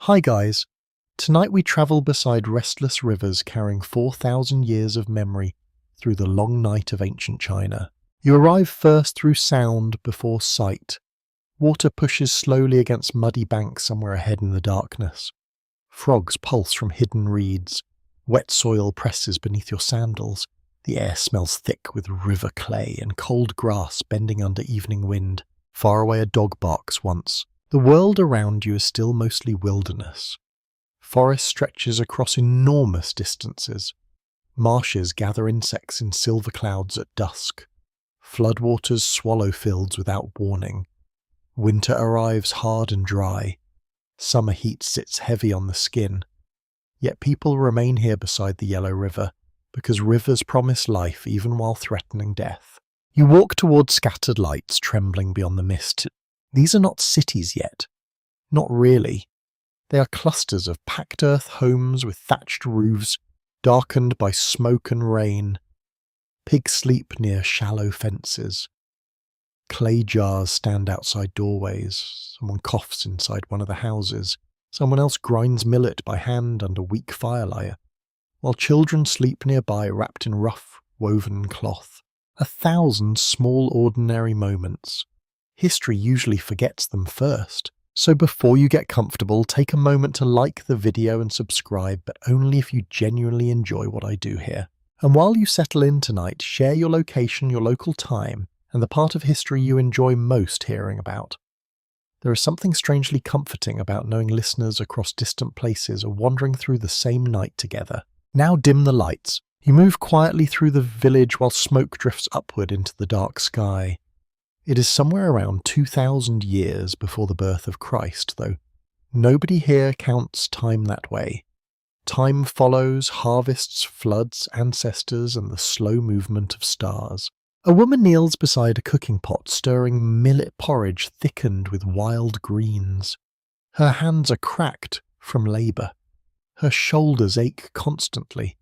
Hi guys, tonight we travel beside restless rivers carrying 4,000 years of memory through the long night of ancient China. You arrive first through sound before sight. Water pushes slowly against muddy banks somewhere ahead in the darkness. Frogs pulse from hidden reeds. Wet soil presses beneath your sandals. The air smells thick with river clay and cold grass bending under evening wind. Far away a dog barks once. The world around you is still mostly wilderness. Forest stretches across enormous distances. Marshes gather insects in silver clouds at dusk. Floodwaters swallow fields without warning. Winter arrives hard and dry. Summer heat sits heavy on the skin. Yet people remain here beside the Yellow River, because rivers promise life even while threatening death. You walk towards scattered lights trembling beyond the mist. These are not cities yet. Not really. They are clusters of packed earth homes with thatched roofs, darkened by smoke and rain. Pigs sleep near shallow fences. Clay jars stand outside doorways. Someone coughs inside one of the houses. Someone else grinds millet by hand under weak firelight, while children sleep nearby wrapped in rough, woven cloth. 1,000 small ordinary moments. History usually forgets them first. So before you get comfortable, take a moment to like the video and subscribe, but only if you genuinely enjoy what I do here. And while you settle in tonight, share your location, your local time, and the part of history you enjoy most hearing about. There is something strangely comforting about knowing listeners across distant places are wandering through the same night together. Now dim the lights. You move quietly through the village while smoke drifts upward into the dark sky. It is somewhere around 2,000 years before the birth of Christ, though nobody here counts time that way. Time follows harvests, floods, ancestors, and the slow movement of stars. A woman kneels beside a cooking pot, stirring millet porridge thickened with wild greens. Her hands are cracked from labour. Her shoulders ache constantly.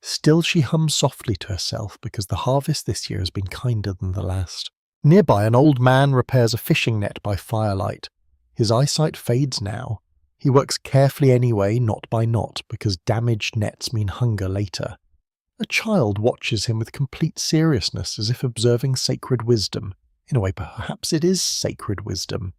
Still she hums softly to herself because the harvest this year has been kinder than the last. Nearby, an old man repairs a fishing net by firelight. His eyesight fades now. He works carefully anyway, knot by knot, because damaged nets mean hunger later. A child watches him with complete seriousness, as if observing sacred wisdom. In a way, perhaps it is sacred wisdom.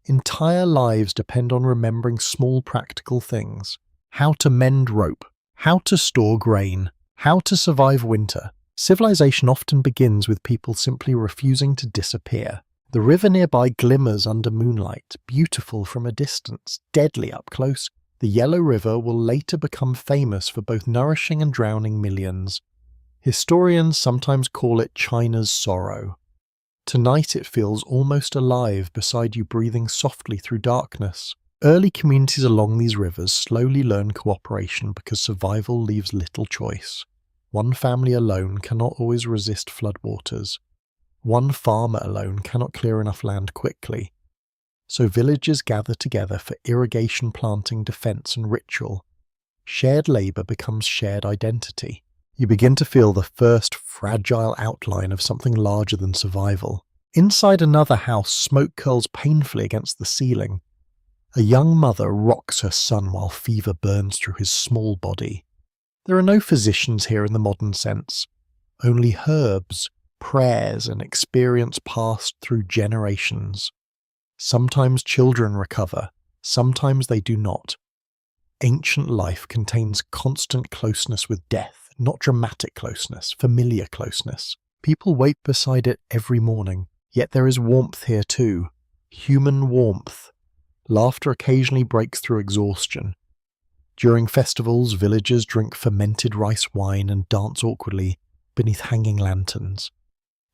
Entire lives depend on remembering small practical things. How to mend rope. How to store grain. How to survive winter. Civilization often begins with people simply refusing to disappear. The river nearby glimmers under moonlight, beautiful from a distance, deadly up close. The Yellow River will later become famous for both nourishing and drowning millions. Historians sometimes call it China's sorrow. Tonight it feels almost alive beside you, breathing softly through darkness. Early communities along these rivers slowly learn cooperation because survival leaves little choice. One family alone cannot always resist floodwaters. One farmer alone cannot clear enough land quickly. So villages gather together for irrigation, planting, defense, and ritual. Shared labor becomes shared identity. You begin to feel the first fragile outline of something larger than survival. Inside another house, smoke curls painfully against the ceiling. A young mother rocks her son while fever burns through his small body. There are no physicians here in the modern sense, only herbs, prayers, and experience passed through generations. Sometimes children recover, sometimes they do not. Ancient life contains constant closeness with death, not dramatic closeness, familiar closeness. People wait beside it every morning, yet there is warmth here too, human warmth. Laughter occasionally breaks through exhaustion. During festivals, villagers drink fermented rice wine and dance awkwardly beneath hanging lanterns.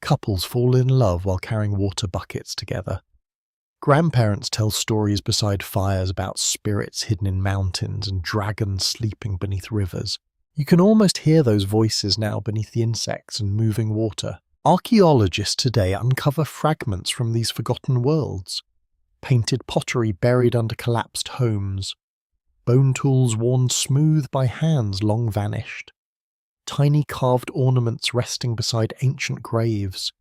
Couples fall in love while carrying water buckets together. Grandparents tell stories beside fires about spirits hidden in mountains and dragons sleeping beneath rivers. You can almost hear those voices now beneath the insects and moving water. Archaeologists today uncover fragments from these forgotten worlds. Painted pottery buried under collapsed homes. Bone tools worn smooth by hands long vanished. Tiny carved ornaments resting beside ancient graves.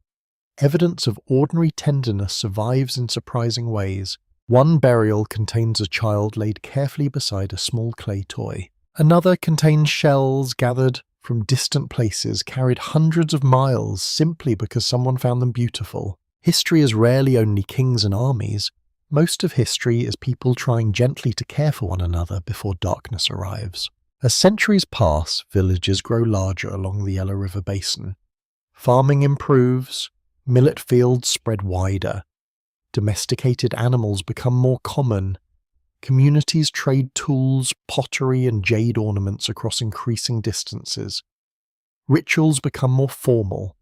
Evidence of ordinary tenderness survives in surprising ways. One burial contains a child laid carefully beside a small clay toy. Another contains shells gathered from distant places, carried hundreds of miles simply because someone found them beautiful. History is rarely only kings and armies. Most of history is people trying gently to care for one another before darkness arrives. As centuries pass, villages grow larger along the Yellow River basin. Farming improves, millet fields spread wider. Domesticated animals become more common. Communities trade tools, pottery, and jade ornaments across increasing distances. Rituals become more formal.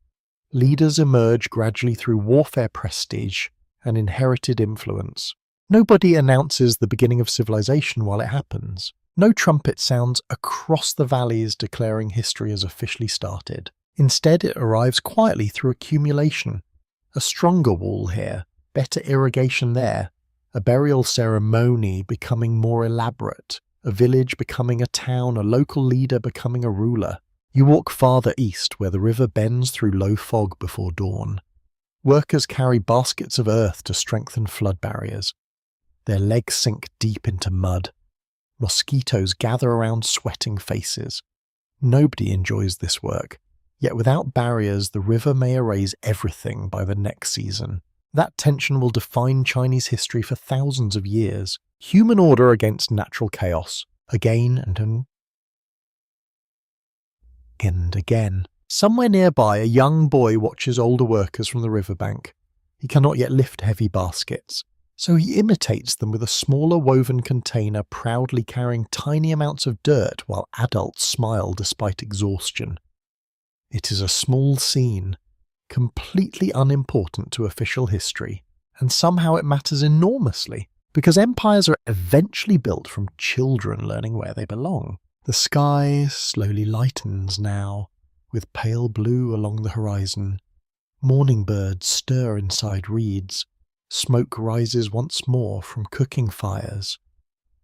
Leaders emerge gradually through warfare prestige and inherited influence. Nobody announces the beginning of civilization while it happens. No trumpet sounds across the valleys declaring history has officially started. Instead, it arrives quietly through accumulation. A stronger wall here, better irrigation there, a burial ceremony becoming more elaborate, a village becoming a town, a local leader becoming a ruler. You walk farther east where the river bends through low fog before dawn. Workers carry baskets of earth to strengthen flood barriers. Their legs sink deep into mud. Mosquitoes gather around sweating faces. Nobody enjoys this work, yet without barriers the river may erase everything by the next season. That tension will define Chinese history for thousands of years. Human order against natural chaos, again and again. Somewhere nearby, a young boy watches older workers from the riverbank. He cannot yet lift heavy baskets, so he imitates them with a smaller woven container proudly carrying tiny amounts of dirt while adults smile despite exhaustion. It is a small scene, completely unimportant to official history, and somehow it matters enormously, because empires are eventually built from children learning where they belong. The sky slowly lightens now, with pale blue along the horizon. Morning birds stir inside reeds. Smoke rises once more from cooking fires.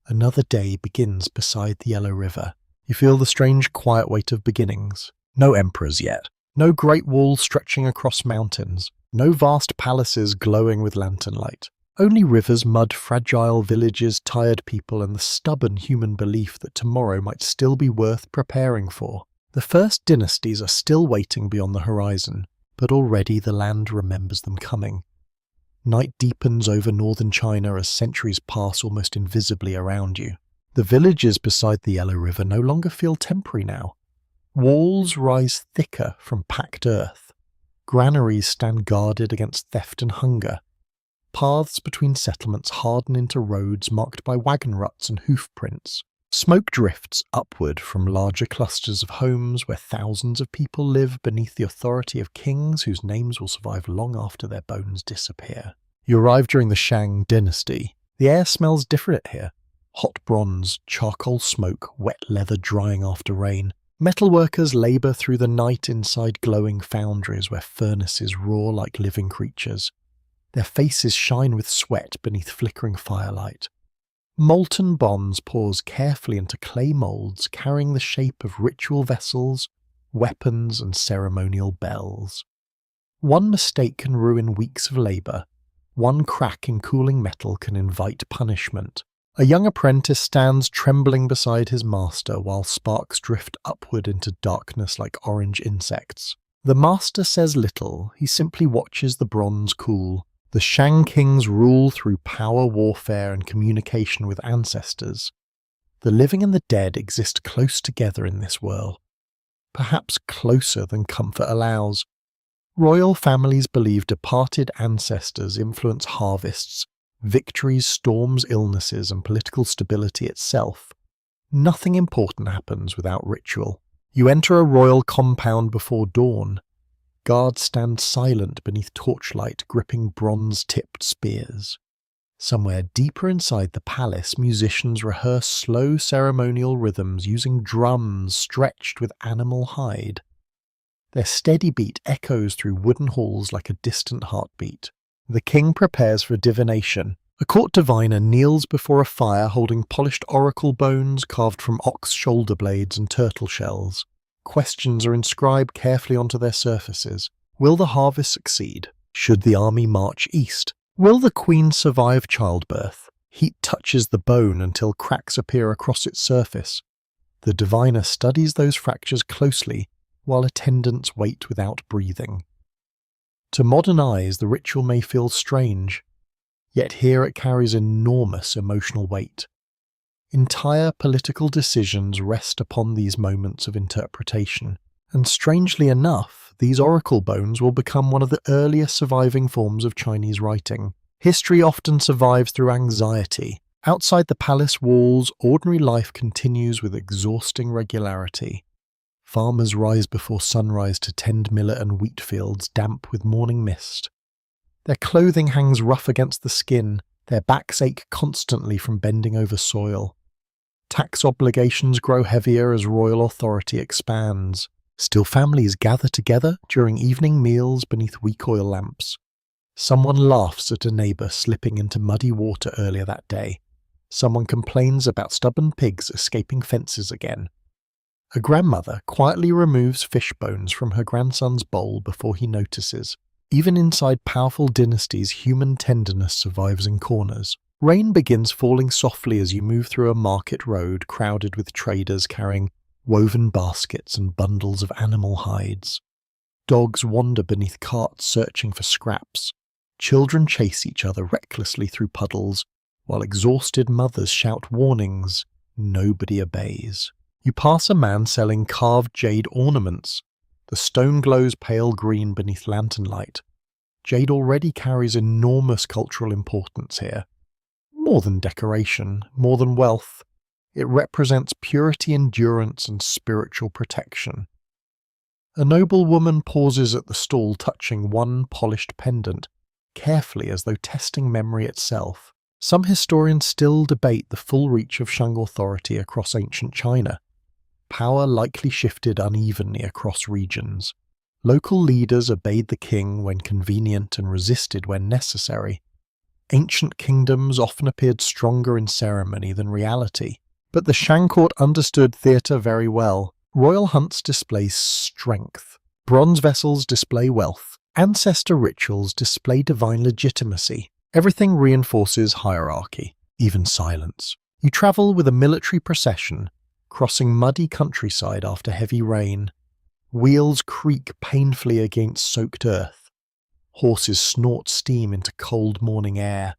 Another day begins beside the Yellow River. You feel the strange quiet weight of beginnings. No emperors yet. No great walls stretching across mountains. No vast palaces glowing with lantern light. Only rivers, mud, fragile villages, tired people, and the stubborn human belief that tomorrow might still be worth preparing for. The first dynasties are still waiting beyond the horizon, but already the land remembers them coming. Night deepens over northern China as centuries pass almost invisibly around you. The villages beside the Yellow River no longer feel temporary now. Walls rise thicker from packed earth. Granaries stand guarded against theft and hunger. Paths between settlements harden into roads marked by wagon ruts and hoof prints. Smoke drifts upward from larger clusters of homes where thousands of people live beneath the authority of kings whose names will survive long after their bones disappear. You arrive during the Shang Dynasty. The air smells different here. Hot bronze, charcoal smoke, wet leather drying after rain. Metalworkers labour through the night inside glowing foundries where furnaces roar like living creatures. Their faces shine with sweat beneath flickering firelight. Molten bonds pours carefully into clay moulds carrying the shape of ritual vessels, weapons, and ceremonial bells. One mistake can ruin weeks of labour. One crack in cooling metal can invite punishment. A young apprentice stands trembling beside his master while sparks drift upward into darkness like orange insects. The master says little, he simply watches the bronze cool. The Shang kings rule through power, warfare, and communication with ancestors. The living and the dead exist close together in this world, perhaps closer than comfort allows. Royal families believe departed ancestors influence harvests, victories, storms, illnesses, and political stability itself. Nothing important happens without ritual. You enter a royal compound before dawn. Guards stand silent beneath torchlight, gripping bronze-tipped spears. Somewhere deeper inside the palace, musicians rehearse slow ceremonial rhythms using drums stretched with animal hide. Their steady beat echoes through wooden halls like a distant heartbeat. The king prepares for divination. A court diviner kneels before a fire holding polished oracle bones carved from ox shoulder blades and turtle shells. Questions are inscribed carefully onto their surfaces. Will the harvest succeed? Should the army march east? Will the queen survive childbirth? Heat touches the bone until cracks appear across its surface. The diviner studies those fractures closely while attendants wait without breathing. To modern eyes, the ritual may feel strange, yet here it carries enormous emotional weight. Entire political decisions rest upon these moments of interpretation, and strangely enough, these oracle bones will become one of the earliest surviving forms of Chinese writing. History often survives through anxiety. Outside the palace walls, ordinary life continues with exhausting regularity. Farmers rise before sunrise to tend millet and wheat fields damp with morning mist. Their clothing hangs rough against the skin, their backs ache constantly from bending over soil. Tax obligations grow heavier as royal authority expands. Still, families gather together during evening meals beneath weak oil lamps. Someone laughs at a neighbour slipping into muddy water earlier that day. Someone complains about stubborn pigs escaping fences again. A grandmother quietly removes fish bones from her grandson's bowl before he notices. Even inside powerful dynasties, human tenderness survives in corners. Rain begins falling softly as you move through a market road crowded with traders carrying woven baskets and bundles of animal hides. Dogs wander beneath carts searching for scraps. Children chase each other recklessly through puddles, while exhausted mothers shout warnings. Nobody obeys. You pass a man selling carved jade ornaments. The stone glows pale green beneath lantern light. Jade already carries enormous cultural importance here. More than decoration, more than wealth, it represents purity, endurance, and spiritual protection. A noble woman pauses at the stall touching one polished pendant, carefully as though testing memory itself. Some historians still debate the full reach of Shang authority across ancient China. Power likely shifted unevenly across regions. Local leaders obeyed the king when convenient and resisted when necessary. Ancient kingdoms often appeared stronger in ceremony than reality. But the Shang court understood theatre very well. Royal hunts display strength. Bronze vessels display wealth. Ancestor rituals display divine legitimacy. Everything reinforces hierarchy, even silence. You travel with a military procession, crossing muddy countryside after heavy rain. Wheels creak painfully against soaked earth. Horses snort steam into cold morning air.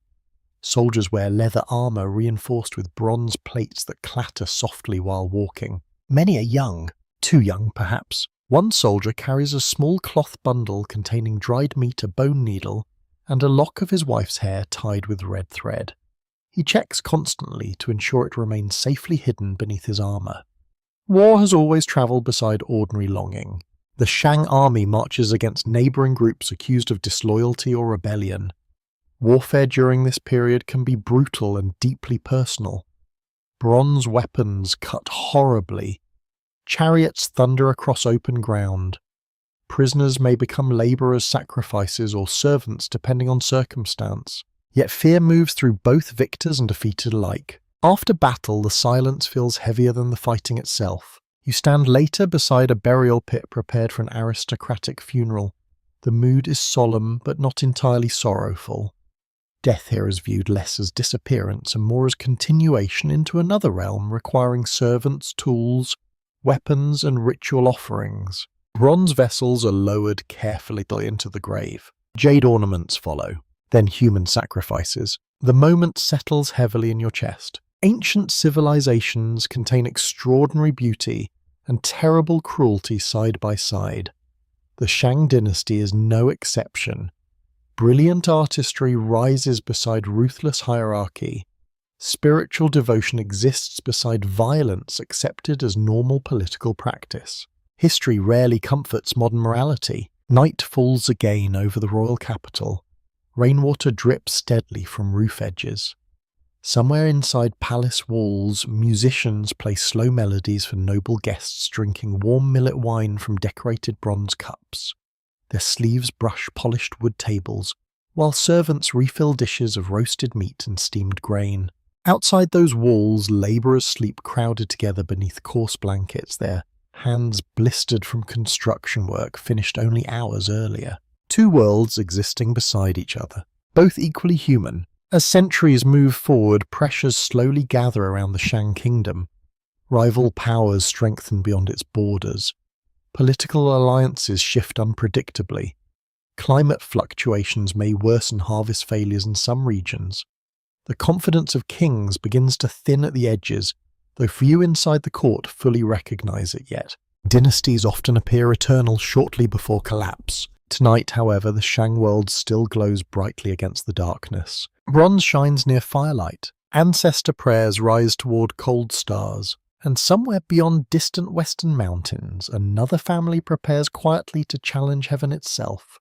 Soldiers wear leather armour reinforced with bronze plates that clatter softly while walking. Many are young, too young perhaps. One soldier carries a small cloth bundle containing dried meat, a bone needle, and a lock of his wife's hair tied with red thread. He checks constantly to ensure it remains safely hidden beneath his armour. War has always travelled beside ordinary longing. The Shang army marches against neighbouring groups accused of disloyalty or rebellion. Warfare during this period can be brutal and deeply personal. Bronze weapons cut horribly. Chariots thunder across open ground. Prisoners may become labourers' sacrifices or servants depending on circumstance. Yet fear moves through both victors and defeated alike. After battle, the silence feels heavier than the fighting itself. You stand later beside a burial pit prepared for an aristocratic funeral. The mood is solemn but not entirely sorrowful. Death here is viewed less as disappearance and more as continuation into another realm requiring servants, tools, weapons, and ritual offerings. Bronze vessels are lowered carefully into the grave. Jade ornaments follow, then human sacrifices. The moment settles heavily in your chest. Ancient civilizations contain extraordinary beauty and terrible cruelty side by side. The Shang dynasty is no exception. Brilliant artistry rises beside ruthless hierarchy. Spiritual devotion exists beside violence accepted as normal political practice. History rarely comforts modern morality. Night falls again over the royal capital. Rainwater drips steadily from roof edges. Somewhere inside palace walls, musicians play slow melodies for noble guests drinking warm millet wine from decorated bronze cups. Their sleeves brush polished wood tables, while servants refill dishes of roasted meat and steamed grain. Outside those walls, labourers sleep crowded together beneath coarse blankets, their hands blistered from construction work finished only hours earlier. Two worlds existing beside each other. both equally human. As centuries move forward, pressures slowly gather around the Shang kingdom. Rival powers strengthen beyond its borders. Political alliances shift unpredictably. Climate fluctuations may worsen harvest failures in some regions. The confidence of kings begins to thin at the edges, though few inside the court fully recognize it yet. Dynasties often appear eternal shortly before collapse. Tonight, however, the Shang world still glows brightly against the darkness. Bronze shines near firelight. Ancestor prayers rise toward cold stars. And somewhere beyond distant western mountains, another family prepares quietly to challenge heaven itself.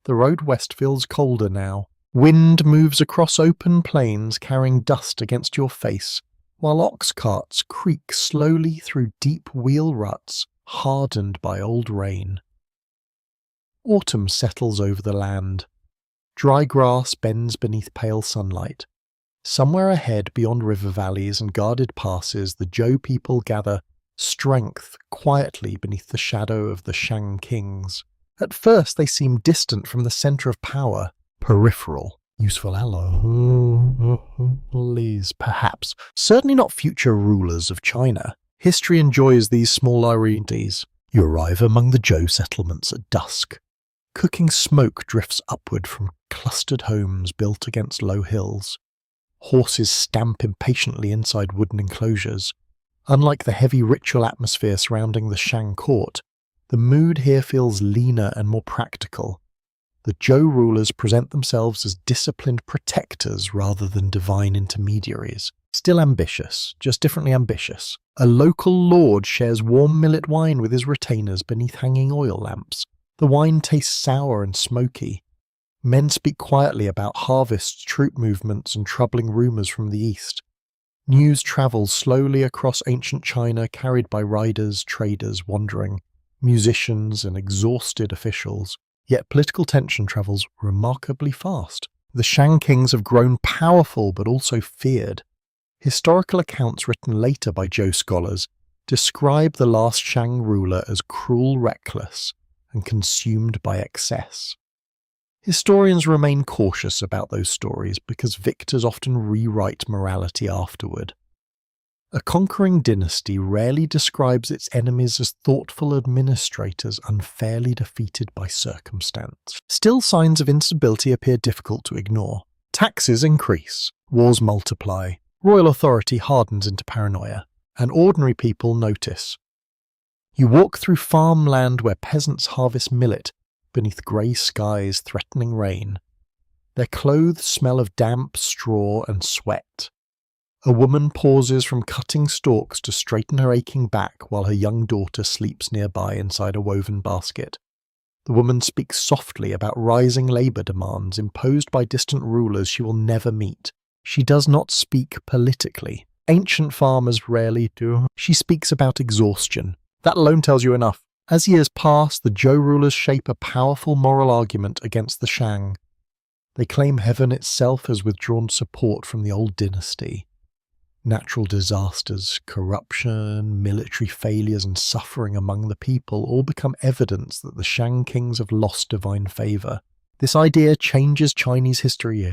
The road west feels colder now. Wind moves across open plains carrying dust against your face, while ox carts creak slowly through deep wheel ruts, hardened by old rain. Autumn settles over the land. Dry grass bends beneath pale sunlight. Somewhere ahead, beyond river valleys and guarded passes, the Zhou people gather strength quietly beneath the shadow of the Shang kings. At first they seem distant from the center of power, peripheral. Useful allies, perhaps. Certainly not future rulers of China. History enjoys these small identities. You arrive among the Zhou settlements at dusk. Cooking smoke drifts upward from clustered homes built against low hills. Horses stamp impatiently inside wooden enclosures. Unlike the heavy ritual atmosphere surrounding the Shang court, the mood here feels leaner and more practical. The Zhou rulers present themselves as disciplined protectors rather than divine intermediaries. Still ambitious, just differently ambitious. A local lord shares warm millet wine with his retainers beneath hanging oil lamps. The wine tastes sour and smoky. Men speak quietly about harvests, troop movements, and troubling rumours from the east. News travels slowly across ancient China, carried by riders, traders, wandering, musicians, and exhausted officials. Yet political tension travels remarkably fast. The Shang kings have grown powerful but also feared. Historical accounts written later by Zhou scholars describe the last Shang ruler as cruel, reckless, and consumed by excess. Historians remain cautious about those stories because victors often rewrite morality afterward. A conquering dynasty rarely describes its enemies as thoughtful administrators unfairly defeated by circumstance. Still, signs of instability appear difficult to ignore. Taxes increase, wars multiply, royal authority hardens into paranoia, and ordinary people notice. You walk through farmland where peasants harvest millet beneath grey skies threatening rain. Their clothes smell of damp straw and sweat. A woman pauses from cutting stalks to straighten her aching back while her young daughter sleeps nearby inside a woven basket. The woman speaks softly about rising labour demands imposed by distant rulers she will never meet. She does not speak politically. Ancient farmers rarely do. She speaks about exhaustion. That alone tells you enough. As years pass, the Zhou rulers shape a powerful moral argument against the Shang. They claim heaven itself has withdrawn support from the old dynasty. Natural disasters, corruption, military failures, and suffering among the people all become evidence that the Shang kings have lost divine favour. This idea changes Chinese history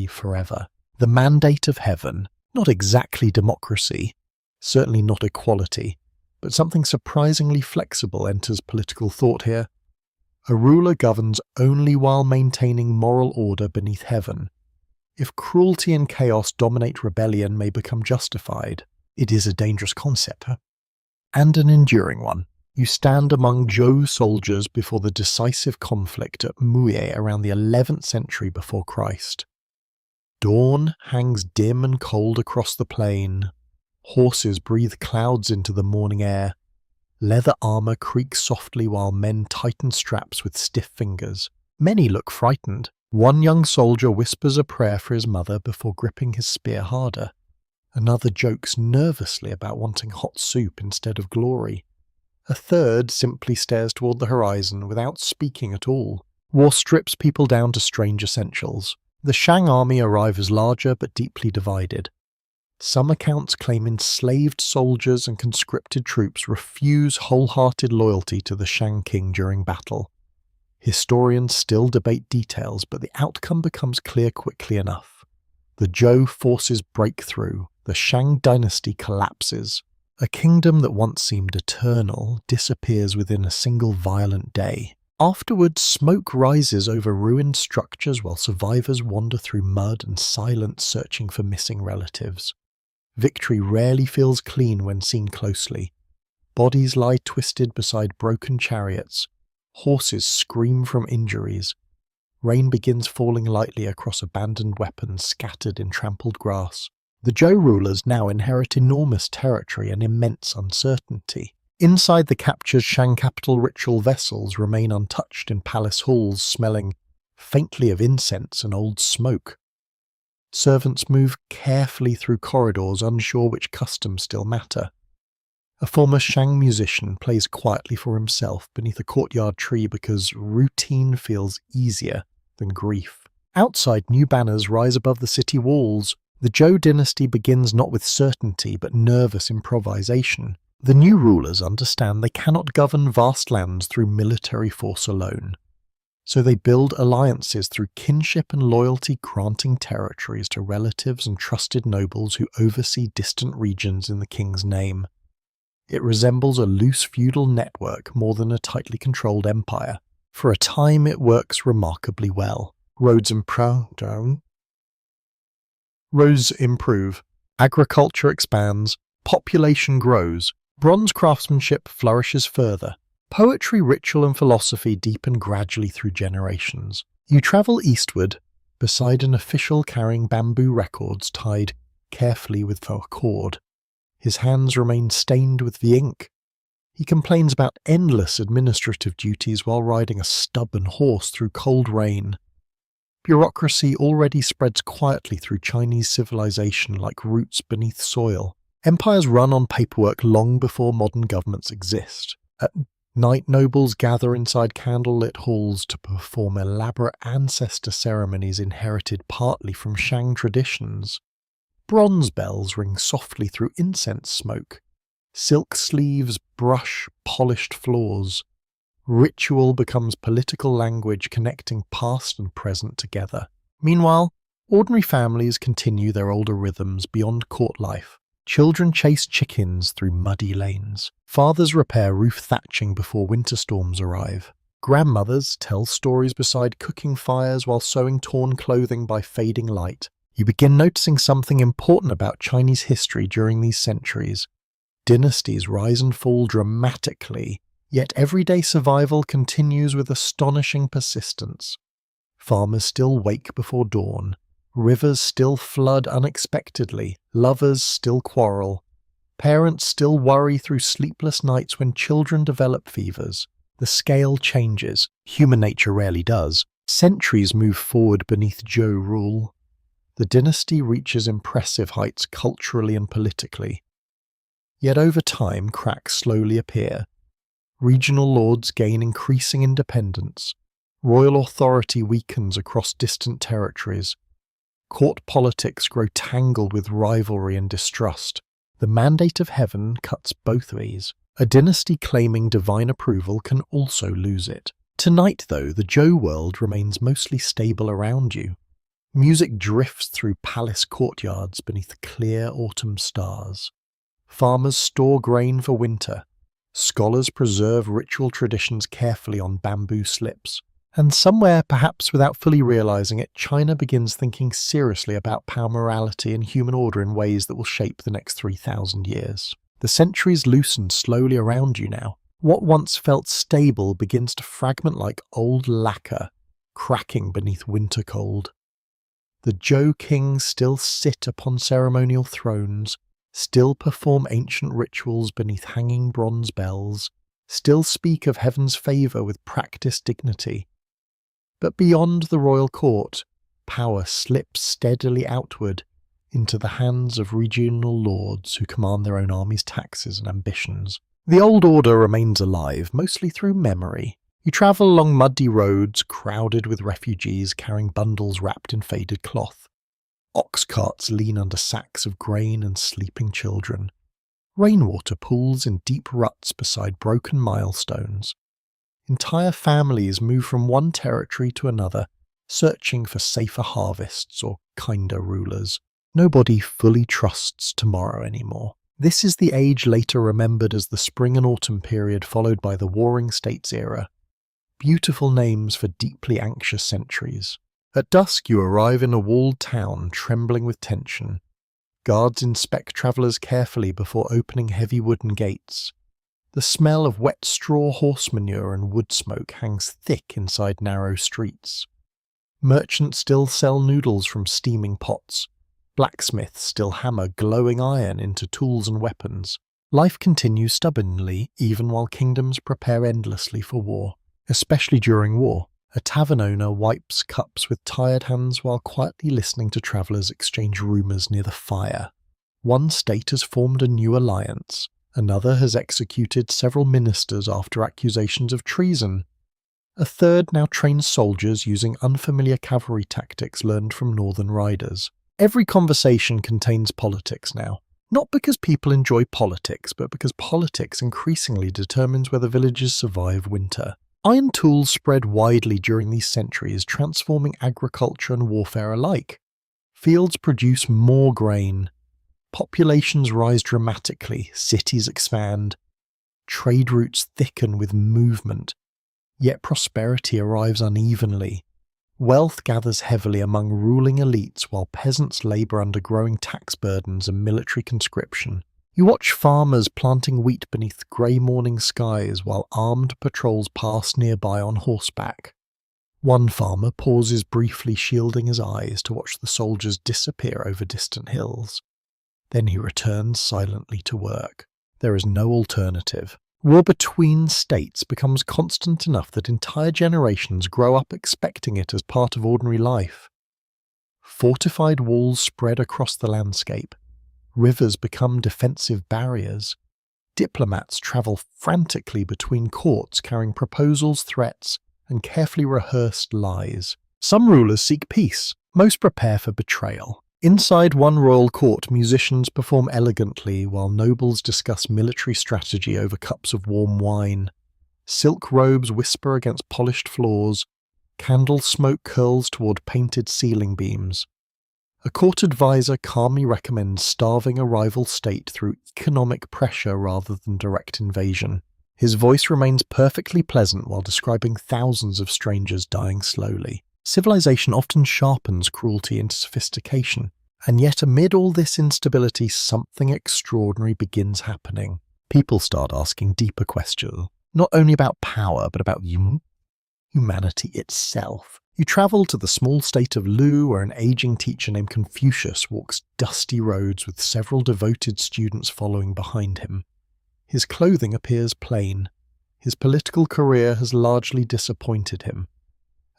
forever. The mandate of heaven, not exactly democracy, certainly not equality, but something surprisingly flexible enters political thought here. A ruler governs only while maintaining moral order beneath heaven. If cruelty and chaos dominate, rebellion may become justified. It is a dangerous concept, and an enduring one. You stand among Zhou soldiers before the decisive conflict at Muye around the 11th century before Christ. Dawn hangs dim and cold across the plain. Horses breathe clouds into the morning air. Leather armour creaks softly while men tighten straps with stiff fingers. Many look frightened. One young soldier whispers a prayer for his mother before gripping his spear harder. Another jokes nervously about wanting hot soup instead of glory. A third simply stares toward the horizon without speaking at all. War strips people down to strange essentials. The Shang army arrive as larger but deeply divided. Some accounts claim enslaved soldiers and conscripted troops refuse wholehearted loyalty to the Shang king during battle. Historians still debate details, but the outcome becomes clear quickly enough. The Zhou forces break through, the Shang Dynasty collapses. A kingdom that once seemed eternal disappears within a single violent day. Afterwards, smoke rises over ruined structures while survivors wander through mud and silence searching for missing relatives. Victory rarely feels clean when seen closely. Bodies lie twisted beside broken chariots. Horses scream from injuries. Rain begins falling lightly across abandoned weapons scattered in trampled grass. The Zhou rulers now inherit enormous territory and immense uncertainty. Inside the captured Shang capital, ritual vessels remain untouched in palace halls, smelling faintly of incense and old smoke. Servants move carefully through corridors, unsure which customs still matter. A former Shang musician plays quietly for himself beneath a courtyard tree because routine feels easier than grief. Outside, new banners rise above the city walls. The Zhou dynasty begins not with certainty but nervous improvisation. The new rulers understand they cannot govern vast lands through military force alone. So they build alliances through kinship and loyalty, granting territories to relatives and trusted nobles who oversee distant regions in the king's name. It resembles a loose feudal network more than a tightly controlled empire. For a time, it works remarkably well. Roads improve, agriculture expands, population grows, bronze craftsmanship flourishes further. Poetry, ritual, and philosophy deepen gradually through generations. You travel eastward, beside an official carrying bamboo records tied carefully with a cord. His hands remain stained with the ink. He complains about endless administrative duties while riding a stubborn horse through cold rain. Bureaucracy already spreads quietly through Chinese civilization like roots beneath soil. Empires run on paperwork long before modern governments exist. At night, nobles gather inside candlelit halls to perform elaborate ancestor ceremonies inherited partly from Shang traditions. Bronze bells ring softly through incense smoke. Silk sleeves brush polished floors. Ritual becomes political language connecting past and present together. Meanwhile, ordinary families continue their older rhythms beyond court life. Children chase chickens through muddy lanes. Fathers repair roof thatching before winter storms arrive. Grandmothers tell stories beside cooking fires while sewing torn clothing by fading light. You begin noticing something important about Chinese history during these centuries. Dynasties rise and fall dramatically, yet everyday survival continues with astonishing persistence. Farmers still wake before dawn. Rivers still flood unexpectedly. Lovers still quarrel. Parents still worry through sleepless nights when children develop fevers. The scale changes. Human nature rarely does. Centuries move forward beneath Zhou rule. The dynasty reaches impressive heights culturally and politically. Yet over time, cracks slowly appear. Regional lords gain increasing independence. Royal authority weakens across distant territories. Court politics grow tangled with rivalry and distrust. The mandate of heaven cuts both ways. A dynasty claiming divine approval can also lose it. Tonight, though, the Zhou world remains mostly stable around you. Music drifts through palace courtyards beneath clear autumn stars. Farmers store grain for winter. Scholars preserve ritual traditions carefully on bamboo slips. And somewhere, perhaps without fully realizing it, China begins thinking seriously about power, morality, and human order in ways that will shape the next 3,000 years. The centuries loosen slowly around you now. What once felt stable begins to fragment like old lacquer, cracking beneath winter cold. The Zhou kings still sit upon ceremonial thrones, still perform ancient rituals beneath hanging bronze bells, still speak of heaven's favour with practiced dignity. But beyond the royal court, power slips steadily outward into the hands of regional lords who command their own armies' taxes and ambitions. The old order remains alive, mostly through memory. You travel along muddy roads crowded with refugees carrying bundles wrapped in faded cloth. Ox carts lean under sacks of grain and sleeping children. Rainwater pools in deep ruts beside broken milestones. Entire families move from one territory to another, searching for safer harvests or kinder rulers. Nobody fully trusts tomorrow anymore. This is the age later remembered as the Spring and Autumn period, followed by the Warring States era. Beautiful names for deeply anxious centuries. At dusk you arrive in a walled town, trembling with tension. Guards inspect travellers carefully before opening heavy wooden gates. The smell of wet straw, horse manure and wood smoke hangs thick inside narrow streets. Merchants still sell noodles from steaming pots. Blacksmiths still hammer glowing iron into tools and weapons. Life continues stubbornly, even while kingdoms prepare endlessly for war. Especially during war, a tavern owner wipes cups with tired hands while quietly listening to travellers exchange rumours near the fire. One state has formed a new alliance. Another has executed several ministers after accusations of treason. A third now trains soldiers using unfamiliar cavalry tactics learned from northern riders. Every conversation contains politics now. Not because people enjoy politics, but because politics increasingly determines whether villages survive winter. Iron tools spread widely during these centuries, transforming agriculture and warfare alike. Fields produce more grain. Populations rise dramatically, cities expand. Trade routes thicken with movement. Yet prosperity arrives unevenly. Wealth gathers heavily among ruling elites while peasants labour under growing tax burdens and military conscription. You watch farmers planting wheat beneath grey morning skies while armed patrols pass nearby on horseback. One farmer pauses briefly, shielding his eyes to watch the soldiers disappear over distant hills. Then he returns silently to work. There is no alternative. War between states becomes constant enough that entire generations grow up expecting it as part of ordinary life. Fortified walls spread across the landscape. Rivers become defensive barriers. Diplomats travel frantically between courts carrying proposals, threats, and carefully rehearsed lies. Some rulers seek peace, most prepare for betrayal. Inside one royal court, musicians perform elegantly while nobles discuss military strategy over cups of warm wine. Silk robes whisper against polished floors. Candle smoke curls toward painted ceiling beams. A court advisor calmly recommends starving a rival state through economic pressure rather than direct invasion. His voice remains perfectly pleasant while describing thousands of strangers dying slowly. Civilization often sharpens cruelty into sophistication, and yet amid all this instability, something extraordinary begins happening. People start asking deeper questions, not only about power, but about humanity itself. You travel to the small state of Lu, where an aging teacher named Confucius walks dusty roads with several devoted students following behind him. His clothing appears plain. His political career has largely disappointed him.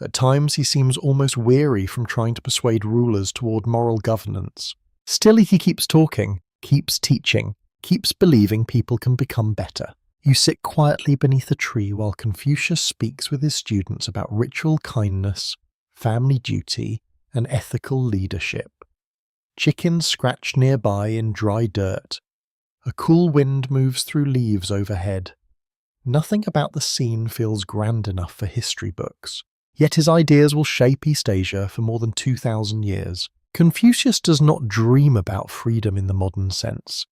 At times he seems almost weary from trying to persuade rulers toward moral governance. Still he keeps talking, keeps teaching, keeps believing people can become better. You sit quietly beneath a tree while Confucius speaks with his students about ritual kindness, family duty, and ethical leadership. Chickens scratch nearby in dry dirt. A cool wind moves through leaves overhead. Nothing about the scene feels grand enough for history books. Yet his ideas will shape East Asia for more than 2,000 years. Confucius does not dream about freedom in the modern sense.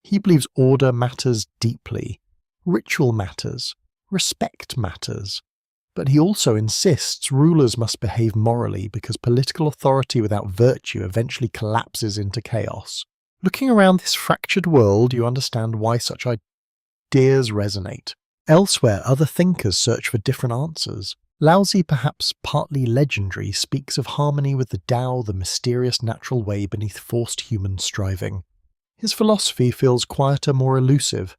He believes order matters deeply. Ritual matters, respect matters, but he also insists rulers must behave morally because political authority without virtue eventually collapses into chaos. Looking around this fractured world, you understand why such ideas resonate. Elsewhere, other thinkers search for different answers. Laozi, perhaps partly legendary, speaks of harmony with the Tao, the mysterious natural way beneath forced human striving. His philosophy feels quieter, more elusive,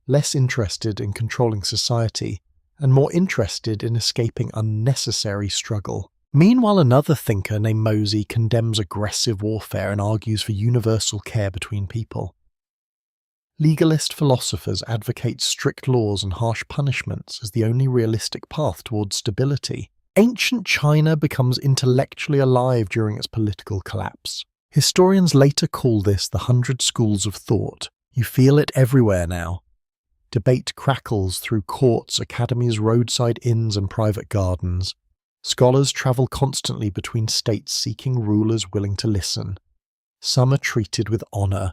less interested in controlling society, and more interested in escaping unnecessary struggle. Meanwhile, another thinker named Mosey condemns aggressive warfare and argues for universal care between people. Legalist philosophers advocate strict laws and harsh punishments as the only realistic path towards stability. Ancient China becomes intellectually alive during its political collapse. Historians later call this the 100 schools of thought. You feel it everywhere now. Debate crackles through courts, academies, roadside inns, and private gardens. Scholars travel constantly between states seeking rulers willing to listen. Some are treated with honor,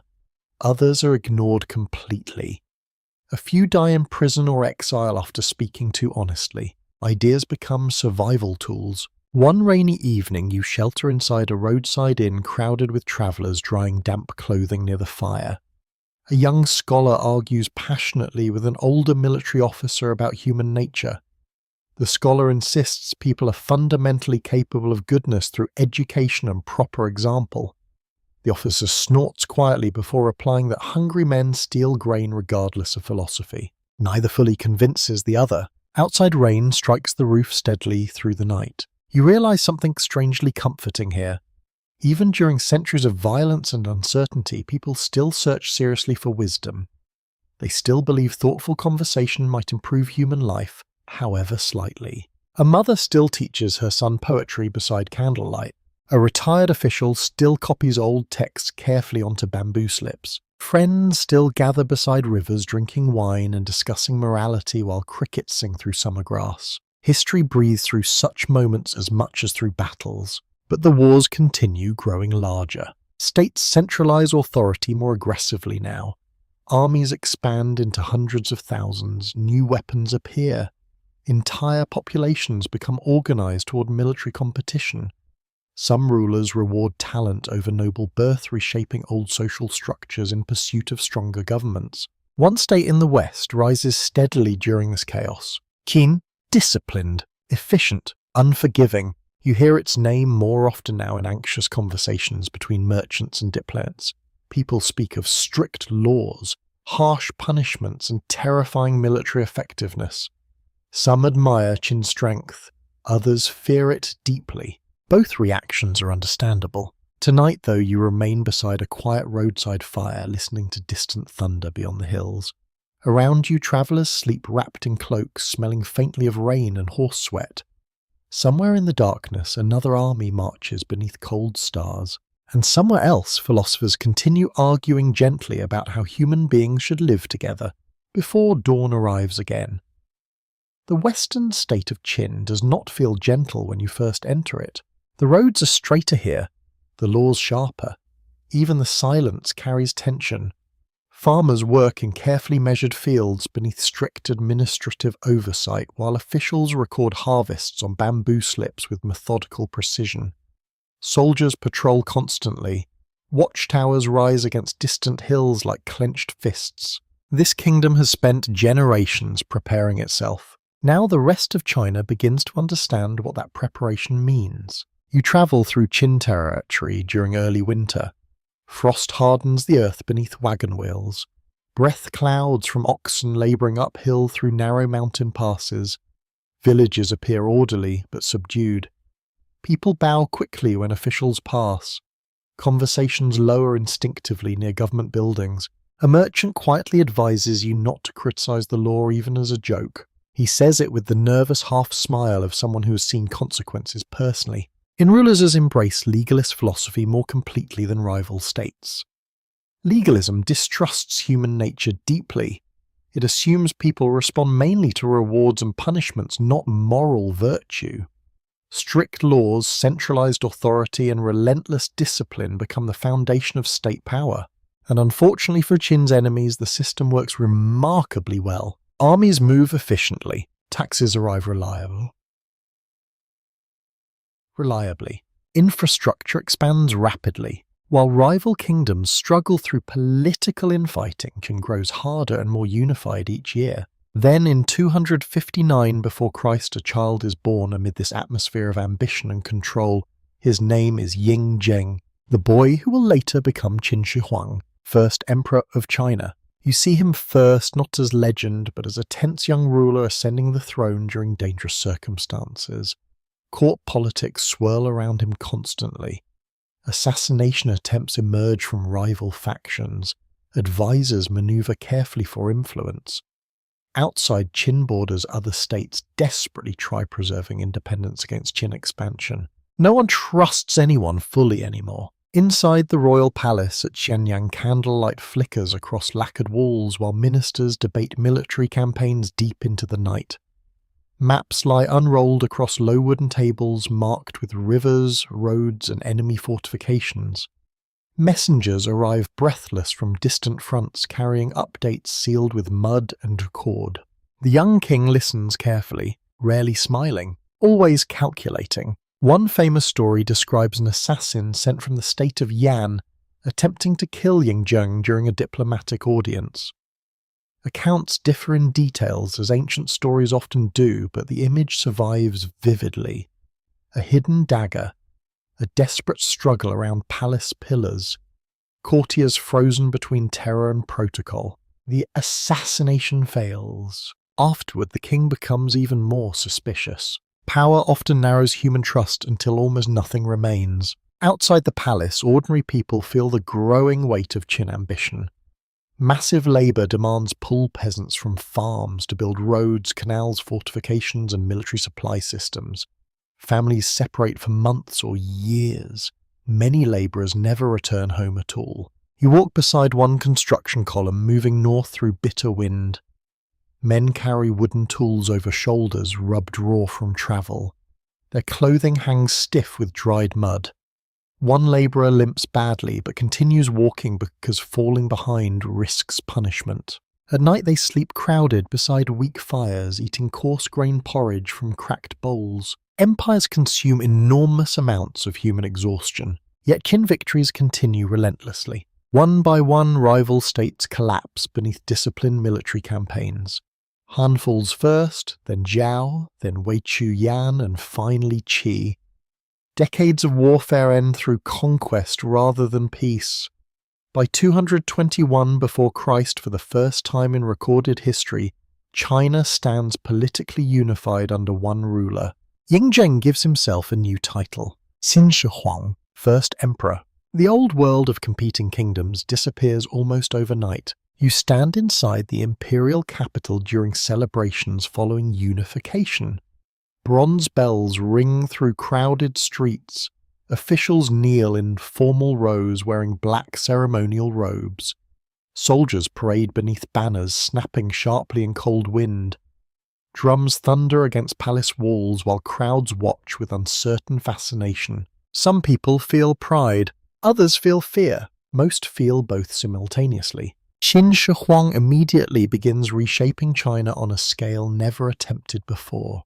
others are ignored completely. A few die in prison or exile after speaking too honestly. Ideas become survival tools. One rainy evening, you shelter inside a roadside inn crowded with travelers drying damp clothing near the fire. A young scholar argues passionately with an older military officer about human nature. The scholar insists people are fundamentally capable of goodness through education and proper example. The officer snorts quietly before replying that hungry men steal grain regardless of philosophy. Neither fully convinces the other. Outside rain strikes the roof steadily through the night. You realize something strangely comforting here. Even during centuries of violence and uncertainty, people still search seriously for wisdom. They still believe thoughtful conversation might improve human life, however slightly. A mother still teaches her son poetry beside candlelight. A retired official still copies old texts carefully onto bamboo slips. Friends still gather beside rivers drinking wine and discussing morality while crickets sing through summer grass. History breathes through such moments as much as through battles. But the wars continue, growing larger. States centralize authority more aggressively now. Armies expand into hundreds of thousands. New weapons appear. Entire populations become organized toward military competition. Some rulers reward talent over noble birth, reshaping old social structures in pursuit of stronger governments. One state in the West rises steadily during this chaos. Qin, disciplined, efficient, unforgiving. You hear its name more often now in anxious conversations between merchants and diplomats. People speak of strict laws, harsh punishments, and terrifying military effectiveness. Some admire Qin's strength, others fear it deeply. Both reactions are understandable. Tonight, though, you remain beside a quiet roadside fire, listening to distant thunder beyond the hills. Around you, travelers sleep wrapped in cloaks, smelling faintly of rain and horse sweat. Somewhere in the darkness, another army marches beneath cold stars. And somewhere else, philosophers continue arguing gently about how human beings should live together, before dawn arrives again. The western state of Qin does not feel gentle when you first enter it. The roads are straighter here, the laws sharper. Even the silence carries tension. Farmers work in carefully measured fields beneath strict administrative oversight, while officials record harvests on bamboo slips with methodical precision. Soldiers patrol constantly. Watchtowers rise against distant hills like clenched fists. This kingdom has spent generations preparing itself. Now the rest of China begins to understand what that preparation means. You travel through Qin territory during early winter. Frost hardens the earth beneath wagon wheels. Breath clouds from oxen labouring uphill through narrow mountain passes. Villages appear orderly but subdued. People bow quickly when officials pass. Conversations lower instinctively near government buildings. A merchant quietly advises you not to criticise the law even as a joke. He says it with the nervous half-smile of someone who has seen consequences personally. In-rulers embrace legalist philosophy more completely than rival states. Legalism distrusts human nature deeply. It assumes people respond mainly to rewards and punishments, not moral virtue. Strict laws, centralized authority, and relentless discipline become the foundation of state power. And unfortunately for Qin's enemies, the system works remarkably well. Armies move efficiently. Taxes arrive reliably. Infrastructure expands rapidly, while rival kingdoms struggle through political infighting. Qin grows harder and more unified each year. Then in 259 before Christ, a child is born amid this atmosphere of ambition and control. His name is Ying Zheng, the boy who will later become Qin Shi Huang, first emperor of China. You see him first not as legend, but as a tense young ruler ascending the throne during dangerous circumstances. Court politics swirl around him constantly. Assassination attempts emerge from rival factions. Advisors maneuver carefully for influence. Outside Qin borders, other states desperately try preserving independence against Qin expansion. No one trusts anyone fully anymore. Inside the royal palace at Xianyang, candlelight flickers across lacquered walls while ministers debate military campaigns deep into the night. Maps lie unrolled across low wooden tables marked with rivers, roads, and enemy fortifications. Messengers arrive breathless from distant fronts carrying updates sealed with mud and cord. The young king listens carefully, rarely smiling, always calculating. One famous story describes an assassin sent from the state of Yuan attempting to kill Yingzheng during a diplomatic audience. Accounts differ in details, as ancient stories often do, but the image survives vividly. A hidden dagger, a desperate struggle around palace pillars, courtiers frozen between terror and protocol. The assassination fails. Afterward, the king becomes even more suspicious. Power often narrows human trust until almost nothing remains. Outside the palace, ordinary people feel the growing weight of Qin ambition. Massive labour demands pull peasants from farms to build roads, canals, fortifications, and military supply systems. Families separate for months or years. Many labourers never return home at all. You walk beside one construction column, moving north through bitter wind. Men carry wooden tools over shoulders, rubbed raw from travel. Their clothing hangs stiff with dried mud. One labourer limps badly but continues walking because falling behind risks punishment. At night they sleep crowded beside weak fires, eating coarse-grained porridge from cracked bowls. Empires consume enormous amounts of human exhaustion, yet Qin victories continue relentlessly. One by one, rival states collapse beneath disciplined military campaigns. Han falls first, then Zhao, then Wei Chu Yan, and finally Qi. Decades of warfare end through conquest rather than peace. By 221 before Christ, for the first time in recorded history, China stands politically unified under one ruler. Yingzheng gives himself a new title, Qin Shi Huang, first emperor. The old world of competing kingdoms disappears almost overnight. You stand inside the imperial capital during celebrations following unification. Bronze bells ring through crowded streets. Officials kneel in formal rows wearing black ceremonial robes. Soldiers parade beneath banners snapping sharply in cold wind. Drums thunder against palace walls while crowds watch with uncertain fascination. Some people feel pride, others feel fear. Most feel both simultaneously. Qin Shi Huang immediately begins reshaping China on a scale never attempted before.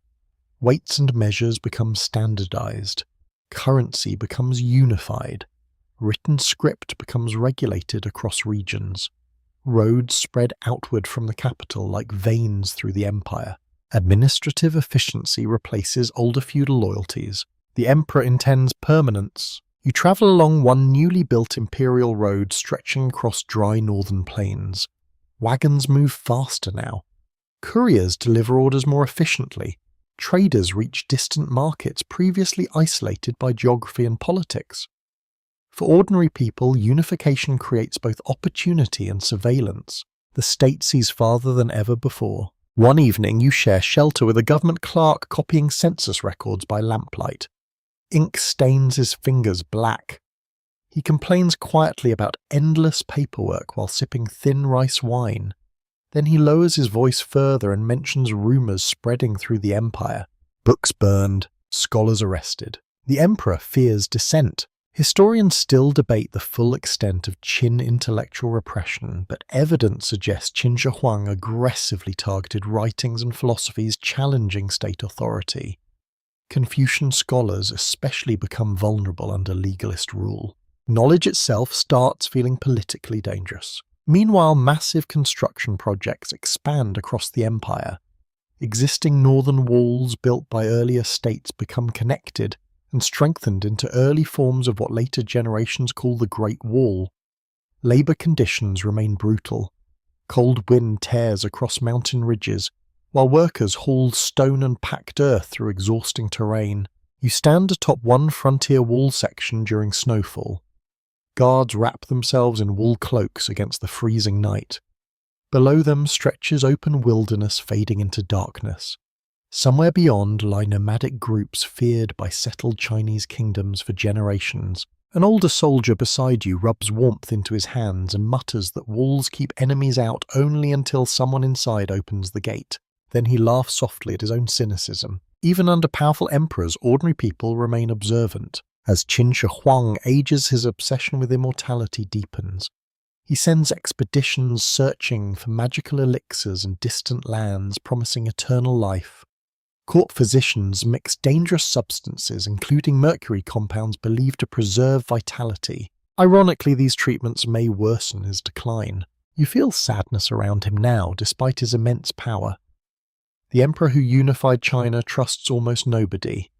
Weights and measures become standardized. Currency becomes unified. Written script becomes regulated across regions. Roads spread outward from the capital like veins through the empire. Administrative efficiency replaces older feudal loyalties. The emperor intends permanence. You travel along one newly built imperial road stretching across dry northern plains. Wagons move faster now. Couriers deliver orders more efficiently. Traders reach distant markets previously isolated by geography and politics. For ordinary people, unification creates both opportunity and surveillance. The state sees farther than ever before. One evening, you share shelter with a government clerk copying census records by lamplight. Ink stains his fingers black. He complains quietly about endless paperwork while sipping thin rice wine. Then he lowers his voice further and mentions rumours spreading through the empire. Books burned, scholars arrested. The emperor fears dissent. Historians still debate the full extent of Qin intellectual repression, but evidence suggests Qin Shi Huang aggressively targeted writings and philosophies challenging state authority. Confucian scholars especially become vulnerable under legalist rule. Knowledge itself starts feeling politically dangerous. Meanwhile, massive construction projects expand across the empire. Existing northern walls built by earlier states become connected and strengthened into early forms of what later generations call the Great Wall. Labour conditions remain brutal. Cold wind tears across mountain ridges, while workers haul stone and packed earth through exhausting terrain. You stand atop one frontier wall section during snowfall. Guards wrap themselves in wool cloaks against the freezing night. Below them stretches open wilderness fading into darkness. Somewhere beyond lie nomadic groups feared by settled Chinese kingdoms for generations. An older soldier beside you rubs warmth into his hands and mutters that walls keep enemies out only until someone inside opens the gate. Then he laughs softly at his own cynicism. Even under powerful emperors, ordinary people remain observant. As Qin Shi Huang ages, his obsession with immortality deepens. He sends expeditions searching for magical elixirs in distant lands promising eternal life. Court physicians mix dangerous substances, including mercury compounds believed to preserve vitality. Ironically, these treatments may worsen his decline. You feel sadness around him now, despite his immense power. The emperor who unified China trusts almost nobody.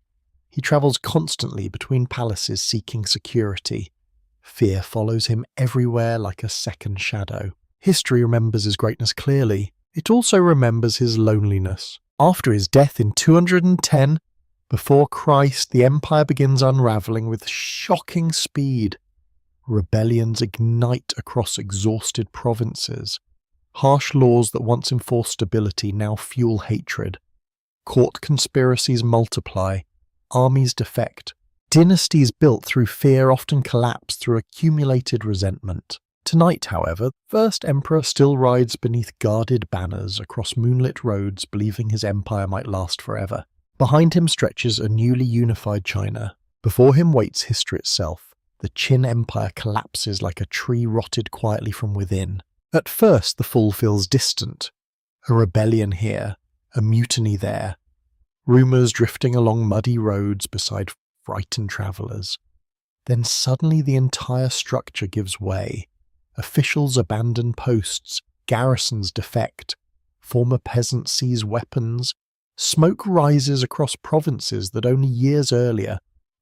He travels constantly between palaces seeking security. Fear follows him everywhere like a second shadow. History remembers his greatness clearly. It also remembers his loneliness. After his death in 210 before Christ, the empire begins unraveling with shocking speed. Rebellions ignite across exhausted provinces. Harsh laws that once enforced stability now fuel hatred. Court conspiracies multiply. Armies defect. Dynasties built through fear often collapse through accumulated resentment. Tonight, however, the first emperor still rides beneath guarded banners across moonlit roads, believing his empire might last forever. Behind him stretches a newly unified China. Before him waits history itself. The Qin Empire collapses like a tree rotted quietly from within. At first, the fall feels distant. A rebellion here, a mutiny there. Rumours drifting along muddy roads beside frightened travellers. Then suddenly the entire structure gives way. Officials abandon posts, garrisons defect, former peasants seize weapons. Smoke rises across provinces that only years earlier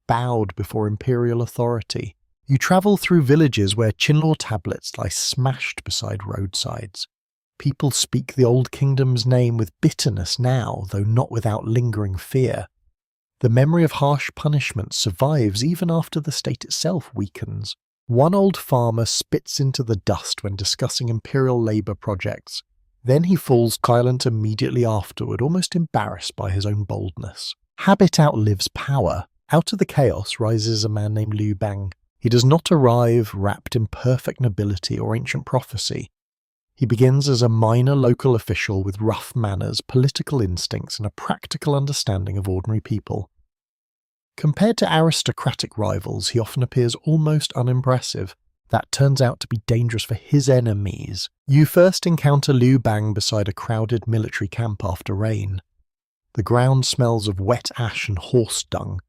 bowed before imperial authority. You travel through villages where Qinlaw tablets lie smashed beside roadsides. People speak the old kingdom's name with bitterness now, though not without lingering fear. The memory of harsh punishment survives even after the state itself weakens. One old farmer spits into the dust when discussing imperial labour projects. Then he falls silent immediately afterward, almost embarrassed by his own boldness. Habit outlives power. Out of the chaos rises a man named Liu Bang. He does not arrive wrapped in perfect nobility or ancient prophecy. He begins as a minor local official with rough manners, political instincts, and a practical understanding of ordinary people. Compared to aristocratic rivals, he often appears almost unimpressive. That turns out to be dangerous for his enemies. You first encounter Liu Bang beside a crowded military camp after rain. The ground smells of wet ash and horse dung.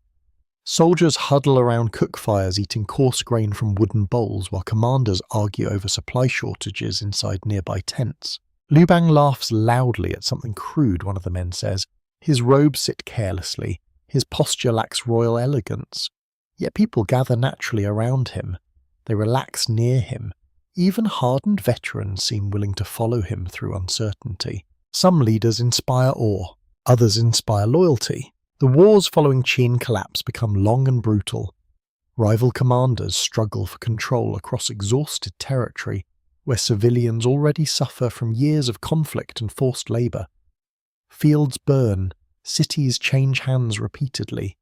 Soldiers huddle around cook fires eating coarse grain from wooden bowls while commanders argue over supply shortages inside nearby tents. Liu Bang laughs loudly at something crude one of the men says. His robes sit carelessly. His posture lacks royal elegance. Yet people gather naturally around him. They relax near him. Even hardened veterans seem willing to follow him through uncertainty. Some leaders inspire awe. Others inspire loyalty. The wars following Qin collapse become long and brutal. Rival commanders struggle for control across exhausted territory, where civilians already suffer from years of conflict and forced labour. Fields burn, cities change hands repeatedly.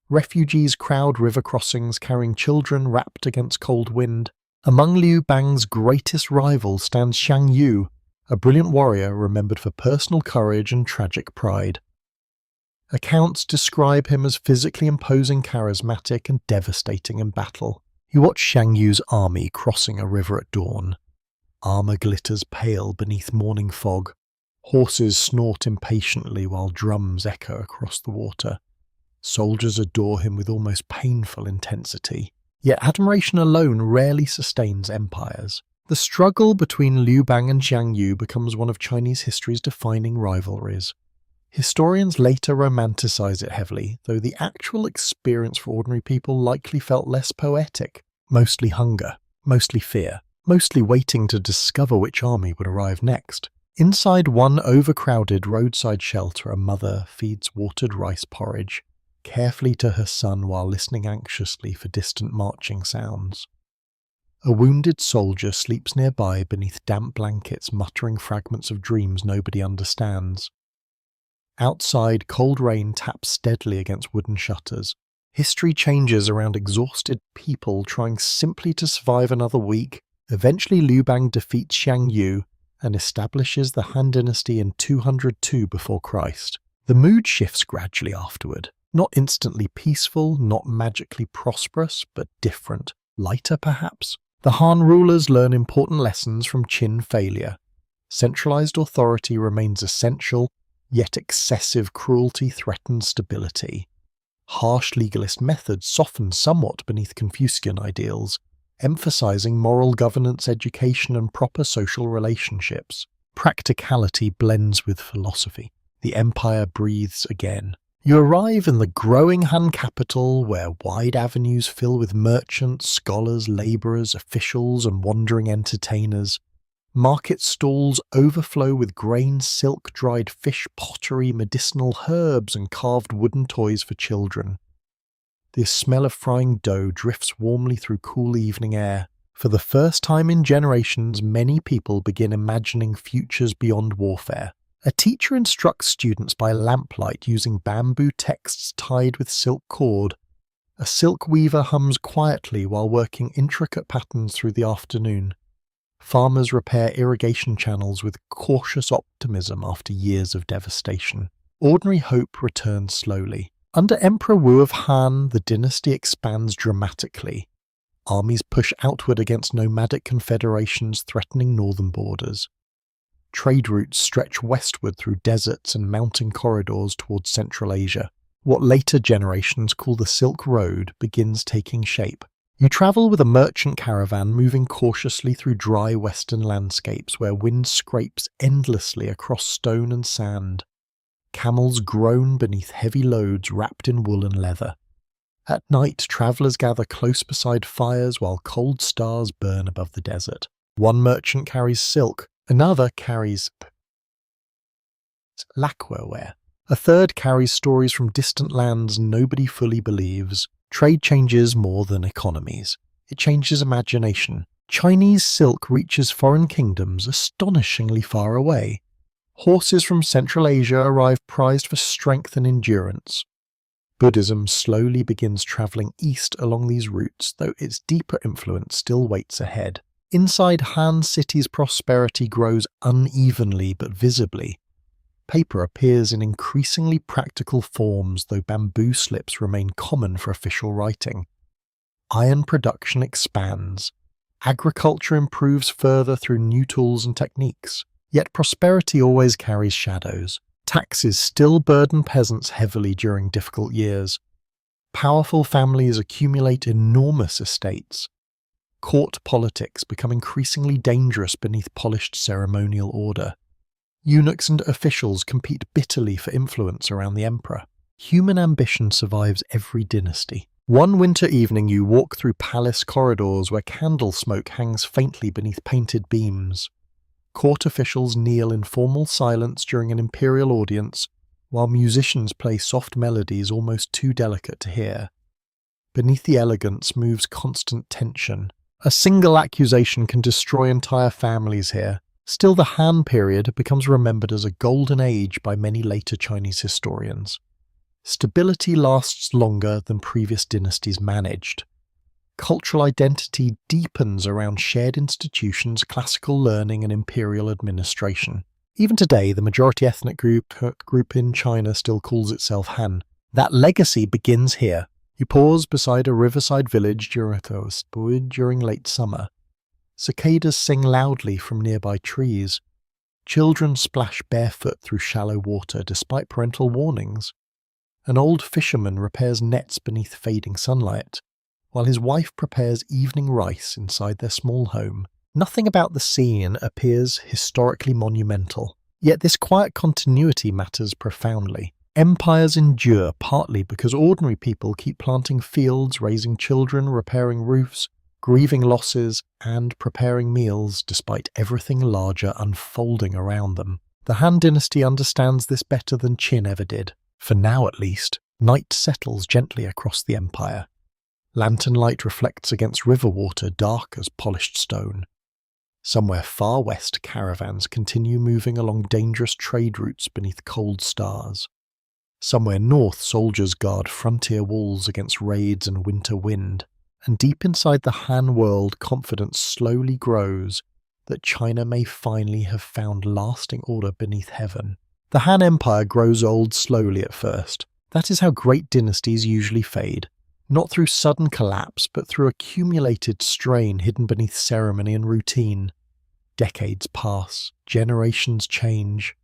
Refugees crowd river crossings carrying children wrapped against cold wind. Among Liu Bang's greatest rivals stands Xiang Yu, a brilliant warrior remembered for personal courage and tragic pride. Accounts describe him as physically imposing, charismatic, and devastating in battle. You watch Xiang Yu's army crossing a river at dawn. Armour glitters pale beneath morning fog. Horses snort impatiently while drums echo across the water. Soldiers adore him with almost painful intensity. Yet admiration alone rarely sustains empires. The struggle between Liu Bang and Xiang Yu becomes one of Chinese history's defining rivalries. Historians later romanticize it heavily, though the actual experience for ordinary people likely felt less poetic. Mostly hunger, mostly fear, mostly waiting to discover which army would arrive next. Inside one overcrowded roadside shelter, a mother feeds watered rice porridge, carefully to her son while listening anxiously for distant marching sounds. A wounded soldier sleeps nearby beneath damp blankets, muttering fragments of dreams nobody understands. Outside, cold rain taps steadily against wooden shutters. History changes around exhausted people trying simply to survive another week. Eventually Liu Bang defeats Xiang Yu and establishes the Han Dynasty in 202 before Christ. The mood shifts gradually afterward. Not instantly peaceful, not magically prosperous, but different. Lighter, perhaps? The Han rulers learn important lessons from Qin failure. Centralized authority remains essential, yet excessive cruelty threatens stability. Harsh legalist methods soften somewhat beneath Confucian ideals, emphasizing moral governance, education, and proper social relationships. Practicality blends with philosophy. The empire breathes again. You arrive in the growing Han capital, where wide avenues fill with merchants, scholars, laborers, officials, and wandering entertainers. Market stalls overflow with grain, silk, dried fish, pottery, medicinal herbs, and carved wooden toys for children. The smell of frying dough drifts warmly through cool evening air. For the first time in generations, many people begin imagining futures beyond warfare. A teacher instructs students by lamplight using bamboo texts tied with silk cord. A silk weaver hums quietly while working intricate patterns through the afternoon. Farmers repair irrigation channels with cautious optimism after years of devastation. Ordinary hope returns slowly. Under Emperor Wu of Han, the dynasty expands dramatically. Armies push outward against nomadic confederations threatening northern borders. Trade routes stretch westward through deserts and mountain corridors towards Central Asia. What later generations call the Silk Road begins taking shape. You travel with a merchant caravan moving cautiously through dry western landscapes where wind scrapes endlessly across stone and sand. Camels groan beneath heavy loads wrapped in wool and leather. At night, travellers gather close beside fires while cold stars burn above the desert. One merchant carries silk, another carries lacquerware. A third carries stories from distant lands nobody fully believes. Trade changes more than economies. It changes imagination. Chinese silk reaches foreign kingdoms astonishingly far away. Horses from Central Asia arrive prized for strength and endurance. Buddhism slowly begins travelling east along these routes, though its deeper influence still waits ahead. Inside Han City's prosperity grows unevenly but visibly. Paper appears in increasingly practical forms, though bamboo slips remain common for official writing. Iron production expands. Agriculture improves further through new tools and techniques. Yet prosperity always carries shadows. Taxes still burden peasants heavily during difficult years. Powerful families accumulate enormous estates. Court politics become increasingly dangerous beneath polished ceremonial order. Eunuchs and officials compete bitterly for influence around the emperor. Human ambition survives every dynasty. One winter evening you walk through palace corridors where candle smoke hangs faintly beneath painted beams. Court officials kneel in formal silence during an imperial audience, while musicians play soft melodies almost too delicate to hear. Beneath the elegance moves constant tension. A single accusation can destroy entire families here. Still, the Han period becomes remembered as a golden age by many later Chinese historians. Stability lasts longer than previous dynasties managed. Cultural identity deepens around shared institutions, classical learning, and imperial administration. Even today, the majority ethnic group in China still calls itself Han. That legacy begins here. You pause beside a riverside village during late summer. Cicadas sing loudly from nearby trees. Children splash barefoot through shallow water despite parental warnings. An old fisherman repairs nets beneath fading sunlight, while his wife prepares evening rice inside their small home. Nothing about the scene appears historically monumental, yet this quiet continuity matters profoundly. Empires endure partly because ordinary people keep planting fields, raising children, repairing roofs, grieving losses, and preparing meals despite everything larger unfolding around them. The Han Dynasty understands this better than Qin ever did. For now at least, night settles gently across the empire. Lantern light reflects against river water dark as polished stone. Somewhere far west, caravans continue moving along dangerous trade routes beneath cold stars. Somewhere north, soldiers guard frontier walls against raids and winter wind. And deep inside the Han world, confidence slowly grows that China may finally have found lasting order beneath heaven. The Han Empire grows old slowly at first. That is how great dynasties usually fade. Not through sudden collapse, but through accumulated strain hidden beneath ceremony and routine. Decades pass, generations change.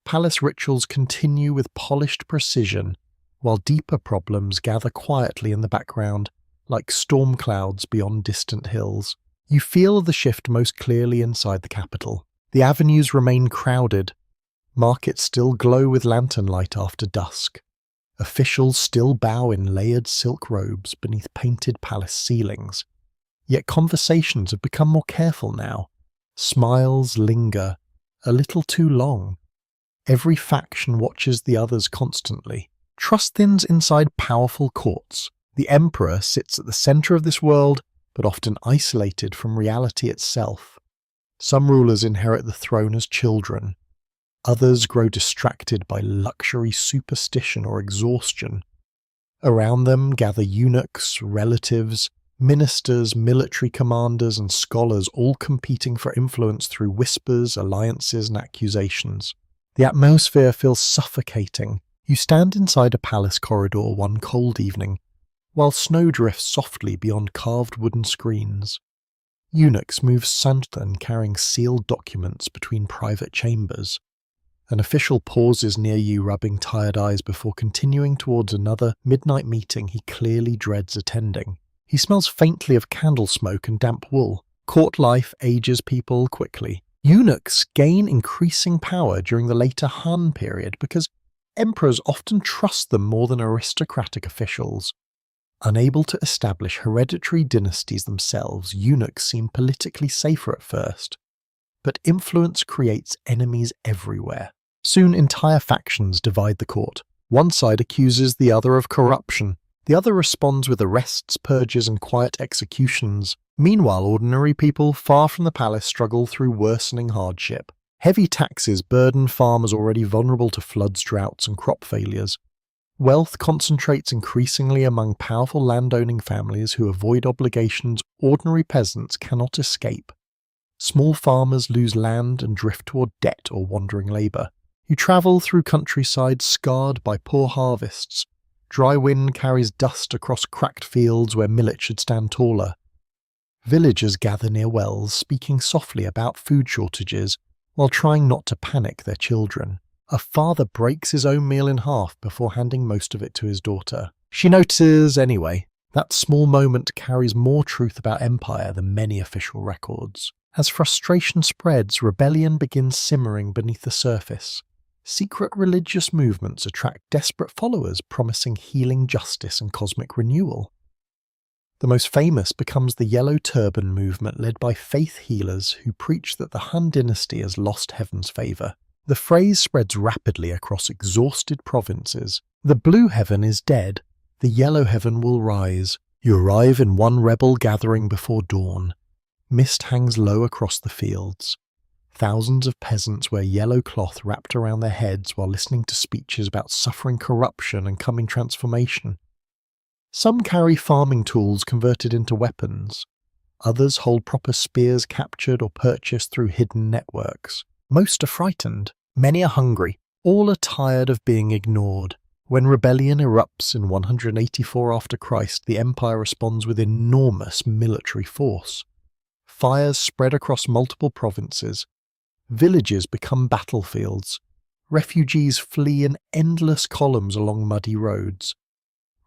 Palace rituals continue with polished precision, while deeper problems gather quietly in the background, like storm clouds beyond distant hills. You feel the shift most clearly inside the capital. The avenues remain crowded. Markets still glow with lantern light after dusk. Officials still bow in layered silk robes beneath painted palace ceilings. Yet conversations have become more careful now. Smiles linger, a little too long. Every faction watches the others constantly. Trust thins inside powerful courts. The emperor sits at the center of this world, but often isolated from reality itself. Some rulers inherit the throne as children. Others grow distracted by luxury, superstition, or exhaustion. Around them gather eunuchs, relatives, ministers, military commanders, and scholars, all competing for influence through whispers, alliances, and accusations. The atmosphere feels suffocating. You stand inside a palace corridor one cold evening, while snow drifts softly beyond carved wooden screens. Eunuchs move southern, carrying sealed documents between private chambers. An official pauses near you, rubbing tired eyes before continuing towards another midnight meeting he clearly dreads attending. He smells faintly of candle smoke and damp wool. Court life ages people quickly. Eunuchs gain increasing power during the later Han period because emperors often trust them more than aristocratic officials. Unable to establish hereditary dynasties themselves, eunuchs seem politically safer at first. But influence creates enemies everywhere. Soon entire factions divide the court. One side accuses the other of corruption. The other responds with arrests, purges, and quiet executions. Meanwhile, ordinary people far from the palace struggle through worsening hardship. Heavy taxes burden farmers already vulnerable to floods, droughts, and crop failures. Wealth concentrates increasingly among powerful landowning families who avoid obligations ordinary peasants cannot escape. Small farmers lose land and drift toward debt or wandering labour. You travel through countryside scarred by poor harvests. Dry wind carries dust across cracked fields where millet should stand taller. Villagers gather near wells, speaking softly about food shortages while trying not to panic their children. A father breaks his own meal in half before handing most of it to his daughter. She notices anyway. That small moment carries more truth about empire than many official records. As frustration spreads, rebellion begins simmering beneath the surface. Secret religious movements attract desperate followers, promising healing justice and cosmic renewal. The most famous becomes the Yellow Turban movement, led by faith healers who preach that the Han dynasty has lost heaven's favour. The phrase spreads rapidly across exhausted provinces. The blue heaven is dead, the yellow heaven will rise. You arrive in one rebel gathering before dawn. Mist hangs low across the fields. Thousands of peasants wear yellow cloth wrapped around their heads while listening to speeches about suffering corruption and coming transformation. Some carry farming tools converted into weapons. Others hold proper spears captured or purchased through hidden networks. Most are frightened. Many are hungry. All are tired of being ignored. When rebellion erupts in 184 after Christ, the empire responds with enormous military force. Fires spread across multiple provinces. Villages become battlefields. Refugees flee in endless columns along muddy roads.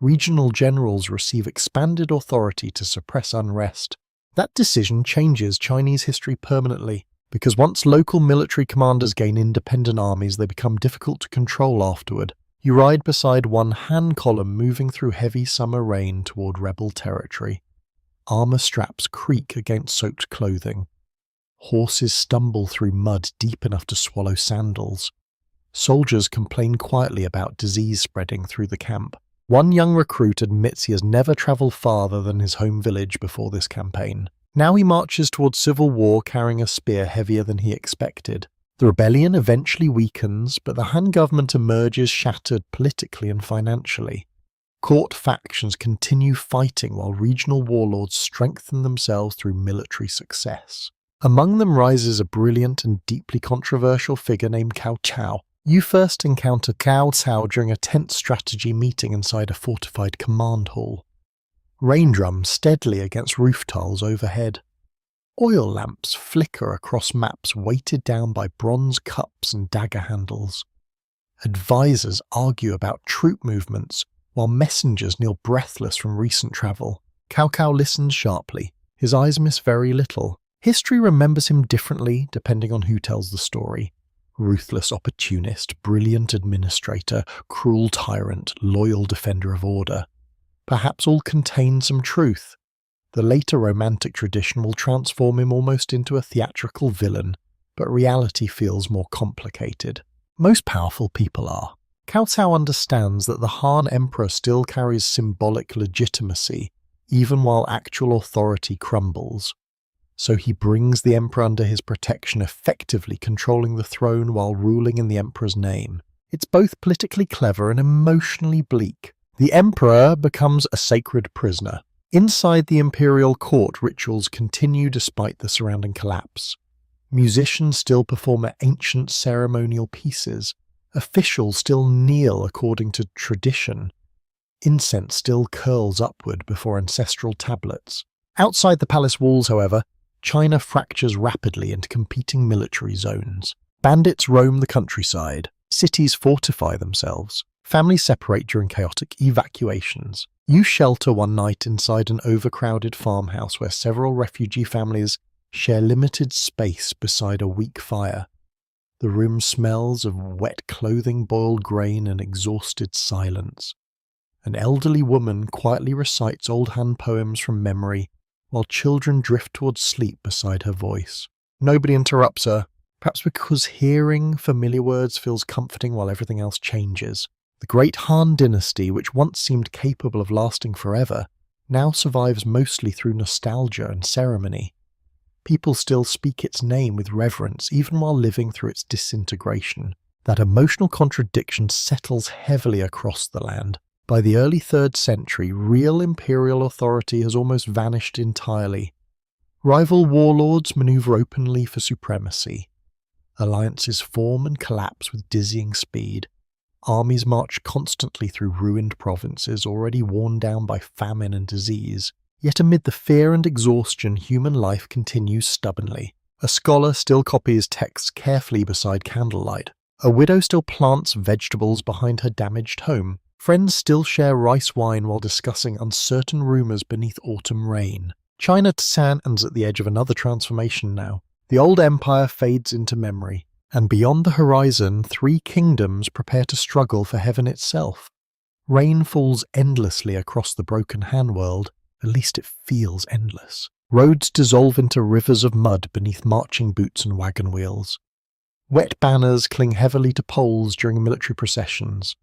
Regional generals receive expanded authority to suppress unrest. That decision changes Chinese history permanently, because once local military commanders gain independent armies, they become difficult to control afterward. You ride beside one Han column moving through heavy summer rain toward rebel territory. Armor straps creak against soaked clothing. Horses stumble through mud deep enough to swallow sandals. Soldiers complain quietly about disease spreading through the camp. One young recruit admits he has never travelled farther than his home village before this campaign. Now he marches towards civil war carrying a spear heavier than he expected. The rebellion eventually weakens, but the Han government emerges shattered politically and financially. Court factions continue fighting while regional warlords strengthen themselves through military success. Among them rises a brilliant and deeply controversial figure named Cao Cao. You first encounter Cao Cao during a tense strategy meeting inside a fortified command hall. Rain drums steadily against roof tiles overhead. Oil lamps flicker across maps weighted down by bronze cups and dagger handles. Advisors argue about troop movements, while messengers kneel breathless from recent travel. Cao Cao listens sharply. His eyes miss very little. History remembers him differently depending on who tells the story. Ruthless opportunist, brilliant administrator, cruel tyrant, loyal defender of order. Perhaps all contain some truth. The later romantic tradition will transform him almost into a theatrical villain, but reality feels more complicated. Most powerful people are. Cao Cao understands that the Han Emperor still carries symbolic legitimacy, even while actual authority crumbles. So he brings the Emperor under his protection, effectively controlling the throne while ruling in the Emperor's name. It's both politically clever and emotionally bleak. The Emperor becomes a sacred prisoner. Inside the imperial court, rituals continue despite the surrounding collapse. Musicians still perform ancient ceremonial pieces. Officials still kneel according to tradition. Incense still curls upward before ancestral tablets. Outside the palace walls, however, China fractures rapidly into competing military zones. Bandits roam the countryside. Cities fortify themselves. Families separate during chaotic evacuations. You shelter one night inside an overcrowded farmhouse where several refugee families share limited space beside a weak fire. The room smells of wet clothing, boiled grain, and exhausted silence. An elderly woman quietly recites old Han poems from memory, while children drift towards sleep beside her voice. Nobody interrupts her, perhaps because hearing familiar words feels comforting while everything else changes. The great Han Dynasty, which once seemed capable of lasting forever, now survives mostly through nostalgia and ceremony. People still speak its name with reverence, even while living through its disintegration. That emotional contradiction settles heavily across the land. By the early 3rd century, real imperial authority has almost vanished entirely. Rival warlords maneuver openly for supremacy. Alliances form and collapse with dizzying speed. Armies march constantly through ruined provinces already worn down by famine and disease. Yet amid the fear and exhaustion, human life continues stubbornly. A scholar still copies texts carefully beside candlelight. A widow still plants vegetables behind her damaged home. Friends still share rice wine while discussing uncertain rumours beneath autumn rain. China stands at the edge of another transformation now. The old empire fades into memory, and beyond the horizon, 3 kingdoms prepare to struggle for heaven itself. Rain falls endlessly across the broken Han world, at least it feels endless. Roads dissolve into rivers of mud beneath marching boots and wagon wheels. Wet banners cling heavily to poles during military processions.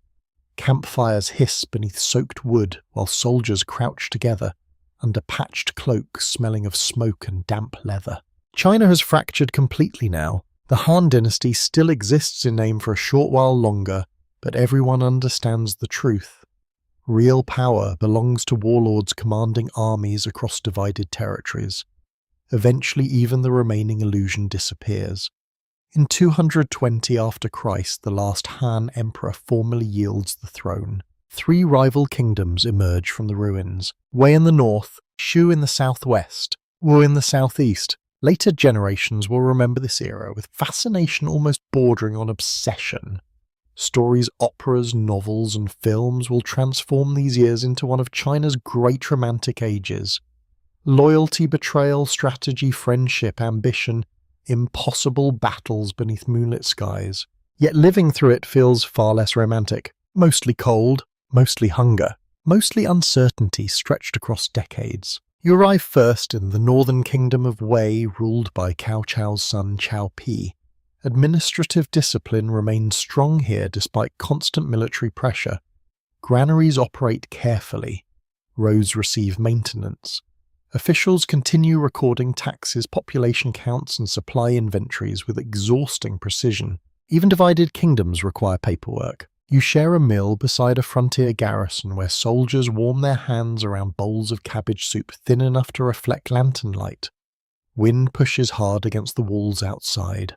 Campfires hiss beneath soaked wood while soldiers crouch together under patched cloaks smelling of smoke and damp leather. China has fractured completely now. The Han Dynasty still exists in name for a short while longer, but everyone understands the truth. Real power belongs to warlords commanding armies across divided territories. Eventually, even the remaining illusion disappears. In 220 after Christ, the last Han emperor formally yields the throne. 3 rival kingdoms emerge from the ruins. Wei in the north, Shu in the southwest, Wu in the southeast. Later generations will remember this era with fascination almost bordering on obsession. Stories, operas, novels, and films will transform these years into one of China's great romantic ages. Loyalty, betrayal, strategy, friendship, ambition, impossible battles beneath moonlit skies. Yet living through it feels far less romantic. Mostly cold, mostly hunger, mostly uncertainty stretched across decades. You arrive first in the northern kingdom of Wei, ruled by Cao Cao's son Cao Pi. Administrative discipline remains strong here despite constant military pressure. Granaries operate carefully. Roads receive maintenance. Officials continue recording taxes, population counts, and supply inventories with exhausting precision. Even divided kingdoms require paperwork. You share a meal beside a frontier garrison where soldiers warm their hands around bowls of cabbage soup thin enough to reflect lantern light. Wind pushes hard against the walls outside.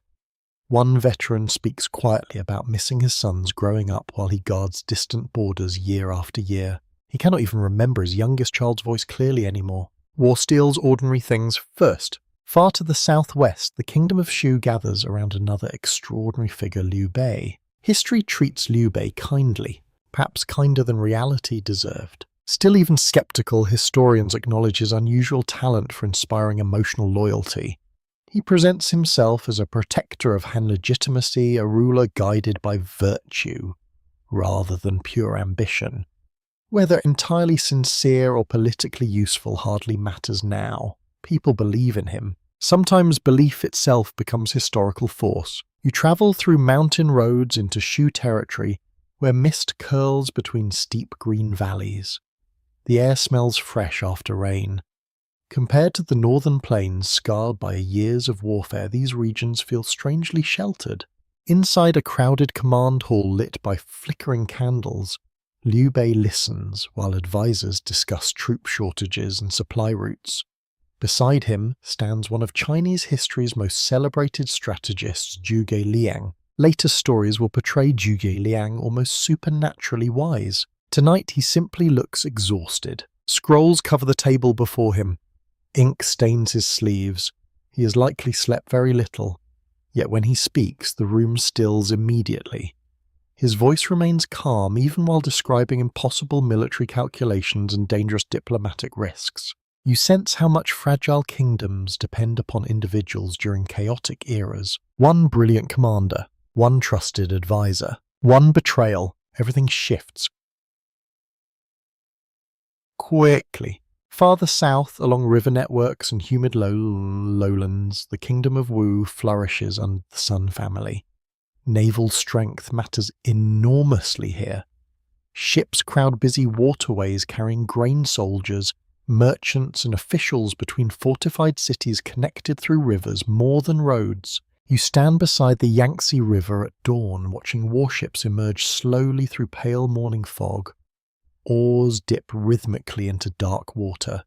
One veteran speaks quietly about missing his sons growing up while he guards distant borders year after year. He cannot even remember his youngest child's voice clearly anymore. War steals ordinary things first. Far to the southwest, the kingdom of Shu gathers around another extraordinary figure, Liu Bei. History treats Liu Bei kindly, perhaps kinder than reality deserved. Still even skeptical, historians acknowledge his unusual talent for inspiring emotional loyalty. He presents himself as a protector of Han legitimacy, a ruler guided by virtue, rather than pure ambition. Whether entirely sincere or politically useful hardly matters now. People believe in him. Sometimes belief itself becomes historical force. You travel through mountain roads into Shu territory, where mist curls between steep green valleys. The air smells fresh after rain. Compared to the northern plains scarred by years of warfare, these regions feel strangely sheltered. Inside a crowded command hall lit by flickering candles, Liu Bei listens while advisors discuss troop shortages and supply routes. Beside him stands one of Chinese history's most celebrated strategists, Zhuge Liang. Later stories will portray Zhuge Liang almost supernaturally wise. Tonight he simply looks exhausted. Scrolls cover the table before him. Ink stains his sleeves. He has likely slept very little. Yet when he speaks, the room stills immediately. His voice remains calm even while describing impossible military calculations and dangerous diplomatic risks. You sense how much fragile kingdoms depend upon individuals during chaotic eras. One brilliant commander, one trusted advisor, one betrayal, everything shifts quickly. Farther south, along river networks and humid lowlands, the kingdom of Wu flourishes under the Sun family. Naval strength matters enormously here. Ships crowd busy waterways carrying grain soldiers, merchants and officials between fortified cities connected through rivers more than roads. You stand beside the Yangtze River at dawn, watching warships emerge slowly through pale morning fog. Oars dip rhythmically into dark water.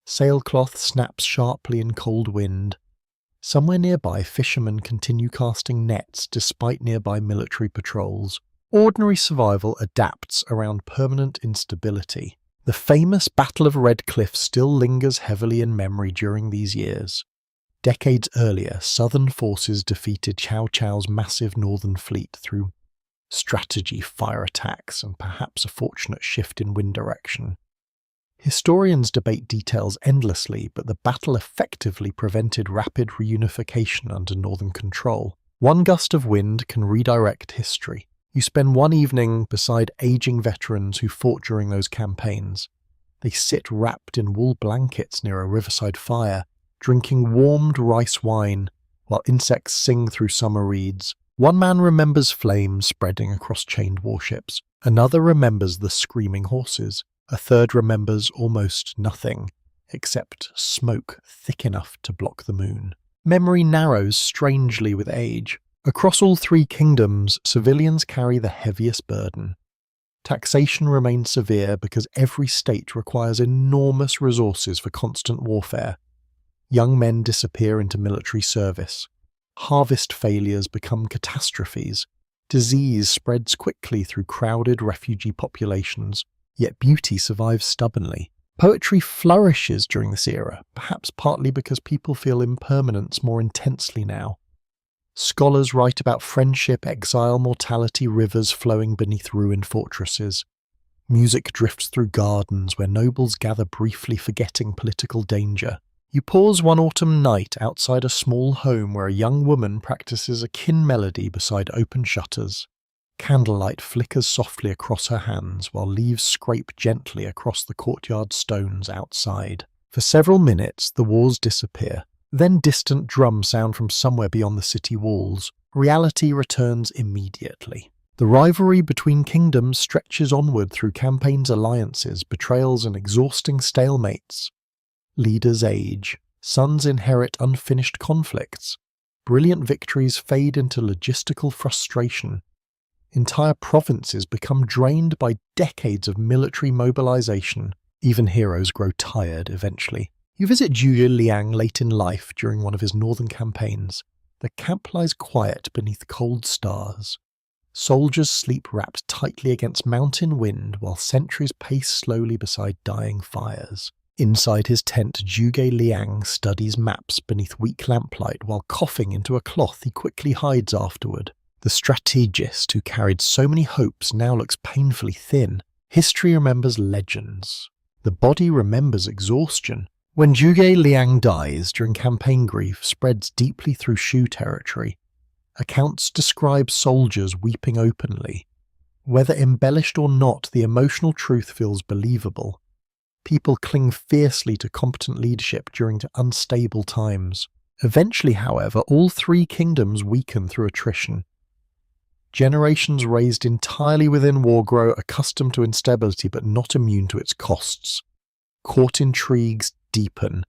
Sailcloth snaps sharply in cold wind. Somewhere nearby, fishermen continue casting nets despite nearby military patrols. Ordinary survival adapts around permanent instability. The famous Battle of Red Cliff still lingers heavily in memory during these years. Decades earlier, southern forces defeated Cao Cao's massive northern fleet through strategy, fire attacks, and perhaps a fortunate shift in wind direction. Historians debate details endlessly, but the battle effectively prevented rapid reunification under northern control. One gust of wind can redirect history. You spend one evening beside aging veterans who fought during those campaigns. They sit wrapped in wool blankets near a riverside fire, drinking warmed rice wine, while insects sing through summer reeds. One man remembers flames spreading across chained warships. Another remembers the screaming horses. A third remembers almost nothing, except smoke thick enough to block the moon. Memory narrows strangely with age. Across all three kingdoms, civilians carry the heaviest burden. Taxation remains severe because every state requires enormous resources for constant warfare. Young men disappear into military service. Harvest failures become catastrophes. Disease spreads quickly through crowded refugee populations, yet beauty survives stubbornly. Poetry flourishes during this era, perhaps partly because people feel impermanence more intensely now. Scholars write about friendship, exile, mortality, rivers flowing beneath ruined fortresses. Music drifts through gardens where nobles gather briefly, forgetting political danger. You pause one autumn night outside a small home where a young woman practices a Qin melody beside open shutters. Candlelight flickers softly across her hands while leaves scrape gently across the courtyard stones outside. For several minutes, the walls disappear. Then distant drums sound from somewhere beyond the city walls. Reality returns immediately. The rivalry between kingdoms stretches onward through campaigns, alliances, betrayals, and exhausting stalemates. Leaders age. Sons inherit unfinished conflicts. Brilliant victories fade into logistical frustration. Entire provinces become drained by decades of military mobilization. Even heroes grow tired eventually. You visit Zhuge Liang late in life during one of his northern campaigns. The camp lies quiet beneath cold stars. Soldiers sleep wrapped tightly against mountain wind while sentries pace slowly beside dying fires. Inside his tent, Zhuge Liang studies maps beneath weak lamplight while coughing into a cloth he quickly hides afterward. The strategist who carried so many hopes now looks painfully thin. History remembers legends. The body remembers exhaustion. When Zhuge Liang dies during campaign, grief spreads deeply through Shu territory. Accounts describe soldiers weeping openly. Whether embellished or not, the emotional truth feels believable. People cling fiercely to competent leadership during unstable times. Eventually, however, all three kingdoms weaken through attrition. Generations raised entirely within war grow accustomed to instability but not immune to its costs. Court intrigues deepen.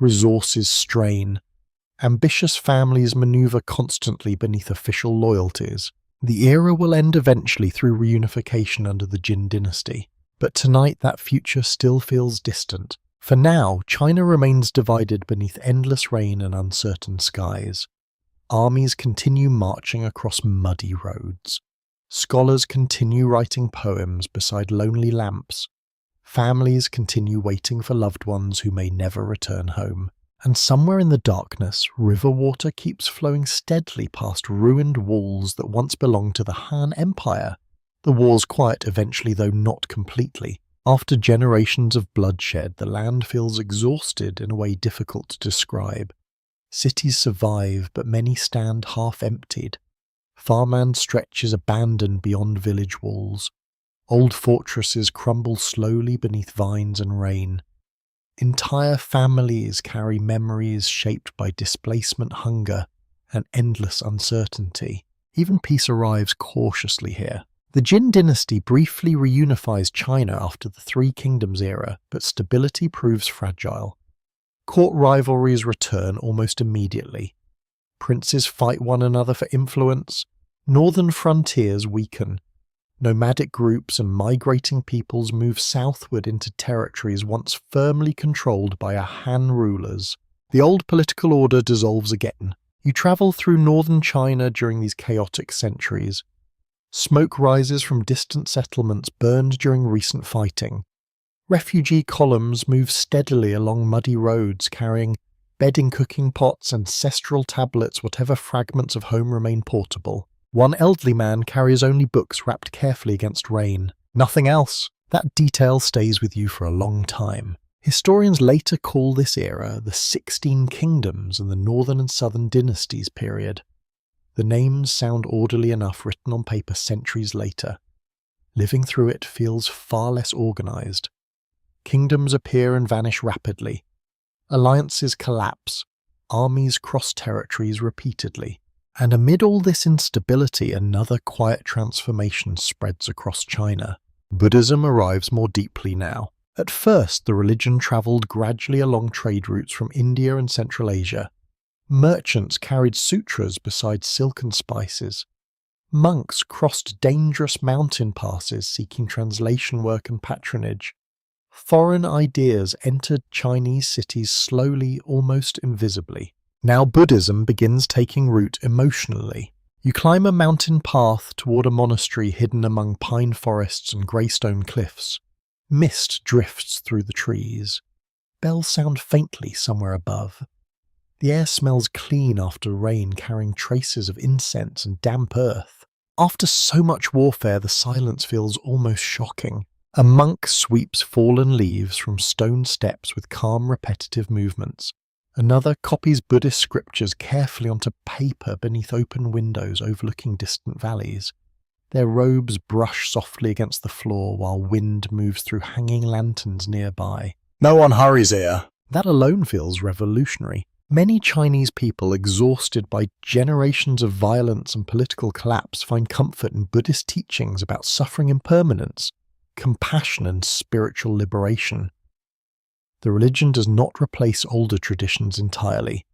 Resources strain. Ambitious families maneuver constantly beneath official loyalties. The era will end eventually through reunification under the Qin Dynasty. But tonight that future still feels distant. For now, China remains divided beneath endless rain and uncertain skies. Armies continue marching across muddy roads. Scholars continue writing poems beside lonely lamps. Families continue waiting for loved ones who may never return home. And somewhere in the darkness, river water keeps flowing steadily past ruined walls that once belonged to the Han Empire. The wars quiet eventually, though not completely. After generations of bloodshed, the land feels exhausted in a way difficult to describe. Cities survive, but many stand half-emptied. Farmland stretches abandoned beyond village walls. Old fortresses crumble slowly beneath vines and rain. Entire families carry memories shaped by displacement, hunger, and endless uncertainty. Even peace arrives cautiously here. The Qin dynasty briefly reunifies China after the Three Kingdoms era, but stability proves fragile. Court rivalries return almost immediately. Princes fight one another for influence. Northern frontiers weaken. Nomadic groups and migrating peoples move southward into territories once firmly controlled by Han rulers. The old political order dissolves again. You travel through northern China during these chaotic centuries. Smoke rises from distant settlements burned during recent fighting. Refugee columns move steadily along muddy roads, carrying bedding cooking pots, ancestral tablets, whatever fragments of home remain portable. One elderly man carries only books wrapped carefully against rain. Nothing else. That detail stays with you for a long time. Historians later call this era the 16 Kingdoms and the Northern and Southern Dynasties period. The names sound orderly enough written on paper centuries later. Living through it feels far less organized. Kingdoms appear and vanish rapidly. Alliances collapse. Armies cross territories repeatedly. And amid all this instability, another quiet transformation spreads across China. Buddhism arrives more deeply now. At first, the religion travelled gradually along trade routes from India and Central Asia. Merchants carried sutras beside silken spices. Monks crossed dangerous mountain passes seeking translation work and patronage. Foreign ideas entered Chinese cities slowly, almost invisibly. Now Buddhism begins taking root emotionally. You climb a mountain path toward a monastery hidden among pine forests and greystone cliffs. Mist drifts through the trees. Bells sound faintly somewhere above. The air smells clean after rain, carrying traces of incense and damp earth. After so much warfare, the silence feels almost shocking. A monk sweeps fallen leaves from stone steps with calm, repetitive movements. Another copies Buddhist scriptures carefully onto paper beneath open windows overlooking distant valleys. Their robes brush softly against the floor while wind moves through hanging lanterns nearby. No one hurries here. That alone feels revolutionary. Many Chinese people, exhausted by generations of violence and political collapse, find comfort in Buddhist teachings about suffering impermanence, compassion and spiritual liberation. The religion does not replace older traditions entirely.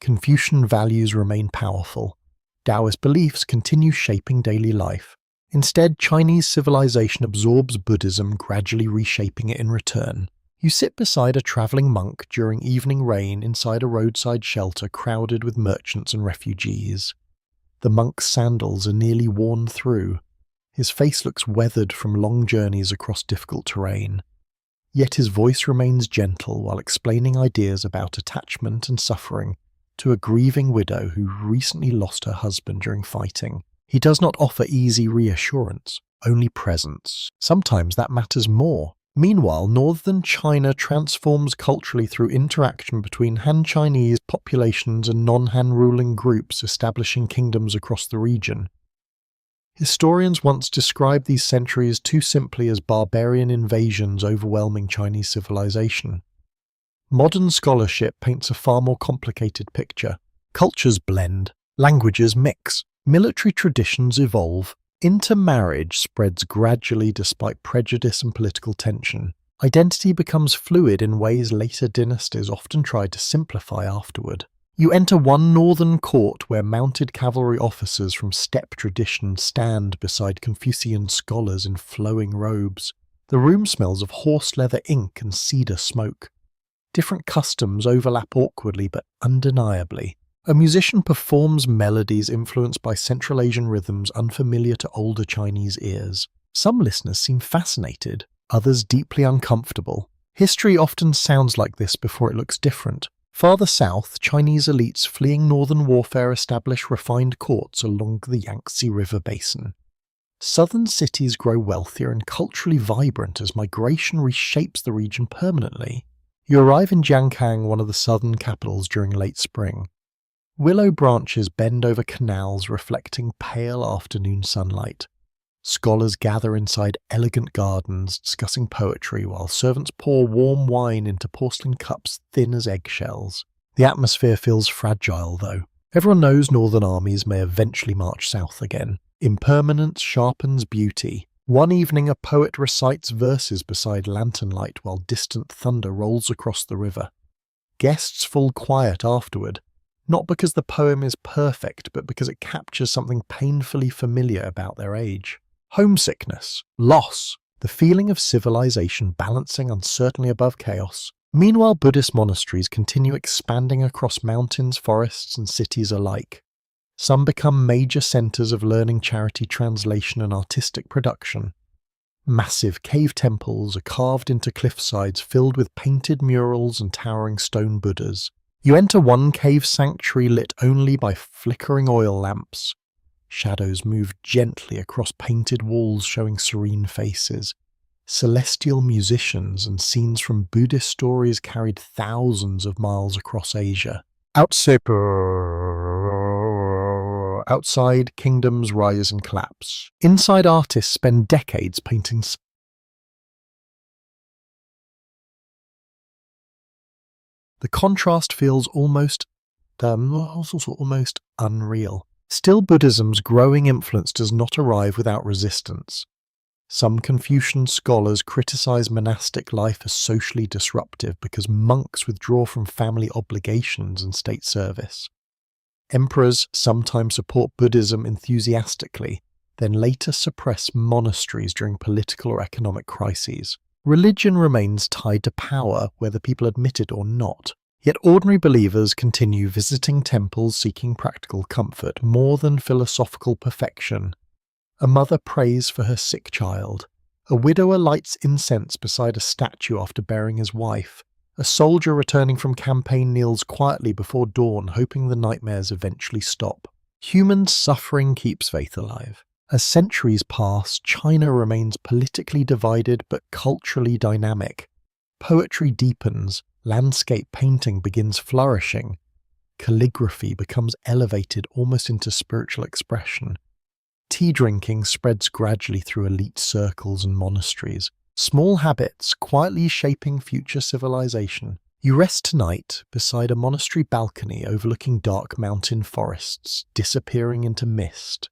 Confucian values remain powerful. Taoist beliefs continue shaping daily life. Instead, Chinese civilization absorbs Buddhism, gradually reshaping it in return. You sit beside a traveling monk during evening rain inside a roadside shelter crowded with merchants and refugees. The monk's sandals are nearly worn through. His face looks weathered from long journeys across difficult terrain. Yet his voice remains gentle while explaining ideas about attachment and suffering to a grieving widow who recently lost her husband during fighting. He does not offer easy reassurance, only presence. Sometimes that matters more. Meanwhile, northern China transforms culturally through interaction between Han Chinese populations and non-Han ruling groups, establishing kingdoms across the region. Historians once described these centuries too simply as barbarian invasions overwhelming Chinese civilization. Modern scholarship paints a far more complicated picture. Cultures blend, languages mix, military traditions evolve. Intermarriage spreads gradually despite prejudice and political tension. Identity becomes fluid in ways later dynasties often tried to simplify afterward. You enter one northern court where mounted cavalry officers from steppe tradition stand beside Confucian scholars in flowing robes. The room smells of horse leather ink and cedar smoke. Different customs overlap awkwardly but undeniably. A musician performs melodies influenced by Central Asian rhythms unfamiliar to older Chinese ears. Some listeners seem fascinated, others deeply uncomfortable. History often sounds like this before it looks different. Farther south, Chinese elites fleeing northern warfare establish refined courts along the Yangtze River basin. Southern cities grow wealthier and culturally vibrant as migration reshapes the region permanently. You arrive in Jiangkang, one of the southern capitals, during late spring. Willow branches bend over canals reflecting pale afternoon sunlight. Scholars gather inside elegant gardens discussing poetry while servants pour warm wine into porcelain cups thin as eggshells. The atmosphere feels fragile, though. Everyone knows northern armies may eventually march south again. Impermanence sharpens beauty. One evening a poet recites verses beside lantern light while distant thunder rolls across the river. Guests fall quiet afterward. Not because the poem is perfect, but because it captures something painfully familiar about their age. Homesickness, loss, the feeling of civilization balancing uncertainly above chaos. Meanwhile, Buddhist monasteries continue expanding across mountains, forests, and cities alike. Some become major centers of learning, charity, translation, and artistic production. Massive cave temples are carved into cliffsides filled with painted murals and towering stone Buddhas. You enter one cave sanctuary lit only by flickering oil lamps. Shadows move gently across painted walls showing serene faces. Celestial musicians and scenes from Buddhist stories carried thousands of miles across Asia. Outside, kingdoms rise and collapse. Inside, artists spend decades painting. The contrast feels almost unreal. Still, Buddhism's growing influence does not arrive without resistance. Some Confucian scholars criticize monastic life as socially disruptive because monks withdraw from family obligations and state service. Emperors sometimes support Buddhism enthusiastically, then later suppress monasteries during political or economic crises. Religion remains tied to power, whether people admit it or not. Yet ordinary believers continue visiting temples seeking practical comfort more than philosophical perfection. A mother prays for her sick child. A widower lights incense beside a statue after burying his wife. A soldier returning from campaign kneels quietly before dawn, hoping the nightmares eventually stop. Human suffering keeps faith alive. As centuries pass, China remains politically divided but culturally dynamic. Poetry deepens, landscape painting begins flourishing. Calligraphy becomes elevated almost into spiritual expression. Tea drinking spreads gradually through elite circles and monasteries. Small habits quietly shaping future civilization. You rest tonight beside a monastery balcony overlooking dark mountain forests, disappearing into mist.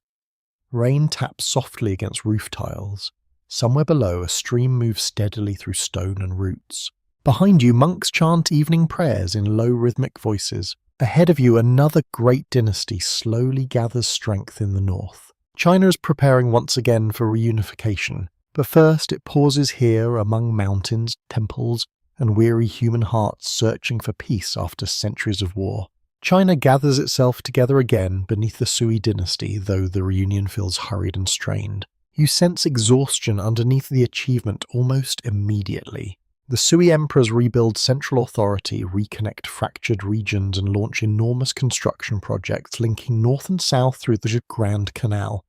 Rain taps softly against roof tiles. Somewhere below, a stream moves steadily through stone and roots. Behind you, monks chant evening prayers in low rhythmic voices. Ahead of you, another great dynasty slowly gathers strength in the north. China is preparing once again for reunification, but first it pauses here among mountains, temples, and weary human hearts searching for peace after centuries of war. China gathers itself together again beneath the Sui dynasty, though the reunion feels hurried and strained. You sense exhaustion underneath the achievement almost immediately. The Sui emperors rebuild central authority, reconnect fractured regions, and launch enormous construction projects linking north and south through the Grand Canal.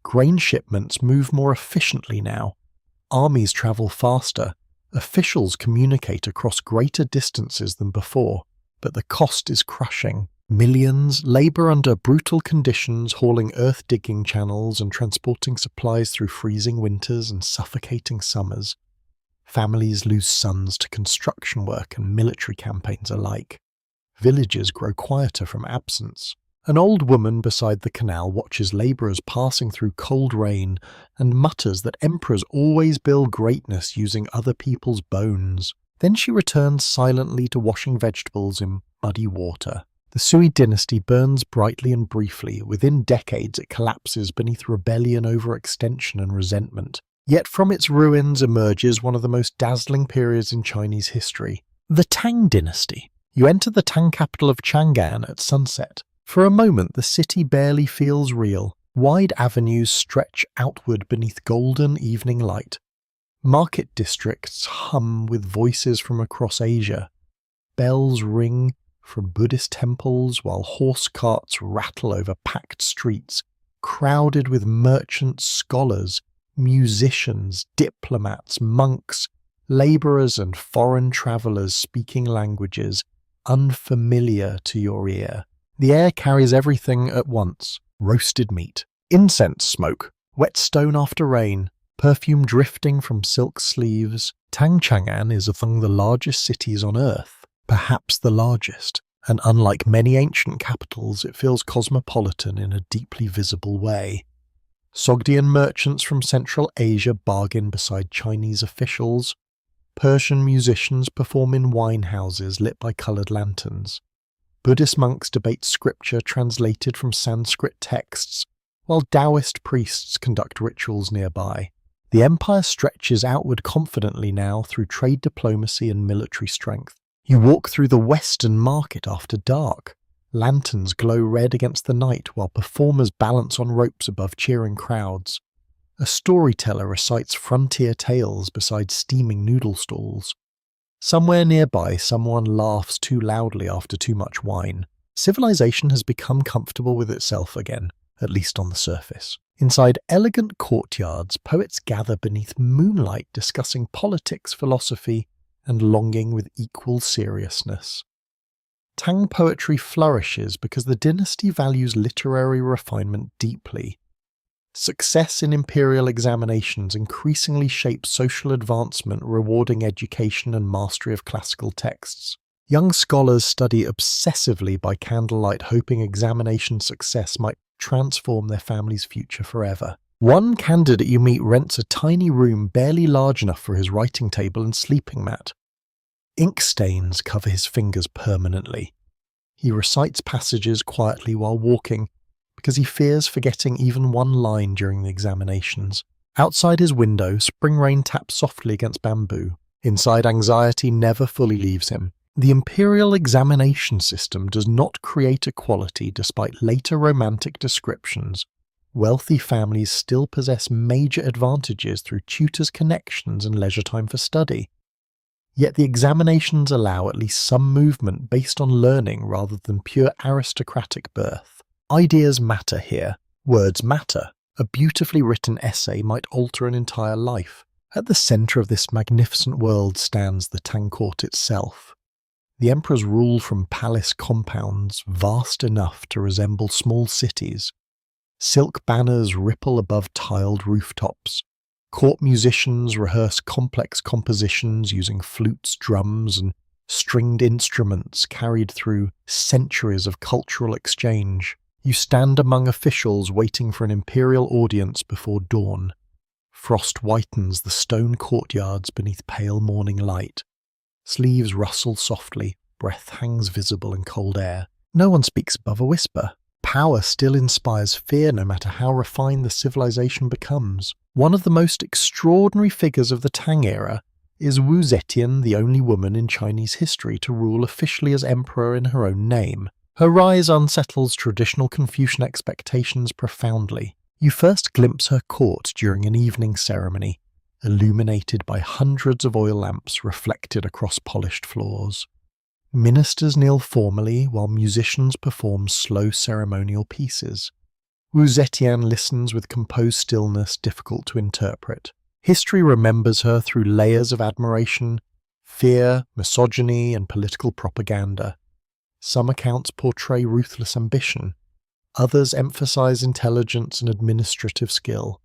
Grain shipments move more efficiently now. Armies travel faster. Officials communicate across greater distances than before, but the cost is crushing. Millions labor under brutal conditions, hauling earth-digging channels and transporting supplies through freezing winters and suffocating summers. Families lose sons to construction work and military campaigns alike. Villages grow quieter from absence. An old woman beside the canal watches labourers passing through cold rain and mutters that emperors always build greatness using other people's bones. Then she returns silently to washing vegetables in muddy water. The Sui dynasty burns brightly and briefly. Within decades it collapses beneath rebellion, overextension and resentment. Yet from its ruins emerges one of the most dazzling periods in Chinese history, the Tang dynasty. You enter the Tang capital of Chang'an at sunset. For a moment the city barely feels real. Wide avenues stretch outward beneath golden evening light. Market districts hum with voices from across Asia. Bells ring from Buddhist temples while horse carts rattle over packed streets, crowded with merchants, scholars, musicians, diplomats, monks, labourers and foreign travellers speaking languages unfamiliar to your ear. The air carries everything at once: roasted meat, incense smoke, whetstone after rain, perfume drifting from silk sleeves. Chang'an is among the largest cities on earth, perhaps the largest, and unlike many ancient capitals, it feels cosmopolitan in a deeply visible way. Sogdian merchants from Central Asia bargain beside Chinese officials. Persian musicians perform in wine houses lit by coloured lanterns. Buddhist monks debate scripture translated from Sanskrit texts, while Taoist priests conduct rituals nearby. The empire stretches outward confidently now through trade diplomacy and military strength. You walk through the Western market after dark. Lanterns glow red against the night while performers balance on ropes above cheering crowds. A storyteller recites frontier tales beside steaming noodle stalls. Somewhere nearby, someone laughs too loudly after too much wine. Civilization has become comfortable with itself again, at least on the surface. Inside elegant courtyards, poets gather beneath moonlight discussing politics, philosophy, and longing with equal seriousness. Tang poetry flourishes because the dynasty values literary refinement deeply. Success in imperial examinations increasingly shapes social advancement, rewarding education and mastery of classical texts. Young scholars study obsessively by candlelight, hoping examination success might transform their family's future forever. One candidate you meet rents a tiny room barely large enough for his writing table and sleeping mat. Ink stains cover his fingers permanently. He recites passages quietly while walking, because he fears forgetting even one line during the examinations. Outside his window, spring rain taps softly against bamboo. Inside, anxiety never fully leaves him. The imperial examination system does not create equality despite later romantic descriptions. Wealthy families still possess major advantages through tutors' connections and leisure time for study. Yet the examinations allow at least some movement based on learning rather than pure aristocratic birth. Ideas matter here. Words matter. A beautifully written essay might alter an entire life. At the centre of this magnificent world stands the Tang court itself. The emperors rule from palace compounds vast enough to resemble small cities. Silk banners ripple above tiled rooftops. Court musicians rehearse complex compositions using flutes, drums, and stringed instruments carried through centuries of cultural exchange. You stand among officials waiting for an imperial audience before dawn. Frost whitens the stone courtyards beneath pale morning light. Sleeves rustle softly, breath hangs visible in cold air. No one speaks above a whisper. Power still inspires fear no matter how refined the civilization becomes. One of the most extraordinary figures of the Tang era is Wu Zetian, the only woman in Chinese history to rule officially as emperor in her own name. Her rise unsettles traditional Confucian expectations profoundly. You first glimpse her court during an evening ceremony, illuminated by hundreds of oil lamps reflected across polished floors. Ministers kneel formally while musicians perform slow ceremonial pieces. Wu Zetian listens with composed stillness difficult to interpret. History remembers her through layers of admiration, fear, misogyny, and political propaganda. Some accounts portray ruthless ambition. Others emphasize intelligence and administrative skill.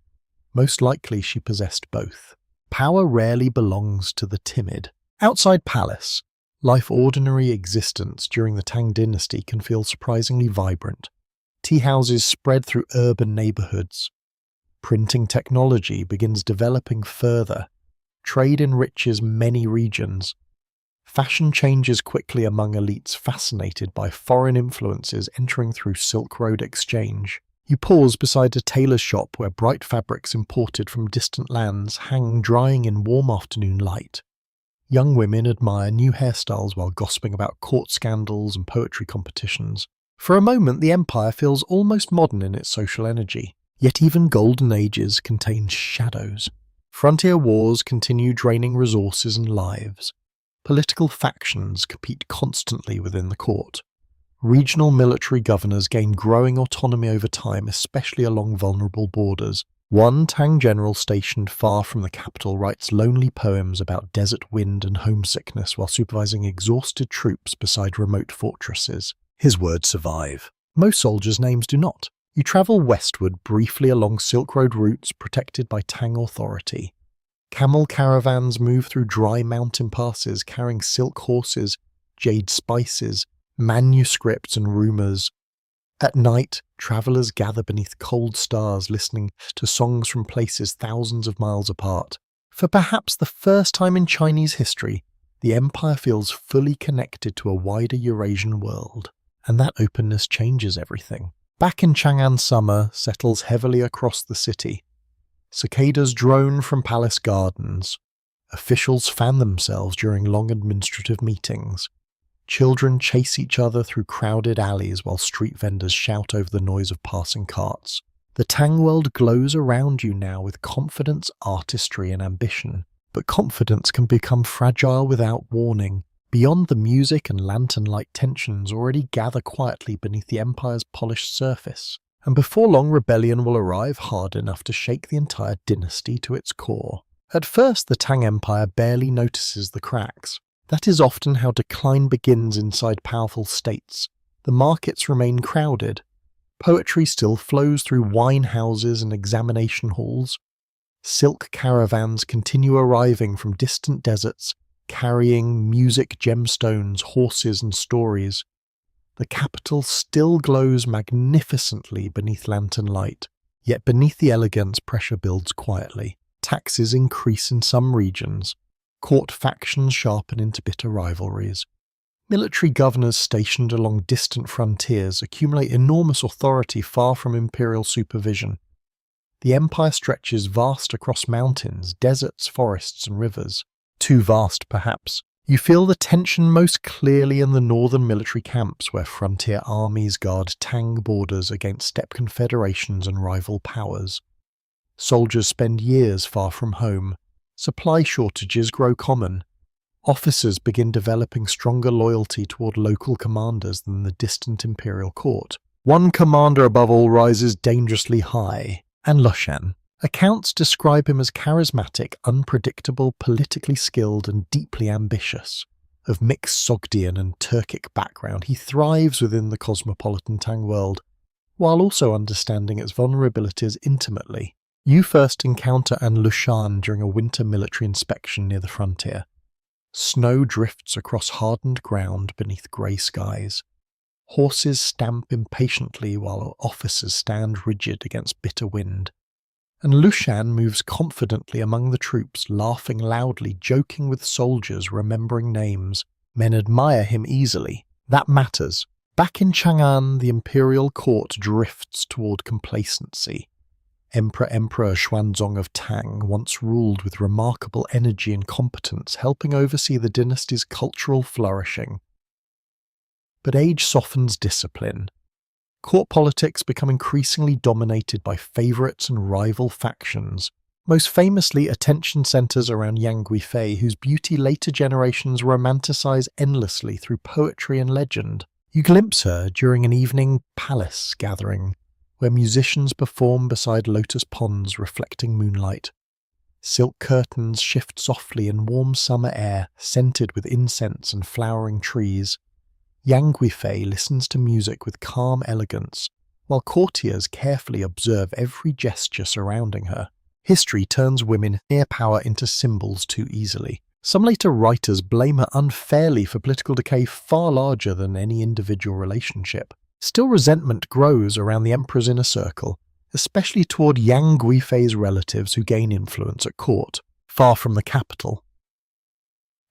Most likely she possessed both. Power rarely belongs to the timid. Outside palace, life's ordinary existence during the Tang Dynasty can feel surprisingly vibrant. Tea houses spread through urban neighborhoods. Printing technology begins developing further. Trade enriches many regions. Fashion changes quickly among elites fascinated by foreign influences entering through Silk Road exchange. You pause beside a tailor's shop where bright fabrics imported from distant lands hang drying in warm afternoon light. Young women admire new hairstyles while gossiping about court scandals and poetry competitions. For a moment, the empire feels almost modern in its social energy. Yet even golden ages contain shadows. Frontier wars continue draining resources and lives. Political factions compete constantly within the court. Regional military governors gain growing autonomy over time, especially along vulnerable borders. One Tang general stationed far from the capital writes lonely poems about desert wind and homesickness while supervising exhausted troops beside remote fortresses. His words survive. Most soldiers' names do not. You travel westward briefly along Silk Road routes protected by Tang authority. Camel caravans move through dry mountain passes carrying silk horses, jade spices, manuscripts and rumours. At night, travellers gather beneath cold stars listening to songs from places thousands of miles apart. For perhaps the first time in Chinese history, the empire feels fully connected to a wider Eurasian world. And that openness changes everything. Back in Chang'an, summer settles heavily across the city. Cicadas drone from palace gardens. Officials fan themselves during long administrative meetings. Children chase each other through crowded alleys while street vendors shout over the noise of passing carts. The Tang world glows around you now with confidence, artistry, and ambition. But confidence can become fragile without warning. Beyond the music and lantern-light tensions already gather quietly beneath the empire's polished surface. And before long, rebellion will arrive hard enough to shake the entire dynasty to its core. At first, the Tang Empire barely notices the cracks. That is often how decline begins inside powerful states. The markets remain crowded. Poetry still flows through wine houses and examination halls. Silk caravans continue arriving from distant deserts, carrying music, gemstones, horses, and stories. The capital still glows magnificently beneath lantern light, yet beneath the elegance pressure builds quietly. Taxes increase in some regions. Court factions sharpen into bitter rivalries. Military governors stationed along distant frontiers accumulate enormous authority far from imperial supervision. The empire stretches vast across mountains, deserts, forests, and rivers. Too vast, perhaps. You feel the tension most clearly in the northern military camps where frontier armies guard Tang borders against steppe confederations and rival powers. Soldiers spend years far from home. Supply shortages grow common. Officers begin developing stronger loyalty toward local commanders than the distant imperial court. One commander above all rises dangerously high, and Lushan. Accounts describe him as charismatic, unpredictable, politically skilled, and deeply ambitious. Of mixed Sogdian and Turkic background, he thrives within the cosmopolitan Tang world, while also understanding its vulnerabilities intimately. You first encounter An Lushan during a winter military inspection near the frontier. Snow drifts across hardened ground beneath grey skies. Horses stamp impatiently while officers stand rigid against bitter wind. and Lushan moves confidently among the troops, laughing loudly, joking with soldiers, remembering names. Men admire him easily. That matters. Back in Chang'an, the imperial court drifts toward complacency. Emperor Xuanzong of Tang once ruled with remarkable energy and competence, helping oversee the dynasty's cultural flourishing. But age softens discipline. Court politics become increasingly dominated by favourites and rival factions. Most famously, attention centres around Yang Guifei, whose beauty later generations romanticise endlessly through poetry and legend. You glimpse her during an evening palace gathering, where musicians perform beside lotus ponds reflecting moonlight. Silk curtains shift softly in warm summer air, scented with incense and flowering trees. Yang Guifei listens to music with calm elegance, while courtiers carefully observe every gesture surrounding her. History turns women near power into symbols too easily. Some later writers blame her unfairly for political decay far larger than any individual relationship. Still, resentment grows around the emperor's inner circle, especially toward Yang Guifei's relatives who gain influence at court, far from the capital.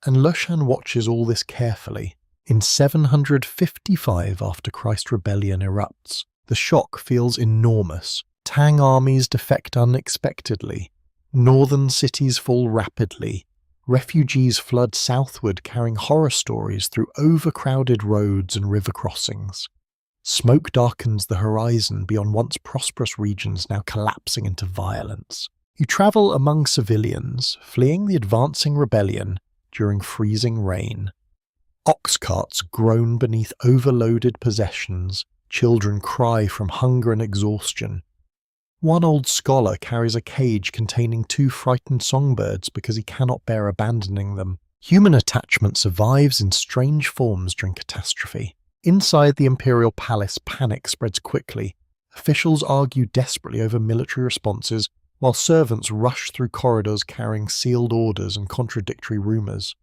And Lushan watches all this carefully. In 755, after Christ's rebellion erupts, the shock feels enormous. Tang armies defect unexpectedly. Northern cities fall rapidly. Refugees flood southward, carrying horror stories through overcrowded roads and river crossings. Smoke darkens the horizon beyond once prosperous regions now collapsing into violence. You travel among civilians, fleeing the advancing rebellion during freezing rain. Ox carts groan beneath overloaded possessions. Children cry from hunger and exhaustion. One old scholar carries a cage containing 2 frightened songbirds because he cannot bear abandoning them. Human attachment survives in strange forms during catastrophe. Inside the imperial palace, panic spreads quickly. Officials argue desperately over military responses, while servants rush through corridors carrying sealed orders and contradictory rumors.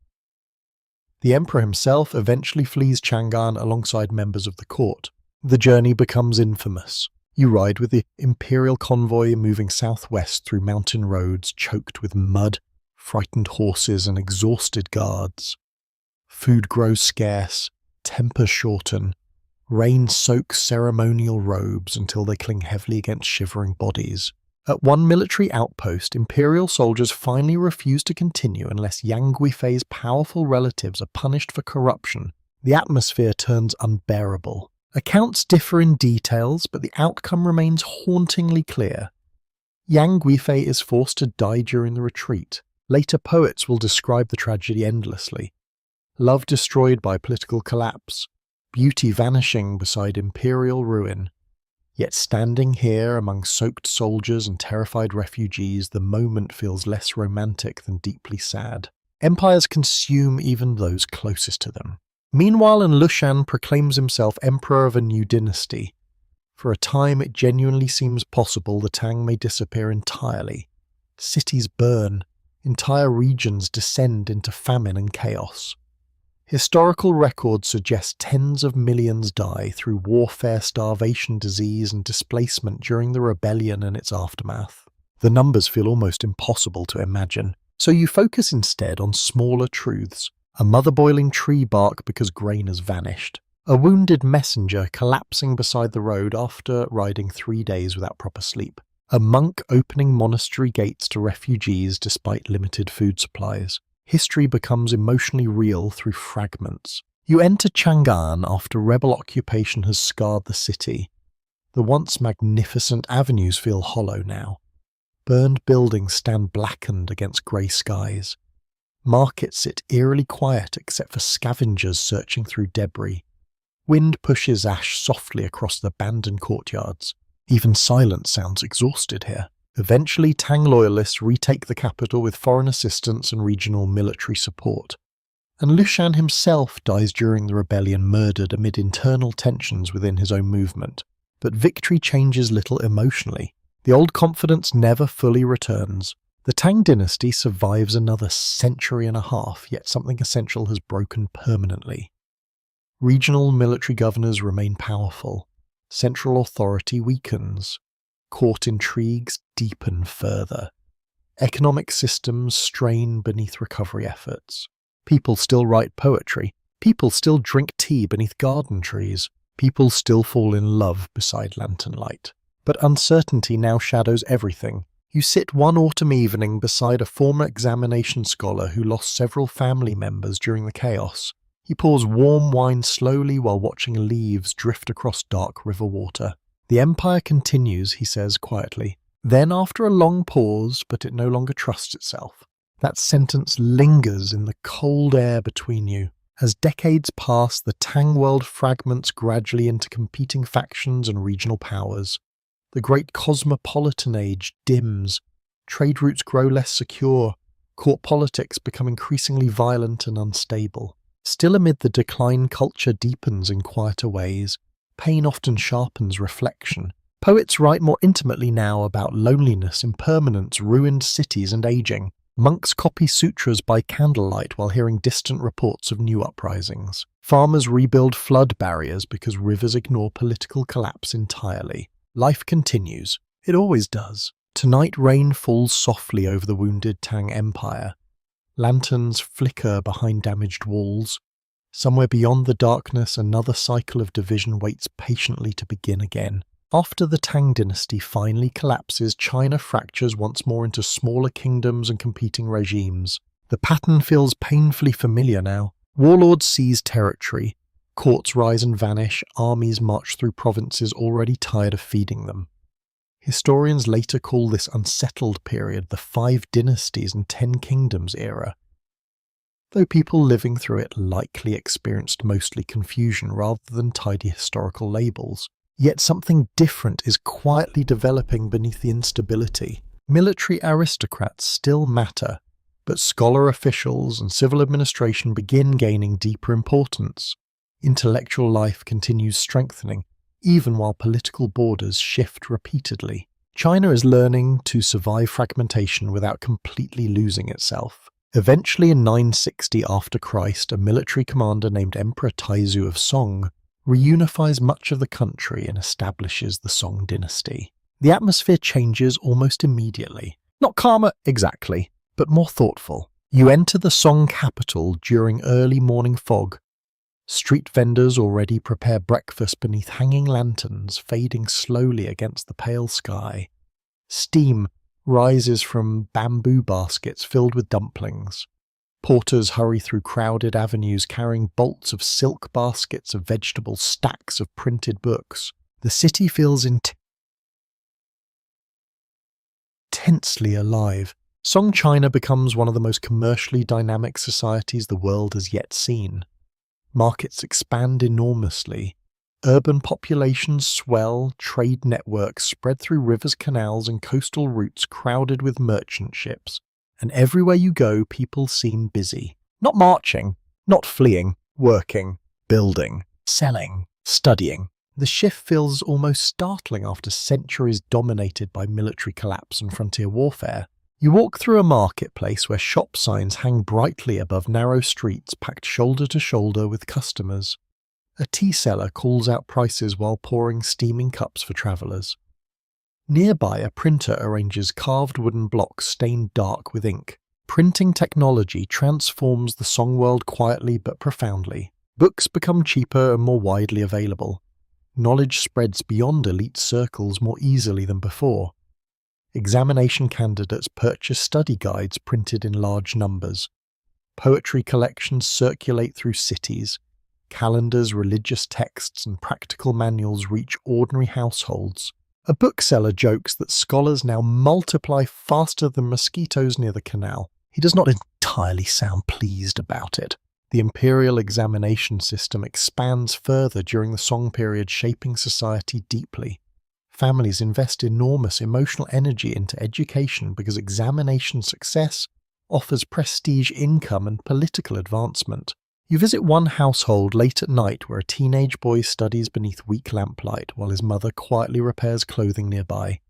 The emperor himself eventually flees Chang'an alongside members of the court. The journey becomes infamous. You ride with the imperial convoy moving southwest through mountain roads choked with mud, frightened horses and exhausted guards. Food grows scarce, tempers shorten, rain soaks ceremonial robes until they cling heavily against shivering bodies. At one military outpost, imperial soldiers finally refuse to continue unless Yang Guifei's powerful relatives are punished for corruption. The atmosphere turns unbearable. Accounts differ in details, but the outcome remains hauntingly clear. Yang Guifei is forced to die during the retreat. Later poets will describe the tragedy endlessly. Love destroyed by political collapse, beauty vanishing beside imperial ruin. Yet standing here among soaked soldiers and terrified refugees, the moment feels less romantic than deeply sad. Empires consume even those closest to them. Meanwhile, Lushan proclaims himself emperor of a new dynasty. For a time, it genuinely seems possible the Tang may disappear entirely. Cities burn, entire regions descend into famine and chaos. Historical records suggest tens of millions die through warfare, starvation, disease, and displacement during the rebellion and its aftermath. The numbers feel almost impossible to imagine, so you focus instead on smaller truths. A mother boiling tree bark because grain has vanished. A wounded messenger collapsing beside the road after riding 3 days without proper sleep. A monk opening monastery gates to refugees despite limited food supplies. History becomes emotionally real through fragments. You enter Chang'an after rebel occupation has scarred the city. The once magnificent avenues feel hollow now. Burned buildings stand blackened against grey skies. Markets sit eerily quiet except for scavengers searching through debris. Wind pushes ash softly across the abandoned courtyards. Even silence sounds exhausted here. Eventually, Tang loyalists retake the capital with foreign assistance and regional military support. And Lushan himself dies during the rebellion, murdered amid internal tensions within his own movement. But victory changes little emotionally. The old confidence never fully returns. The Tang dynasty survives another century and a half, yet something essential has broken permanently. Regional military governors remain powerful. Central authority weakens. Court intrigues deepen further. Economic systems strain beneath recovery efforts. People still write poetry. People still drink tea beneath garden trees. People still fall in love beside lantern light. But uncertainty now shadows everything. You sit one autumn evening beside a former examination scholar who lost several family members during the chaos. He pours warm wine slowly while watching leaves drift across dark river water. The empire continues, he says quietly. Then, after a long pause, but it no longer trusts itself. That sentence lingers in the cold air between you. As decades pass, the Tang world fragments gradually into competing factions and regional powers. The great cosmopolitan age dims. Trade routes grow less secure. Court politics become increasingly violent and unstable. Still amid the decline, culture deepens in quieter ways. Pain often sharpens reflection. Poets write more intimately now about loneliness, impermanence, ruined cities and aging. Monks copy sutras by candlelight while hearing distant reports of new uprisings. Farmers rebuild flood barriers because rivers ignore political collapse entirely. Life continues. It always does. Tonight rain falls softly over the wounded Tang Empire. Lanterns flicker behind damaged walls. Somewhere beyond the darkness, another cycle of division waits patiently to begin again. After the Tang dynasty finally collapses, China fractures once more into smaller kingdoms and competing regimes. The pattern feels painfully familiar now. Warlords seize territory. Courts rise and vanish. Armies march through provinces already tired of feeding them. Historians later call this unsettled period the 5 Dynasties and 10 Kingdoms era, though people living through it likely experienced mostly confusion rather than tidy historical labels. Yet something different is quietly developing beneath the instability. Military aristocrats still matter, but scholar officials and civil administration begin gaining deeper importance. Intellectual life continues strengthening, even while political borders shift repeatedly. China is learning to survive fragmentation without completely losing itself. Eventually in 960 after Christ, a military commander named Emperor Taizu of Song reunifies much of the country and establishes the Song dynasty. The atmosphere changes almost immediately. Not calmer exactly, but more thoughtful. You enter the Song capital during early morning fog. Street vendors already prepare breakfast beneath hanging lanterns, fading slowly against the pale sky. Steam rises from bamboo baskets filled with dumplings. Porters hurry through crowded avenues carrying bolts of silk baskets of vegetables, stacks of printed books. The city feels intensely alive. Song China becomes one of the most commercially dynamic societies the world has yet seen. Markets expand enormously. Urban populations swell, trade networks spread through rivers, canals, and coastal routes crowded with merchant ships. And everywhere you go, people seem busy. Not marching, not fleeing, working, building, selling, studying. The shift feels almost startling after centuries dominated by military collapse and frontier warfare. You walk through a marketplace where shop signs hang brightly above narrow streets packed shoulder to shoulder with customers. A tea seller calls out prices while pouring steaming cups for travellers. Nearby, a printer arranges carved wooden blocks stained dark with ink. Printing technology transforms the Song world quietly but profoundly. Books become cheaper and more widely available. Knowledge spreads beyond elite circles more easily than before. Examination candidates purchase study guides printed in large numbers. Poetry collections circulate through cities. Calendars, religious texts, and practical manuals reach ordinary households. A bookseller jokes that scholars now multiply faster than mosquitoes near the canal. He does not entirely sound pleased about it. The imperial examination system expands further during the Song period, shaping society deeply. Families invest enormous emotional energy into education because examination success offers prestige, income, and political advancement. You visit one household late at night where a teenage boy studies beneath weak lamplight while his mother quietly repairs clothing nearby.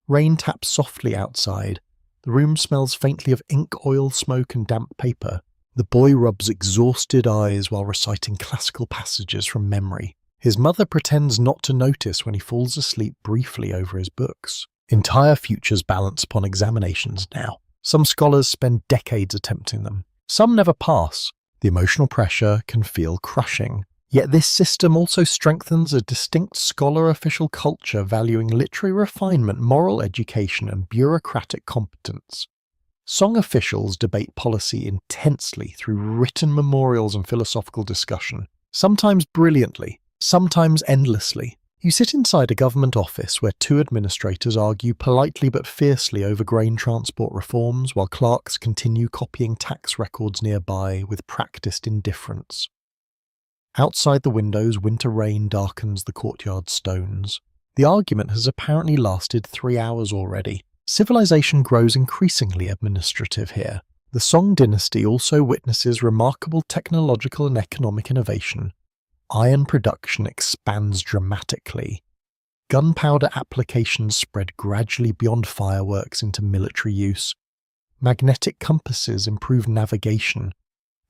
Rain taps softly outside. The room smells faintly of ink, oil, smoke, and damp paper. The boy rubs exhausted eyes while reciting classical passages from memory. His mother pretends not to notice when he falls asleep briefly over his books. Entire futures balance upon examinations now. Some scholars spend decades attempting them. Some never pass. The emotional pressure can feel crushing. Yet this system also strengthens a distinct scholar-official culture valuing literary refinement, moral education, and bureaucratic competence. Song officials debate policy intensely through written memorials and philosophical discussion, sometimes brilliantly, sometimes endlessly. You sit inside a government office where two administrators argue politely but fiercely over grain transport reforms, while clerks continue copying tax records nearby with practiced indifference. Outside the windows, winter rain darkens the courtyard stones. The argument has apparently lasted 3 hours already. Civilization grows increasingly administrative here. The Song dynasty also witnesses remarkable technological and economic innovation. Iron production expands dramatically. Gunpowder applications spread gradually beyond fireworks into military use. Magnetic compasses improve navigation.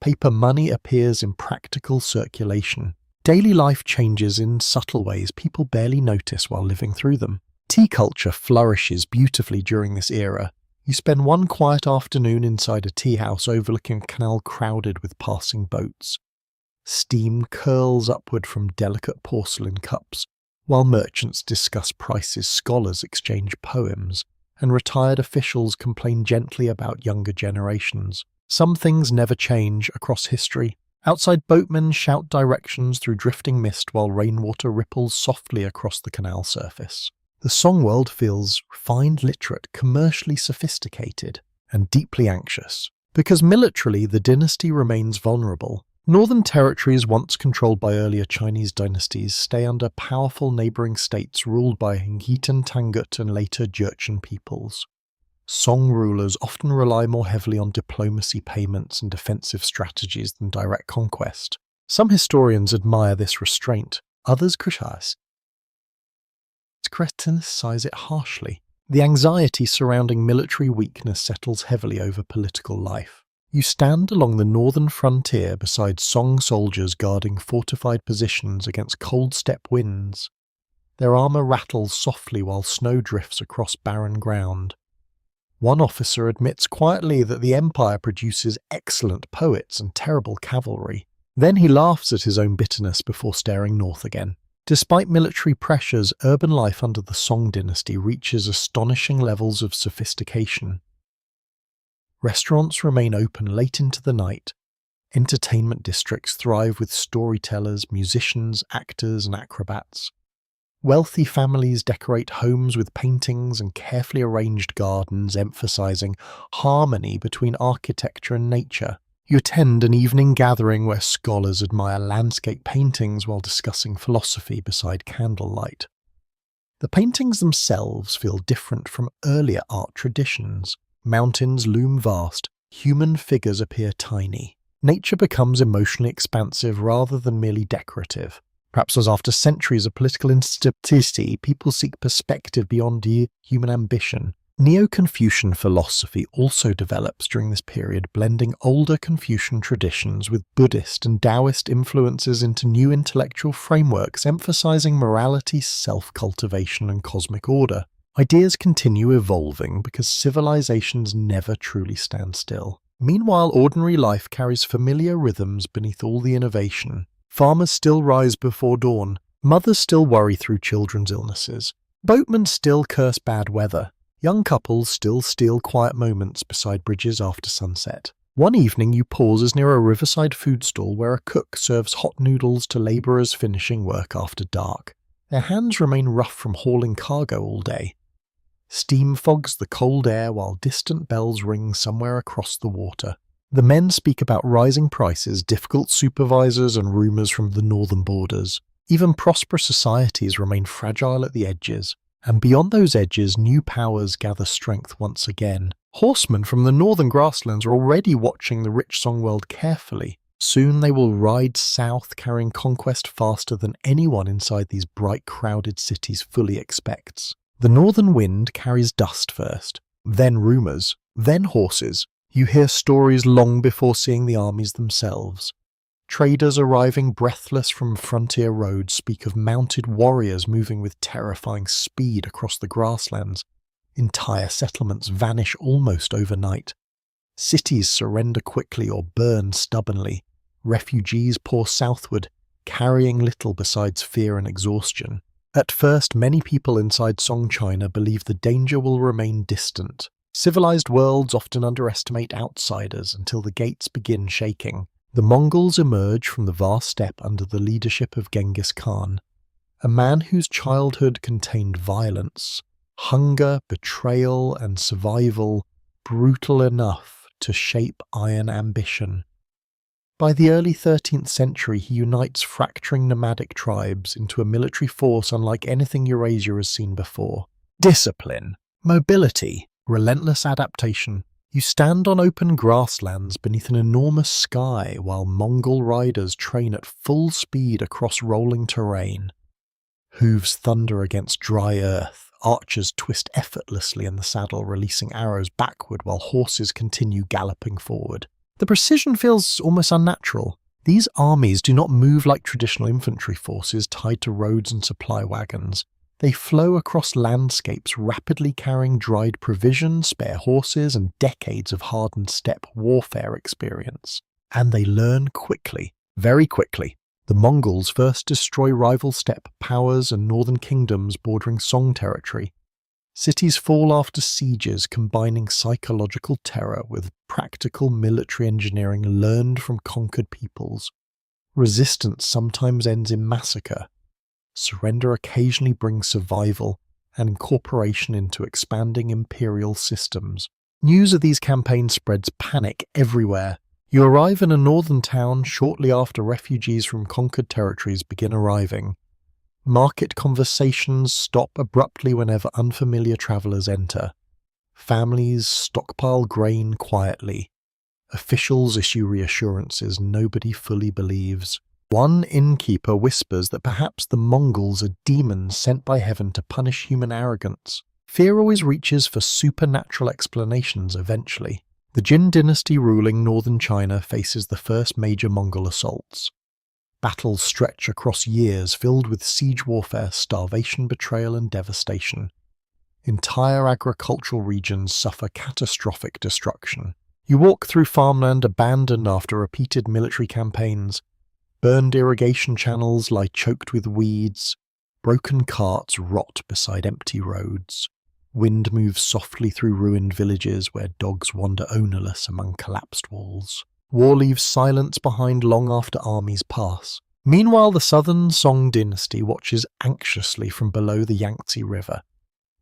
Paper money appears in practical circulation. Daily life changes in subtle ways people barely notice while living through them. Tea culture flourishes beautifully during this era. You spend one quiet afternoon inside a tea house overlooking a canal crowded with passing boats. Steam curls upward from delicate porcelain cups, while merchants discuss prices, scholars exchange poems, and retired officials complain gently about younger generations. Some things never change across history. Outside boatmen shout directions through drifting mist while rainwater ripples softly across the canal surface. The Song world feels refined, literate, commercially sophisticated, and deeply anxious. Because militarily the dynasty remains vulnerable. Northern territories once controlled by earlier Chinese dynasties stay under powerful neighbouring states ruled by Khitan Tangut and later Jurchen peoples. Song rulers often rely more heavily on diplomacy, payments, and defensive strategies than direct conquest. Some historians admire this restraint, others criticize it harshly. The anxiety surrounding military weakness settles heavily over political life. You stand along the northern frontier beside Song soldiers guarding fortified positions against cold steppe winds. Their armour rattles softly while snow drifts across barren ground. One officer admits quietly that the empire produces excellent poets and terrible cavalry. Then he laughs at his own bitterness before staring north again. Despite military pressures, urban life under the Song dynasty reaches astonishing levels of sophistication. Restaurants remain open late into the night. Entertainment districts thrive with storytellers, musicians, actors, and acrobats. Wealthy families decorate homes with paintings and carefully arranged gardens, emphasizing harmony between architecture and nature. You attend an evening gathering where scholars admire landscape paintings while discussing philosophy beside candlelight. The paintings themselves feel different from earlier art traditions. Mountains loom vast, human figures appear tiny. Nature becomes emotionally expansive rather than merely decorative. Perhaps as after centuries of political instability, people seek perspective beyond human ambition. Neo-Confucian philosophy also develops during this period, blending older Confucian traditions with Buddhist and Taoist influences into new intellectual frameworks, emphasizing morality, self-cultivation, and cosmic order. Ideas continue evolving because civilizations never truly stand still. Meanwhile, ordinary life carries familiar rhythms beneath all the innovation. Farmers still rise before dawn. Mothers still worry through children's illnesses. Boatmen still curse bad weather. Young couples still steal quiet moments beside bridges after sunset. One evening you pause near a riverside food stall where a cook serves hot noodles to labourers finishing work after dark. Their hands remain rough from hauling cargo all day. Steam fogs the cold air while distant bells ring somewhere across the water. The men speak about rising prices, difficult supervisors, and rumours from the northern borders. Even prosperous societies remain fragile at the edges. And beyond those edges, new powers gather strength once again. Horsemen from the northern grasslands are already watching the rich Song world carefully. Soon they will ride south, carrying conquest faster than anyone inside these bright, crowded cities fully expects. The northern wind carries dust first, then rumours, then horses. You hear stories long before seeing the armies themselves. Traders arriving breathless from frontier roads speak of mounted warriors moving with terrifying speed across the grasslands. Entire settlements vanish almost overnight. Cities surrender quickly or burn stubbornly. Refugees pour southward, carrying little besides fear and exhaustion. At first, many people inside Song China believe the danger will remain distant. Civilized worlds often underestimate outsiders until the gates begin shaking. The Mongols emerge from the vast steppe under the leadership of Genghis Khan, a man whose childhood contained violence, hunger, betrayal, and survival, brutal enough to shape iron ambition. By the early 13th century, he unites fracturing nomadic tribes into a military force unlike anything Eurasia has seen before. Discipline, mobility, relentless adaptation. You stand on open grasslands beneath an enormous sky while Mongol riders train at full speed across rolling terrain. Hooves thunder against dry earth, archers twist effortlessly in the saddle, releasing arrows backward while horses continue galloping forward. The precision feels almost unnatural. These armies do not move like traditional infantry forces tied to roads and supply wagons. They flow across landscapes, rapidly carrying dried provisions, spare horses, and decades of hardened steppe warfare experience. And they learn quickly, very quickly. The Mongols first destroy rival steppe powers and northern kingdoms bordering Song territory. Cities fall after sieges, combining psychological terror with practical military engineering learned from conquered peoples. Resistance sometimes ends in massacre. Surrender occasionally brings survival and incorporation into expanding imperial systems. News of these campaigns spreads panic everywhere. You arrive in a northern town shortly after refugees from conquered territories begin arriving. Market conversations stop abruptly whenever unfamiliar travelers enter. Families stockpile grain quietly. Officials issue reassurances nobody fully believes. One innkeeper whispers that perhaps the Mongols are demons sent by heaven to punish human arrogance. Fear always reaches for supernatural explanations eventually. The Qin Dynasty ruling northern China faces the first major Mongol assaults. Battles stretch across years filled with siege warfare, starvation, betrayal, and devastation. Entire agricultural regions suffer catastrophic destruction. You walk through farmland abandoned after repeated military campaigns. Burned irrigation channels lie choked with weeds. Broken carts rot beside empty roads. Wind moves softly through ruined villages where dogs wander ownerless among collapsed walls. War leaves silence behind long after armies pass. Meanwhile, the southern Song dynasty watches anxiously from below the Yangtze River.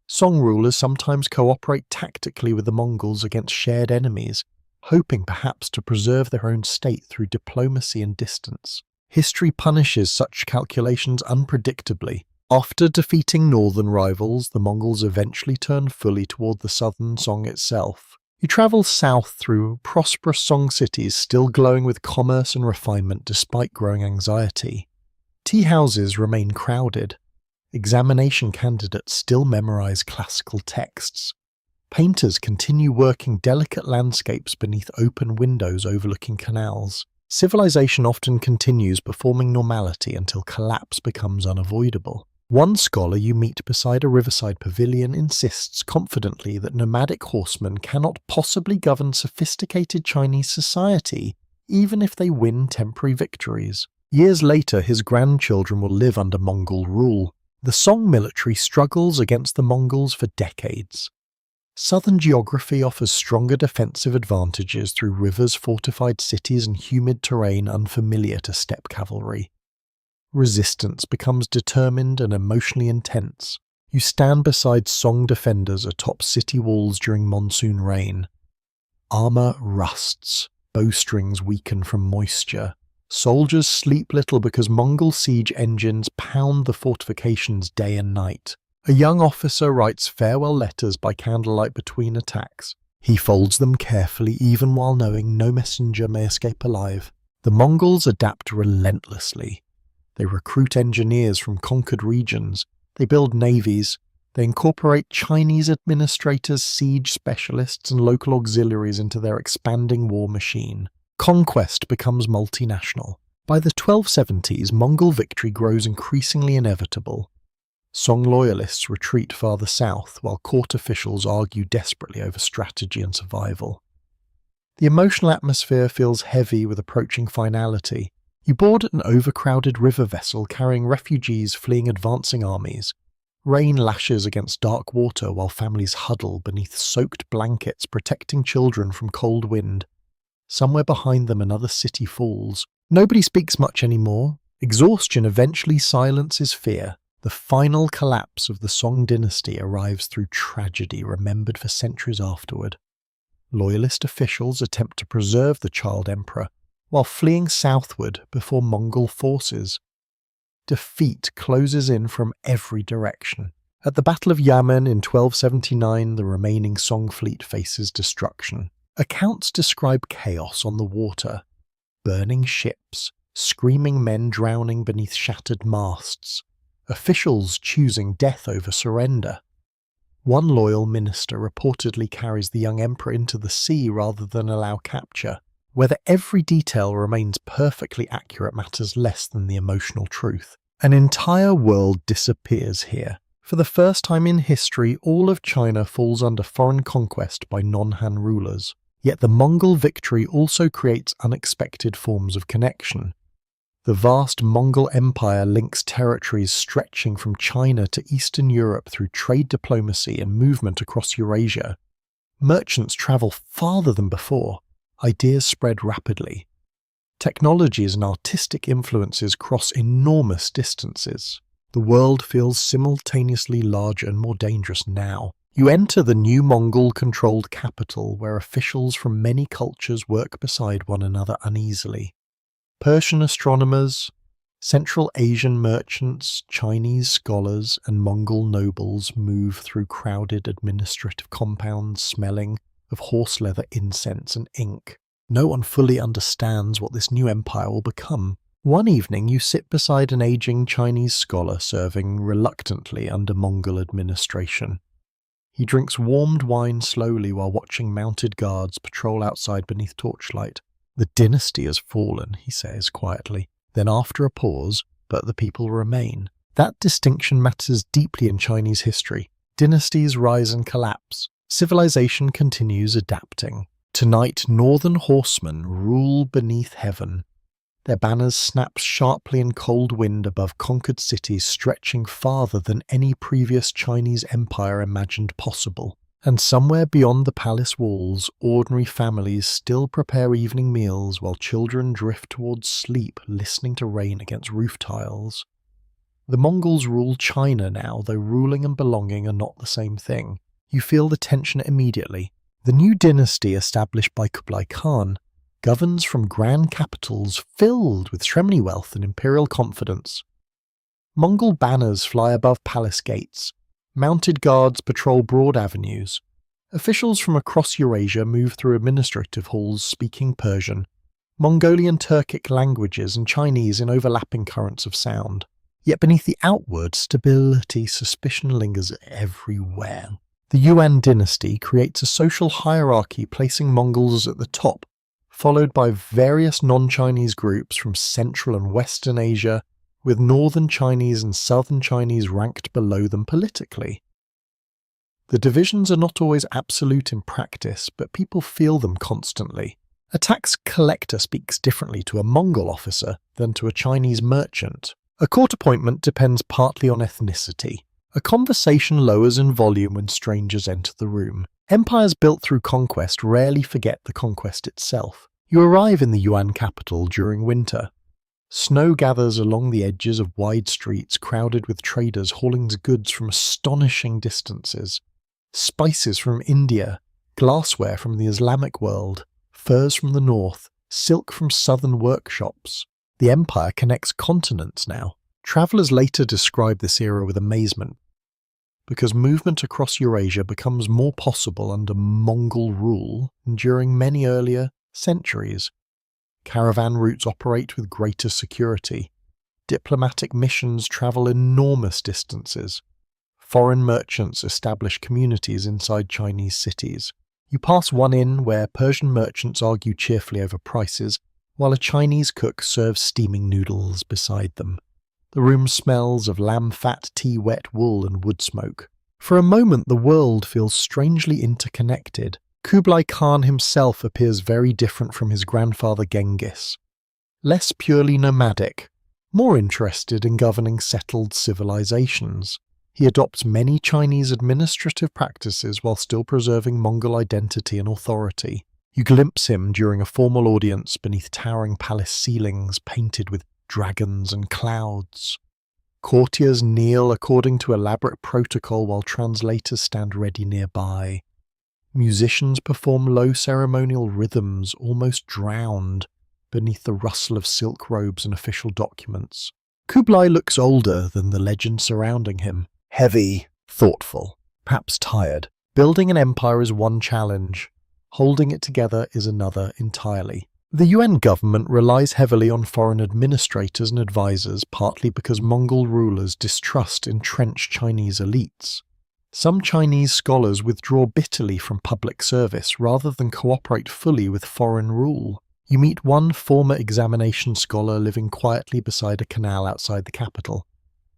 Song rulers sometimes cooperate tactically with the Mongols against shared enemies, hoping perhaps to preserve their own state through diplomacy and distance. History punishes such calculations unpredictably. After defeating northern rivals, the Mongols eventually turn fully toward the southern Song itself. You travel south through prosperous Song cities still glowing with commerce and refinement despite growing anxiety. Tea houses remain crowded. Examination candidates still memorize classical texts. Painters continue working delicate landscapes beneath open windows overlooking canals. Civilization often continues performing normality until collapse becomes unavoidable. One scholar you meet beside a riverside pavilion insists confidently that nomadic horsemen cannot possibly govern sophisticated Chinese society, even if they win temporary victories. Years later, his grandchildren will live under Mongol rule. The Song military struggles against the Mongols for decades. Southern geography offers stronger defensive advantages through rivers, fortified cities, and humid terrain unfamiliar to steppe cavalry. Resistance becomes determined and emotionally intense. You stand beside Song defenders atop city walls during monsoon rain. Armor rusts, bowstrings weaken from moisture. Soldiers sleep little because Mongol siege engines pound the fortifications day and night. A young officer writes farewell letters by candlelight between attacks. He folds them carefully even while knowing no messenger may escape alive. The Mongols adapt relentlessly. They recruit engineers from conquered regions. They build navies. They incorporate Chinese administrators, siege specialists, and local auxiliaries into their expanding war machine. Conquest becomes multinational. By the 1270s, Mongol victory grows increasingly inevitable. Song loyalists retreat farther south, while court officials argue desperately over strategy and survival. The emotional atmosphere feels heavy with approaching finality. You board an overcrowded river vessel carrying refugees fleeing advancing armies. Rain lashes against dark water while families huddle beneath soaked blankets protecting children from cold wind. Somewhere behind them another city falls. Nobody speaks much anymore. Exhaustion eventually silences fear. The final collapse of the Song dynasty arrives through tragedy remembered for centuries afterward. Loyalist officials attempt to preserve the child emperor while fleeing southward before Mongol forces. Defeat closes in from every direction. At the Battle of Yamen in 1279, the remaining Song fleet faces destruction. Accounts describe chaos on the water, burning ships, screaming men drowning beneath shattered masts, officials choosing death over surrender. One loyal minister reportedly carries the young emperor into the sea rather than allow capture. Whether every detail remains perfectly accurate matters less than the emotional truth. An entire world disappears here. For the first time in history, all of China falls under foreign conquest by non-Han rulers. Yet the Mongol victory also creates unexpected forms of connection. The vast Mongol Empire links territories stretching from China to Eastern Europe through trade diplomacy and movement across Eurasia. Merchants travel farther than before. Ideas spread rapidly. Technologies and artistic influences cross enormous distances. The world feels simultaneously larger and more dangerous now. You enter the new Mongol-controlled capital where officials from many cultures work beside one another uneasily. Persian astronomers, Central Asian merchants, Chinese scholars, and Mongol nobles move through crowded administrative compounds smelling of horse leather incense and ink. No one fully understands what this new empire will become. One evening you sit beside an aging Chinese scholar serving reluctantly under Mongol administration. He drinks warmed wine slowly while watching mounted guards patrol outside beneath torchlight. "The dynasty has fallen," he says quietly. Then after a pause, "but the people remain." That distinction matters deeply in Chinese history. Dynasties rise and collapse. Civilization continues adapting. Tonight, northern horsemen rule beneath heaven. Their banners snap sharply in cold wind above conquered cities stretching farther than any previous Chinese empire imagined possible. And somewhere beyond the palace walls, ordinary families still prepare evening meals while children drift towards sleep listening to rain against roof tiles. The Mongols rule China now, though ruling and belonging are not the same thing. You feel the tension immediately. The new dynasty established by Kublai Khan governs from grand capitals filled with Shremny wealth and imperial confidence. Mongol banners fly above palace gates. Mounted guards patrol broad avenues. Officials from across Eurasia move through administrative halls speaking Persian, Mongolian Turkic languages and Chinese in overlapping currents of sound. Yet beneath the outward stability, suspicion lingers everywhere. The Yuan dynasty creates a social hierarchy placing Mongols at the top, followed by various non-Chinese groups from Central and Western Asia, with Northern Chinese and Southern Chinese ranked below them politically. The divisions are not always absolute in practice, but people feel them constantly. A tax collector speaks differently to a Mongol officer than to a Chinese merchant. A court appointment depends partly on ethnicity. A conversation lowers in volume when strangers enter the room. Empires built through conquest rarely forget the conquest itself. You arrive in the Yuan capital during winter. Snow gathers along the edges of wide streets crowded with traders hauling goods from astonishing distances. Spices from India, glassware from the Islamic world, furs from the north, silk from southern workshops. The empire connects continents now. Travellers later describe this era with amazement, because movement across Eurasia becomes more possible under Mongol rule than during many earlier centuries. Caravan routes operate with greater security. Diplomatic missions travel enormous distances. Foreign merchants establish communities inside Chinese cities. You pass one inn where Persian merchants argue cheerfully over prices, while a Chinese cook serves steaming noodles beside them. The room smells of lamb fat, tea, wet wool, and wood smoke. For a moment, the world feels strangely interconnected. Kublai Khan himself appears very different from his grandfather Genghis. Less purely nomadic, more interested in governing settled civilizations. He adopts many Chinese administrative practices while still preserving Mongol identity and authority. You glimpse him during a formal audience beneath towering palace ceilings painted with dragons and clouds. Courtiers kneel according to elaborate protocol while translators stand ready nearby. Musicians perform low ceremonial rhythms, almost drowned beneath the rustle of silk robes and official documents. Kublai looks older than the legend surrounding him. Heavy, thoughtful, perhaps tired. Building an empire is one challenge. Holding it together is another entirely. The Yuan government relies heavily on foreign administrators and advisors, partly because Mongol rulers distrust entrenched Chinese elites. Some Chinese scholars withdraw bitterly from public service rather than cooperate fully with foreign rule. You meet one former examination scholar living quietly beside a canal outside the capital.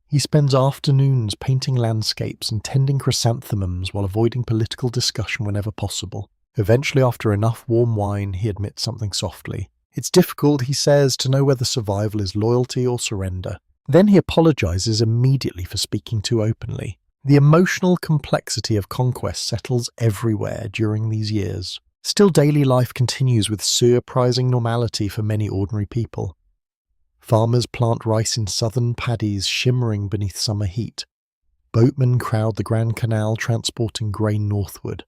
He spends afternoons painting landscapes and tending chrysanthemums while avoiding political discussion whenever possible. Eventually, after enough warm wine, he admits something softly. It's difficult, he says, to know whether survival is loyalty or surrender. Then he apologizes immediately for speaking too openly. The emotional complexity of conquest settles everywhere during these years. Still, daily life continues with surprising normality for many ordinary people. Farmers plant rice in southern paddies shimmering beneath summer heat. Boatmen crowd the Grand Canal transporting grain northward.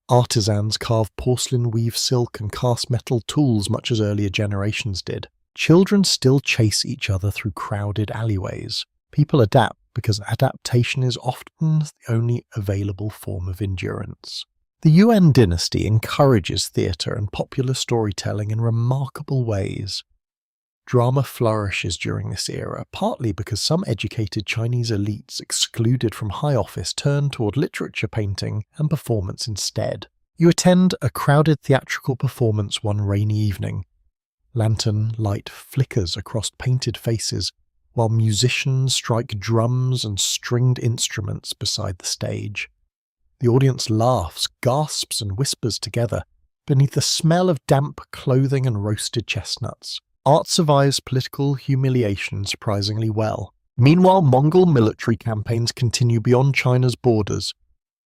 Artisans carve porcelain, weave silk, and cast metal tools much as earlier generations did. Children still chase each other through crowded alleyways. People adapt because adaptation is often the only available form of endurance. The Yuan dynasty encourages theatre and popular storytelling in remarkable ways. Drama flourishes during this era, partly because some educated Chinese elites excluded from high office turned toward literature, painting, and performance instead. You attend a crowded theatrical performance one rainy evening. Lantern light flickers across painted faces, while musicians strike drums and stringed instruments beside the stage. The audience laughs, gasps, and whispers together, beneath the smell of damp clothing and roasted chestnuts. Art survives political humiliation surprisingly well. Meanwhile, Mongol military campaigns continue beyond China's borders.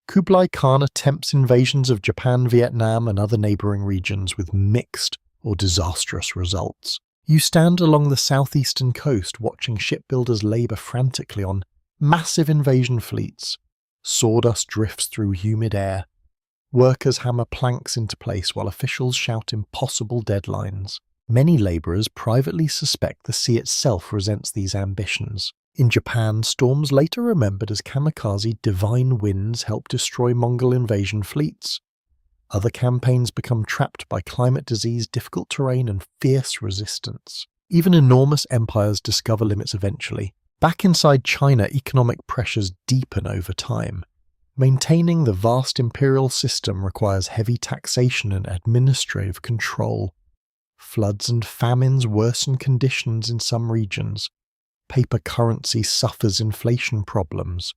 Kublai Khan attempts invasions of Japan, Vietnam, and other neighboring regions with mixed or disastrous results. You stand along the southeastern coast watching shipbuilders labor frantically on massive invasion fleets. Sawdust drifts through humid air. Workers hammer planks into place while officials shout impossible deadlines. Many labourers privately suspect the sea itself resents these ambitions. In Japan, storms later remembered as kamikaze divine winds help destroy Mongol invasion fleets. Other campaigns become trapped by climate disease, difficult terrain, and fierce resistance. Even enormous empires discover limits eventually. Back inside China, economic pressures deepen over time. Maintaining the vast imperial system requires heavy taxation and administrative control. Floods and famines worsen conditions in some regions. Paper currency suffers inflation problems.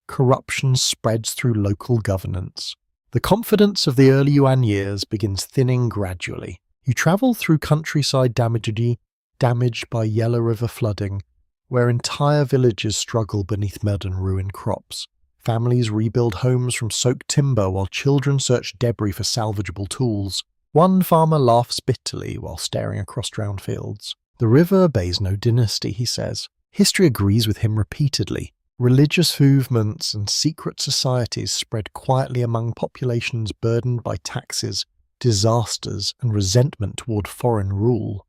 Corruption spreads through local governance. The confidence of the early Yuan years begins thinning gradually. You travel through countryside damaged by Yellow River flooding, where entire villages struggle beneath mud and ruined crops. Families rebuild homes from soaked timber while children search debris for salvageable tools. One farmer laughs bitterly while staring across drowned fields. The river obeys no dynasty, he says. History agrees with him repeatedly. Religious movements and secret societies spread quietly among populations burdened by taxes, disasters, and resentment toward foreign rule.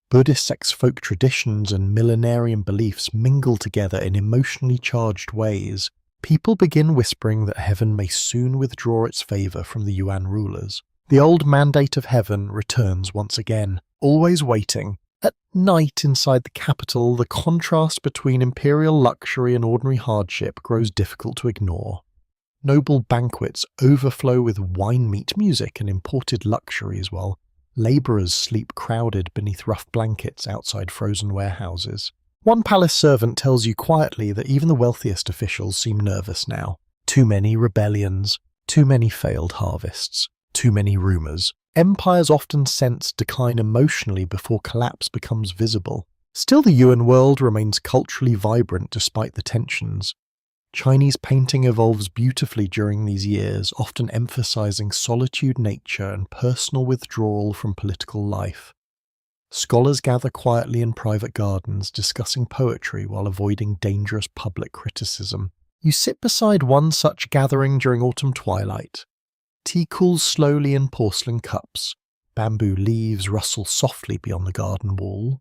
Buddhist sex-folk traditions and millenarian beliefs mingle together in emotionally charged ways. People begin whispering that heaven may soon withdraw its favour from the Yuan rulers. The old mandate of heaven returns once again, always waiting. At night inside the capital, the contrast between imperial luxury and ordinary hardship grows difficult to ignore. Noble banquets overflow with wine-meat music and imported luxuries, while Labourers sleep crowded beneath rough blankets outside frozen warehouses. One palace servant tells you quietly that even the wealthiest officials seem nervous now. Too many rebellions, too many failed harvests, too many rumours. Empires often sense decline emotionally before collapse becomes visible. Still, the Yuan world remains culturally vibrant despite the tensions. Chinese painting evolves beautifully during these years, often emphasizing solitude, nature, and personal withdrawal from political life. Scholars gather quietly in private gardens, discussing poetry while avoiding dangerous public criticism. You sit beside one such gathering during autumn twilight. Tea cools slowly in porcelain cups. Bamboo leaves rustle softly beyond the garden wall.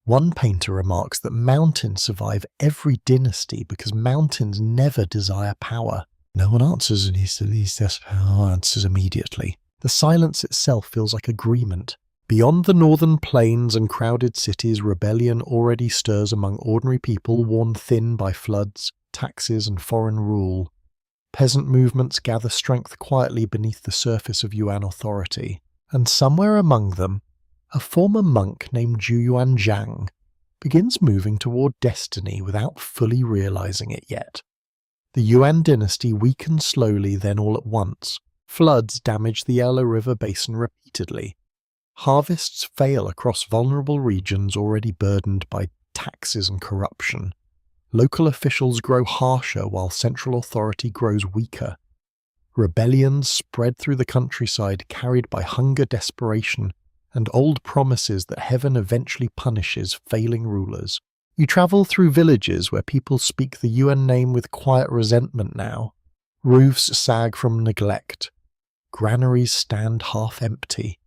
One painter remarks that mountains survive every dynasty because mountains never desire power. No one answers, and he says, answers immediately. The silence itself feels like agreement. Beyond the northern plains and crowded cities, rebellion already stirs among ordinary people worn thin by floods, taxes, and foreign rule. Peasant movements gather strength quietly beneath the surface of Yuan authority. And somewhere among them, a former monk named Yuan begins moving toward destiny without fully realizing it yet. The Yuan dynasty weakens slowly, then all at once. Floods damage the Yellow River basin repeatedly. Harvests fail across vulnerable regions already burdened by taxes and corruption. Local officials grow harsher while central authority grows weaker. Rebellions spread through the countryside, carried by hunger, desperation, and old promises that heaven eventually punishes failing rulers. You travel through villages where people speak the Yuan name with quiet resentment now. Roofs sag from neglect. Granaries stand half empty.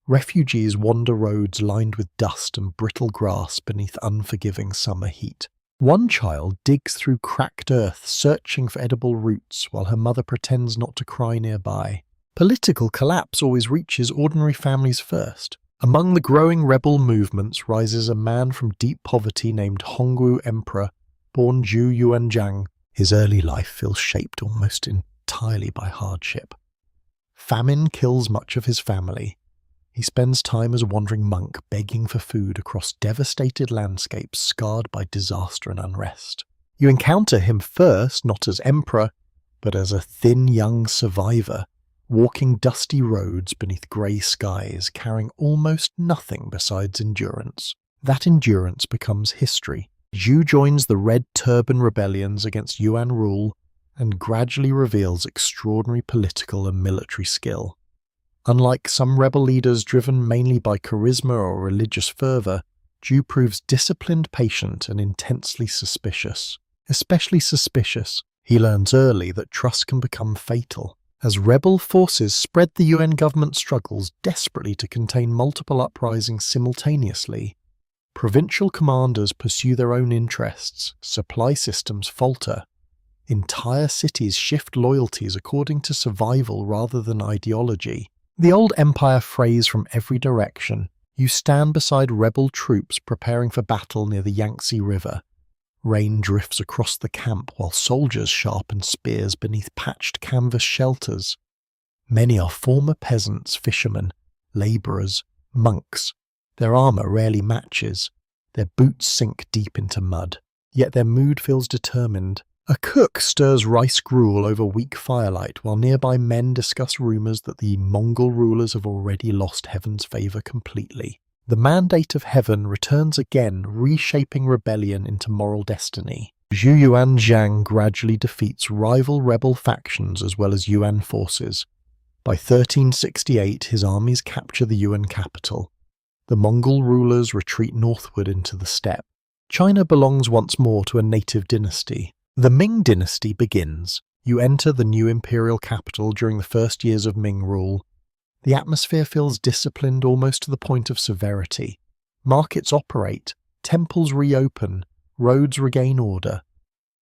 Refugees wander roads lined with dust and brittle grass beneath unforgiving summer heat. One child digs through cracked earth, searching for edible roots, while her mother pretends not to cry nearby. Political collapse always reaches ordinary families first. Among the growing rebel movements rises a man from deep poverty named Hongwu Emperor, born Zhu Yuanzhang. His early life feels shaped almost entirely by hardship. Famine kills much of his family. He spends time as a wandering monk, begging for food across devastated landscapes scarred by disaster and unrest. You encounter him first not as emperor, but as a thin young survivor, walking dusty roads beneath grey skies, carrying almost nothing besides endurance. That endurance becomes history. Zhu joins the Red Turban rebellions against Yuan rule and gradually reveals extraordinary political and military skill. Unlike some rebel leaders driven mainly by charisma or religious fervour, Zhu proves disciplined, patient, and intensely suspicious. Especially suspicious, he learns early that trust can become fatal. As rebel forces spread, the Yuan government struggles desperately to contain multiple uprisings simultaneously. Provincial commanders pursue their own interests, supply systems falter. Entire cities shift loyalties according to survival rather than ideology. The old empire frays from every direction. You stand beside rebel troops preparing for battle near the Yangtze River. Rain drifts across the camp while soldiers sharpen spears beneath patched canvas shelters. Many are former peasants, fishermen, labourers, monks. Their armour rarely matches. Their boots sink deep into mud. Yet their mood feels determined. A cook stirs rice gruel over weak firelight while nearby men discuss rumours that the Mongol rulers have already lost heaven's favour completely. The mandate of heaven returns again, reshaping rebellion into moral destiny. Zhu Yuanzhang gradually defeats rival rebel factions as well as Yuan forces. By 1368, his armies capture the Yuan capital. The Mongol rulers retreat northward into the steppe. China belongs once more to a native dynasty. The Ming dynasty begins. You enter the new imperial capital during the first years of Ming rule. The atmosphere feels disciplined almost to the point of severity. Markets operate, temples reopen, roads regain order.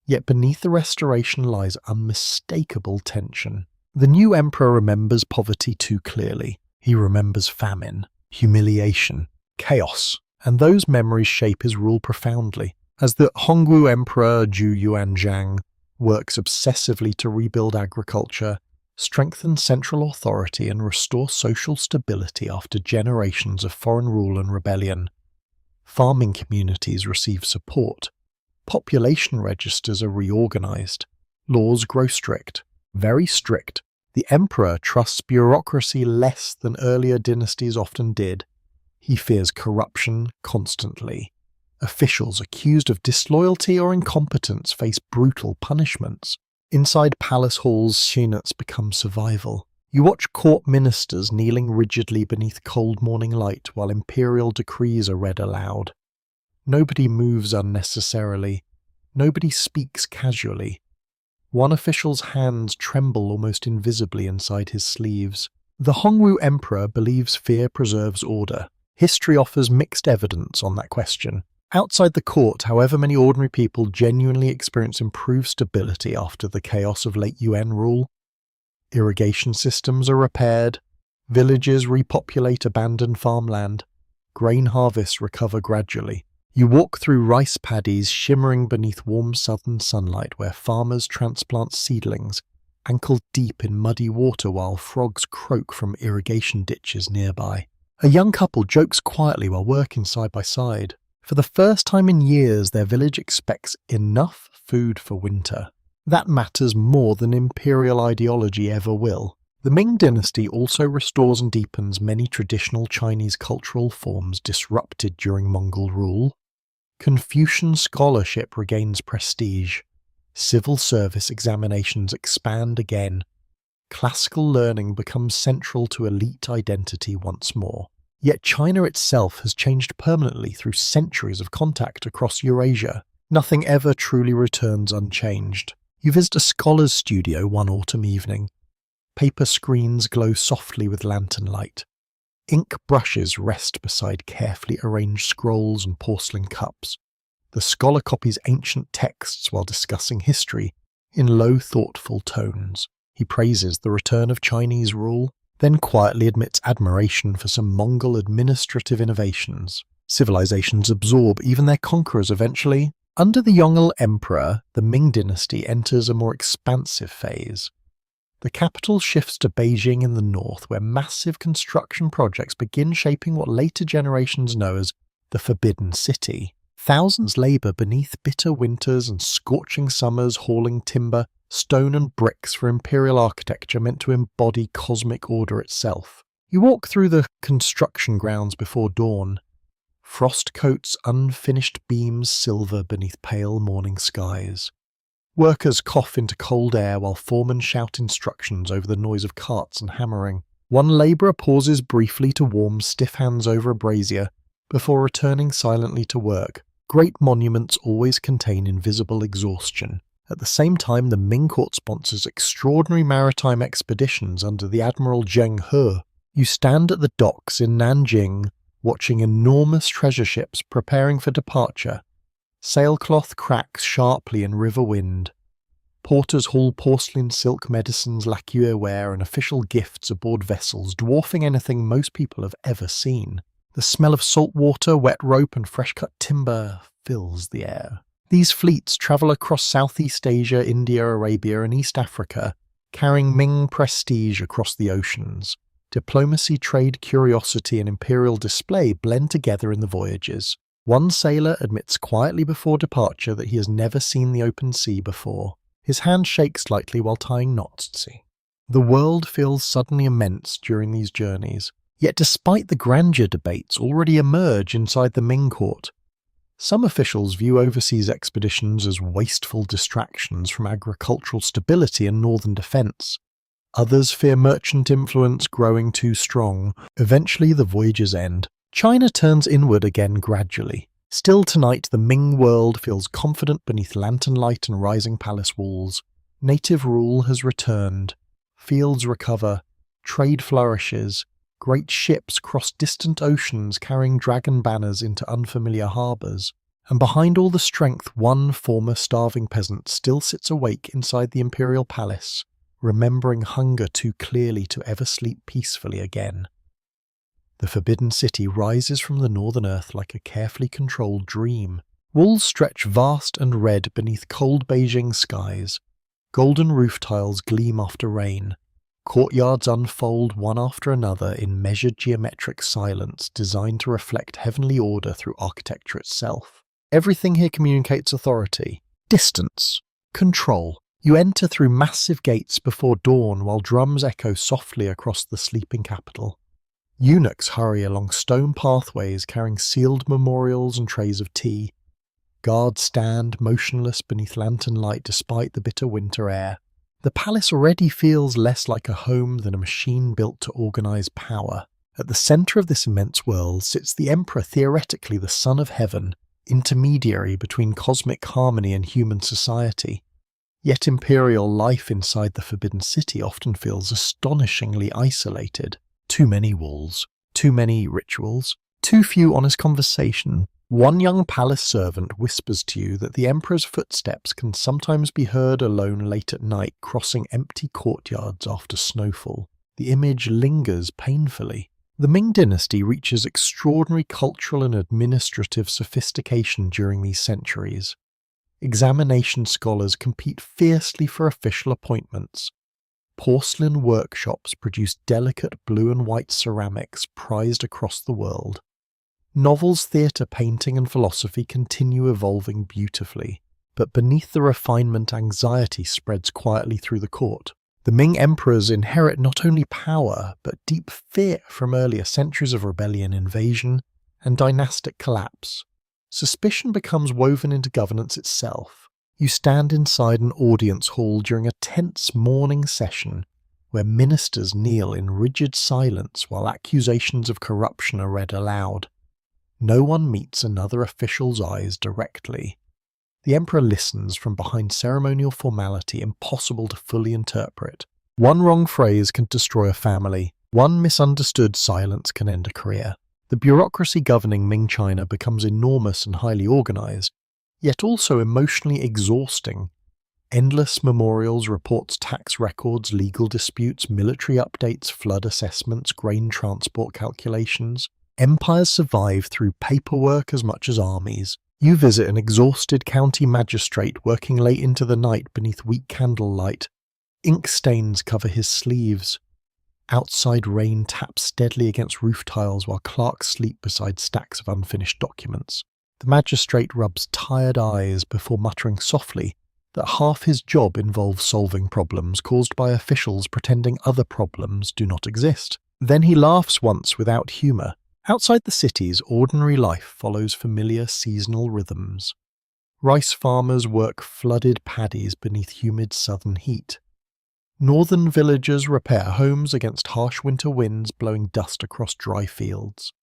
Yet beneath the restoration lies unmistakable tension. The new emperor remembers poverty too clearly. He remembers famine, humiliation, chaos, and those memories shape his rule profoundly. As the Hongwu Emperor Zhu Yuanzhang works obsessively to rebuild agriculture, strengthen central authority and restore social stability after generations of foreign rule and rebellion. Farming communities receive support. Population registers are reorganized. Laws grow strict, very strict. The emperor trusts bureaucracy less than earlier dynasties often did. He fears corruption constantly. Officials accused of disloyalty or incompetence face brutal punishments. Inside palace halls, sheenets become survival. You watch court ministers kneeling rigidly beneath cold morning light while imperial decrees are read aloud. Nobody moves unnecessarily. Nobody speaks casually. One official's hands tremble almost invisibly inside his sleeves. The Hongwu emperor believes fear preserves order. History offers mixed evidence on that question. Outside the court, however many ordinary people genuinely experience improved stability after the chaos of late Yuan rule. Irrigation systems are repaired. Villages repopulate abandoned farmland. Grain harvests recover gradually. You walk through rice paddies shimmering beneath warm southern sunlight where farmers transplant seedlings, ankle deep in muddy water while frogs croak from irrigation ditches nearby. A young couple jokes quietly while working side by side. For the first time in years, their village expects enough food for winter. That matters more than imperial ideology ever will. The Ming dynasty also restores and deepens many traditional Chinese cultural forms disrupted during Mongol rule. Confucian scholarship regains prestige. Civil service examinations expand again. Classical learning becomes central to elite identity once more. Yet China itself has changed permanently through centuries of contact across Eurasia. Nothing ever truly returns unchanged. You visit a scholar's studio one autumn evening. Paper screens glow softly with lantern light. Ink brushes rest beside carefully arranged scrolls and porcelain cups. The scholar copies ancient texts while discussing history in low, thoughtful tones. He praises the return of Chinese rule, then quietly admits admiration for some Mongol administrative innovations. Civilizations absorb even their conquerors eventually. Under the Yongle Emperor, the Ming dynasty enters a more expansive phase. The capital shifts to Beijing in the north, where massive construction projects begin shaping what later generations know as the Forbidden City. Thousands labour beneath bitter winters and scorching summers hauling timber, stone and bricks for imperial architecture meant to embody cosmic order itself. You walk through the construction grounds before dawn. Frost coats unfinished beams silver beneath pale morning skies. Workers cough into cold air while foremen shout instructions over the noise of carts and hammering. One labourer pauses briefly to warm stiff hands over a brazier before returning silently to work. Great monuments always contain invisible exhaustion. At the same time, the Ming court sponsors extraordinary maritime expeditions under the Admiral Zheng He. You stand at the docks in Nanjing, watching enormous treasure ships preparing for departure. Sailcloth cracks sharply in river wind. Porters haul porcelain, silk medicines, lacquerware, and official gifts aboard vessels, dwarfing anything most people have ever seen. The smell of salt water, wet rope, and fresh-cut timber fills the air. These fleets travel across Southeast Asia, India, Arabia, and East Africa, carrying Ming prestige across the oceans. Diplomacy, trade, curiosity, and imperial display blend together in the voyages. One sailor admits quietly before departure that he has never seen the open sea before. His hand shakes slightly while tying knots. The world feels suddenly immense during these journeys. Yet despite the grandeur debates already emerge inside the Ming court, some officials view overseas expeditions as wasteful distractions from agricultural stability and northern defence. Others fear merchant influence growing too strong. Eventually the voyages end. China turns inward again gradually. Still tonight, the Ming world feels confident beneath lantern light and rising palace walls. Native rule has returned. Fields recover. Trade flourishes. Great ships cross distant oceans carrying dragon banners into unfamiliar harbours. And behind all the strength, one former starving peasant still sits awake inside the imperial palace, remembering hunger too clearly to ever sleep peacefully again. The Forbidden City rises from the northern earth like a carefully controlled dream. Walls stretch vast and red beneath cold Beijing skies. Golden roof tiles gleam after rain. Courtyards unfold one after another in measured geometric silence designed to reflect heavenly order through architecture itself. Everything here communicates authority, distance, control. You enter through massive gates before dawn while drums echo softly across the sleeping capital. Eunuchs hurry along stone pathways carrying sealed memorials and trays of tea. Guards stand motionless beneath lantern light despite the bitter winter air. The palace already feels less like a home than a machine built to organize power. At the center of this immense world sits the emperor, theoretically the son of heaven, intermediary between cosmic harmony and human society. Yet imperial life inside the Forbidden City often feels astonishingly isolated. Too many walls, too many rituals, too few honest conversation. One young palace servant whispers to you that the emperor's footsteps can sometimes be heard alone late at night crossing empty courtyards after snowfall. The image lingers painfully. The Ming dynasty reaches extraordinary cultural and administrative sophistication during these centuries. Examination scholars compete fiercely for official appointments. Porcelain workshops produce delicate blue and white ceramics prized across the world. Novels, theatre, painting and philosophy continue evolving beautifully, but beneath the refinement anxiety spreads quietly through the court. The Ming emperors inherit not only power, but deep fear from earlier centuries of rebellion, invasion, and dynastic collapse. Suspicion becomes woven into governance itself. You stand inside an audience hall during a tense morning session where ministers kneel in rigid silence while accusations of corruption are read aloud. No one meets another official's eyes directly. The emperor listens from behind ceremonial formality impossible to fully interpret. One wrong phrase can destroy a family. One misunderstood silence can end a career. The bureaucracy governing Ming China becomes enormous and highly organized, yet also emotionally exhausting. Endless memorials, reports, tax records, legal disputes, military updates, flood assessments, grain transport calculations. Empires survive through paperwork as much as armies. You visit an exhausted county magistrate working late into the night beneath weak candlelight. Ink stains cover his sleeves. Outside rain taps steadily against roof tiles while clerks sleep beside stacks of unfinished documents. The magistrate rubs tired eyes before muttering softly that half his job involves solving problems caused by officials pretending other problems do not exist. Then he laughs once without humour. Outside the cities, ordinary life follows familiar seasonal rhythms. Rice farmers work flooded paddies beneath humid southern heat. Northern villagers repair homes against harsh winter winds blowing dust across dry fields.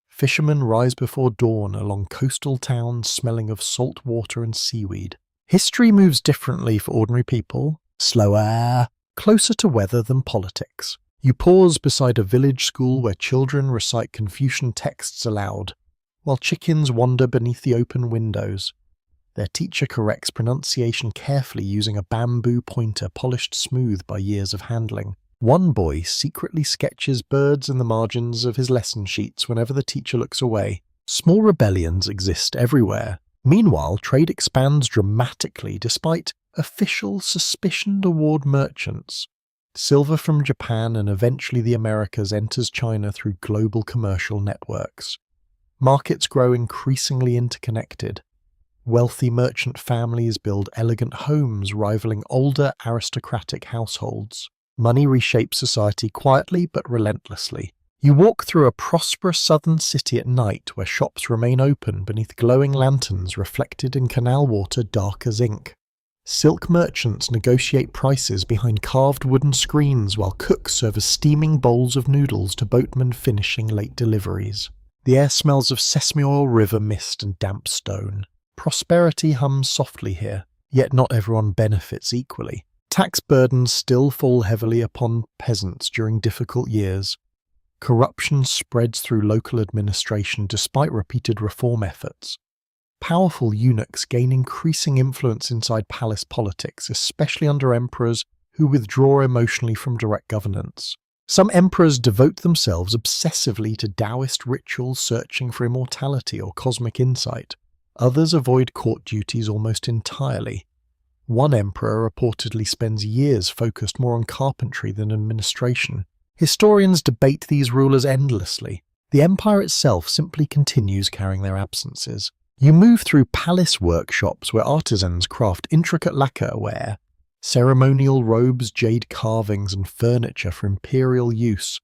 Fishermen rise before dawn along coastal towns smelling of salt water and seaweed. History moves differently for ordinary people, slower, closer to weather than politics. You pause beside a village school where children recite Confucian texts aloud, while chickens wander beneath the open windows. Their teacher corrects pronunciation carefully using a bamboo pointer polished smooth by years of handling. One boy secretly sketches birds in the margins of his lesson sheets whenever the teacher looks away. Small rebellions exist everywhere. Meanwhile, trade expands dramatically despite official suspicion toward merchants. Silver from Japan and eventually the Americas enters China through global commercial networks. Markets grow increasingly interconnected. Wealthy merchant families build elegant homes rivaling older aristocratic households. Money reshapes society quietly but relentlessly. You walk through a prosperous southern city at night where shops remain open beneath glowing lanterns reflected in canal water dark as ink. Silk merchants negotiate prices behind carved wooden screens while cooks serve as steaming bowls of noodles to boatmen finishing late deliveries. The air smells of sesame oil, river mist and damp stone. Prosperity hums softly here, yet not everyone benefits equally. Tax burdens still fall heavily upon peasants during difficult years. Corruption spreads through local administration despite repeated reform efforts. Powerful eunuchs gain increasing influence inside palace politics, especially under emperors who withdraw emotionally from direct governance. Some emperors devote themselves obsessively to Taoist rituals searching for immortality or cosmic insight. Others avoid court duties almost entirely. One emperor reportedly spends years focused more on carpentry than administration. Historians debate these rulers endlessly. The empire itself simply continues carrying their absences. You move through palace workshops where artisans craft intricate lacquerware, ceremonial robes, jade carvings, and furniture for imperial use.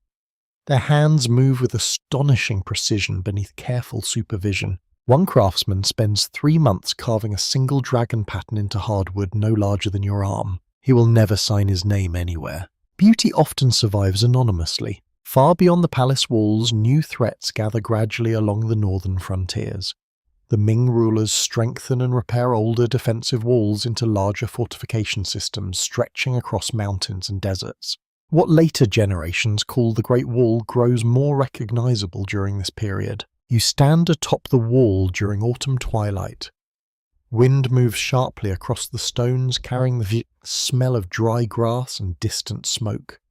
Their hands move with astonishing precision beneath careful supervision. One craftsman spends 3 months carving a single dragon pattern into hardwood no larger than your arm. He will never sign his name anywhere. Beauty often survives anonymously. Far beyond the palace walls, new threats gather gradually along the northern frontiers. The Ming rulers strengthen and repair older defensive walls into larger fortification systems stretching across mountains and deserts. What later generations call the Great Wall grows more recognizable during this period. You stand atop the wall during autumn twilight. Wind moves sharply across the stones, carrying the smell of dry grass and distant smoke.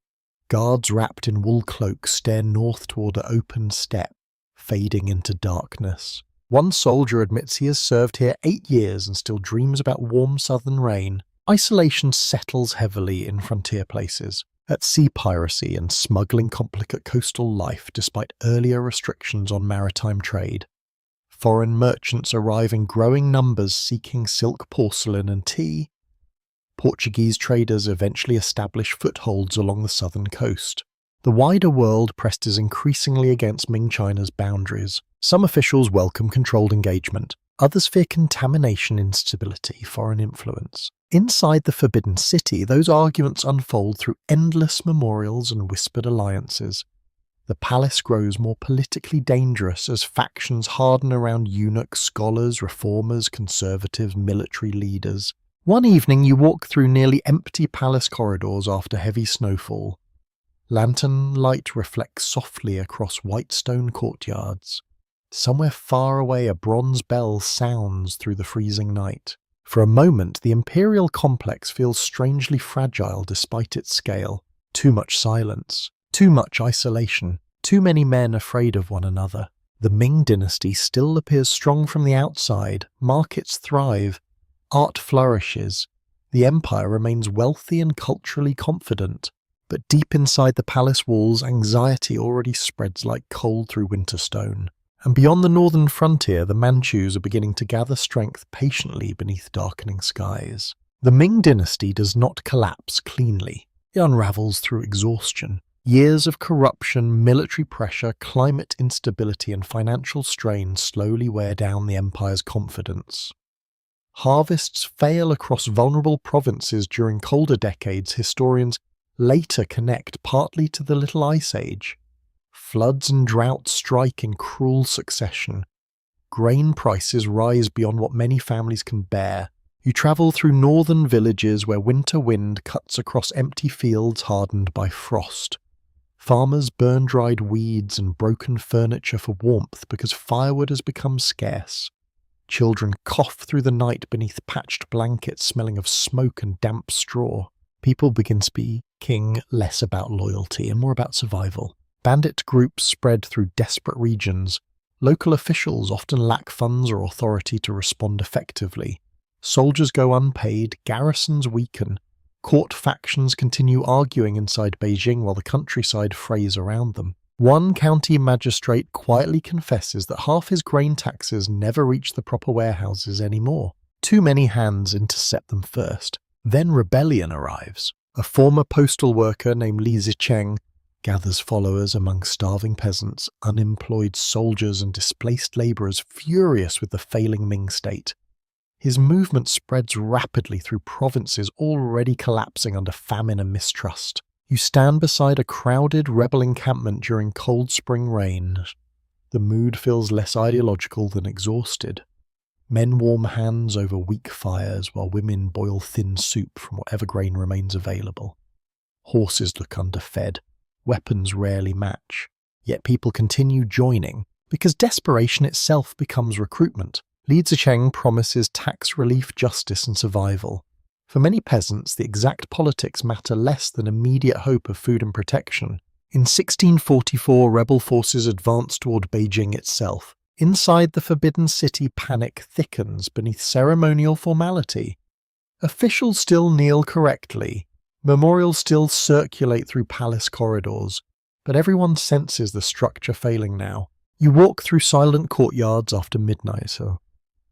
Guards wrapped in wool cloaks stare north toward an open steppe, fading into darkness. One soldier admits he has served here 8 years and still dreams about warm southern rain. Isolation settles heavily in frontier places. At sea, piracy and smuggling complicate coastal life despite earlier restrictions on maritime trade. Foreign merchants arrive in growing numbers seeking silk, porcelain and tea. Portuguese traders eventually establish footholds along the southern coast. The wider world presses increasingly against Ming China's boundaries. Some officials welcome controlled engagement. Others fear contamination, instability, foreign influence. Inside the Forbidden City, those arguments unfold through endless memorials and whispered alliances. The palace grows more politically dangerous as factions harden around eunuchs, scholars, reformers, conservatives, military leaders. One evening you walk through nearly empty palace corridors after heavy snowfall. Lantern light reflects softly across white stone courtyards. Somewhere far away a bronze bell sounds through the freezing night. For a moment, the imperial complex feels strangely fragile despite its scale. Too much silence, too much isolation, too many men afraid of one another. The Ming dynasty still appears strong from the outside, markets thrive, art flourishes. The empire remains wealthy and culturally confident. But deep inside the palace walls, anxiety already spreads like cold through winter stone. And beyond the northern frontier, the Manchus are beginning to gather strength patiently beneath darkening skies. The Ming dynasty does not collapse cleanly. It unravels through exhaustion. Years of corruption, military pressure, climate instability, and financial strain slowly wear down the empire's confidence. Harvests fail across vulnerable provinces during colder decades. Historians later connect partly to the Little Ice Age. Floods and droughts strike in cruel succession. Grain prices rise beyond what many families can bear. You travel through northern villages where winter wind cuts across empty fields hardened by frost. Farmers burn dried weeds and broken furniture for warmth because firewood has become scarce. Children cough through the night beneath patched blankets smelling of smoke and damp straw. People begin speaking less about loyalty and more about survival. Bandit groups spread through desperate regions. Local officials often lack funds or authority to respond effectively. Soldiers go unpaid, garrisons weaken. Court factions continue arguing inside Beijing while the countryside frays around them. One county magistrate quietly confesses that half his grain taxes never reach the proper warehouses anymore. Too many hands intercept them first. Then rebellion arrives. A former postal worker named Li Zicheng gathers followers among starving peasants, unemployed soldiers and displaced labourers furious with the failing Ming state. His movement spreads rapidly through provinces already collapsing under famine and mistrust. You stand beside a crowded rebel encampment during cold spring rain. The mood feels less ideological than exhausted. Men warm hands over weak fires while women boil thin soup from whatever grain remains available. Horses look underfed. Weapons rarely match. Yet people continue joining because desperation itself becomes recruitment. Li Zicheng promises tax relief, justice and survival. For many peasants, the exact politics matter less than immediate hope of food and protection. In 1644, rebel forces advance toward Beijing itself. Inside the Forbidden City, panic thickens beneath ceremonial formality. Officials still kneel correctly, memorials still circulate through palace corridors, but everyone senses the structure failing now. You walk through silent courtyards after midnight,